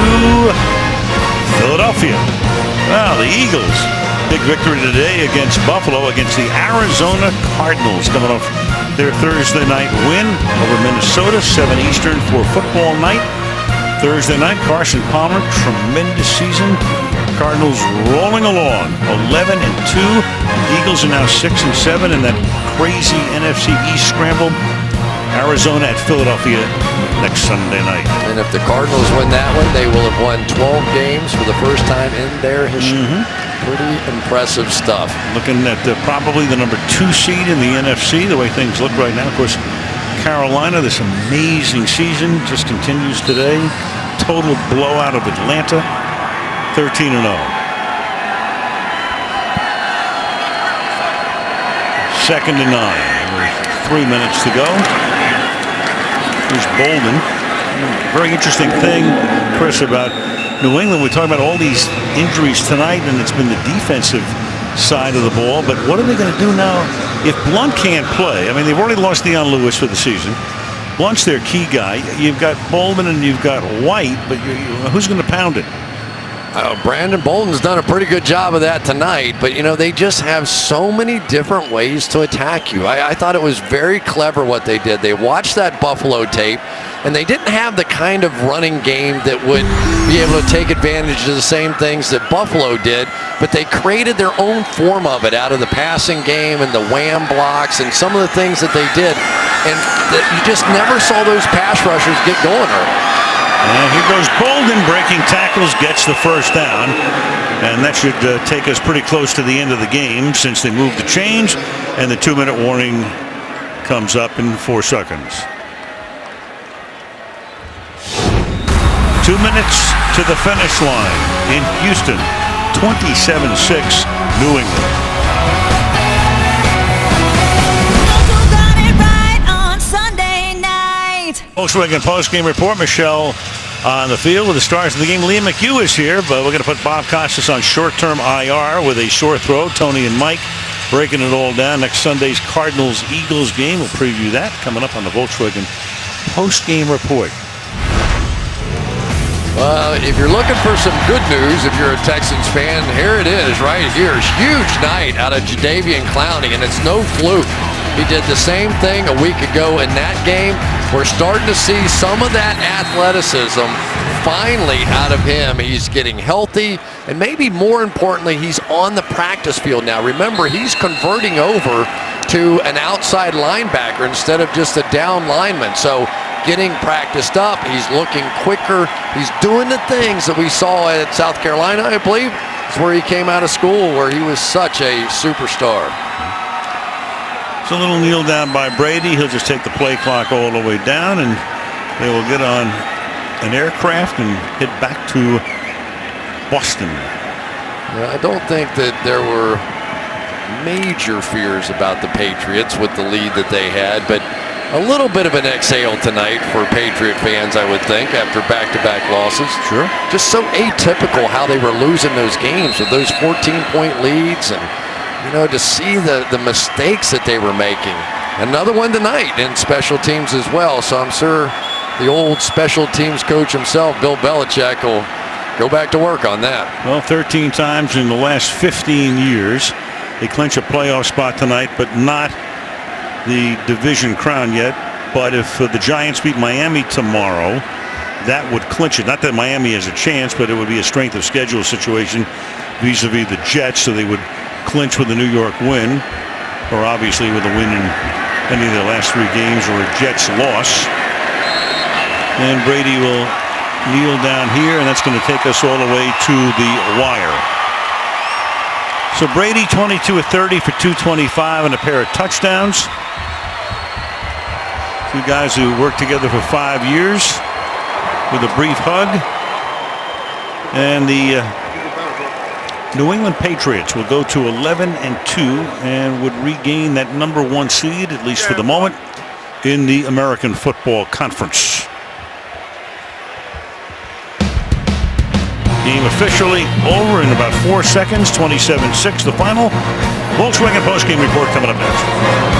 Philadelphia. Well, the Eagles. Big victory today against Buffalo, against the Arizona Cardinals, coming off their Thursday night win over Minnesota, 7 Eastern for football night. Thursday night, Carson Palmer, tremendous season. Cardinals rolling along, 11-2. Eagles are now 6-7 in that crazy NFC East scramble. Arizona at Philadelphia next Sunday night. And if the Cardinals win that one, they will have won 12 games for the first time in their history. Pretty impressive stuff. Looking at probably the number 2 seed in the NFC, the way things look right now. Of course, Carolina, this amazing season just continues today. Total blowout of Atlanta, 13-0. 2nd and 9. 3 minutes to go. Here's Bolden. Very interesting thing, Chris, about New England. We talk about all these injuries tonight, and it's been the defensive side of the ball. But what are they going to do now if Blunt can't play? I mean, they've already lost Deion Lewis for the season. Blunt's their key guy. You've got Bolden and you've got White, but who's going to pound it? Brandon Bolden's done a pretty good job of that tonight, but they just have so many different ways to attack you. I thought it was very clever what they did. They watched that Buffalo tape, and they didn't have the kind of running game that would be able to take advantage of the same things that Buffalo did, but they created their own form of it out of the passing game and the wham blocks and some of the things that they did, and you just never saw those pass rushers get going early. And here goes Bolden, breaking tackles, gets the first down. And that should take us pretty close to the end of the game since they moved the change. And the 2-minute warning comes up in 4 seconds. 2 minutes to the finish line in Houston. 27-6, New England. Volkswagen post-game report. Michelle on the field with the stars of the game. Liam McHugh is here, but we're going to put Bob Costas on short-term IR with a sore throat. Tony and Mike breaking it all down. Next Sunday's Cardinals-Eagles game. We'll preview that coming up on the Volkswagen post-game report. Well, if you're looking for some good news, if you're a Texans fan, here it is right here. Huge night out of Jadeveon Clowney, and it's no fluke. He did the same thing a week ago in that game. We're starting to see some of that athleticism finally out of him. He's getting healthy, and maybe more importantly, he's on the practice field now. Remember, he's converting over to an outside linebacker instead of just a down lineman. So getting practiced up, he's looking quicker. He's doing the things that we saw at South Carolina, I believe. It's where he came out of school, where he was such a superstar. It's a little kneel down by Brady. He'll just take the play clock all the way down, and they will get on an aircraft and head back to Boston. I don't think that there were major fears about the Patriots with the lead that they had, but a little bit of an exhale tonight for Patriot fans, I would think, after back-to-back losses. Sure. Just so atypical how they were losing those games with those 14-point leads, and to see the mistakes that they were making. Another one tonight in special teams as well, so I'm sure the old special teams coach himself, Bill Belichick, will go back to work on that. Well, 13 times in the last 15 years. They clinch a playoff spot tonight, but not the division crown yet. But if the Giants beat Miami tomorrow, that would clinch it. Not that Miami has a chance, but it would be a strength of schedule situation vis-a-vis the Jets, so they would clinch with the New York win, or obviously with a win in any of their last 3 games or a Jets loss. And Brady will kneel down here, and that's going to take us all the way to the wire. So Brady 22 of 30 for 225 and a pair of touchdowns. 2 guys who worked together for 5 years with a brief hug. And the New England Patriots will go to 11-2 and would regain that #1 seed, at least for the moment, in the American Football Conference. Game officially over in about 4 seconds, 27-6 the final. Volkswagen postgame report coming up next.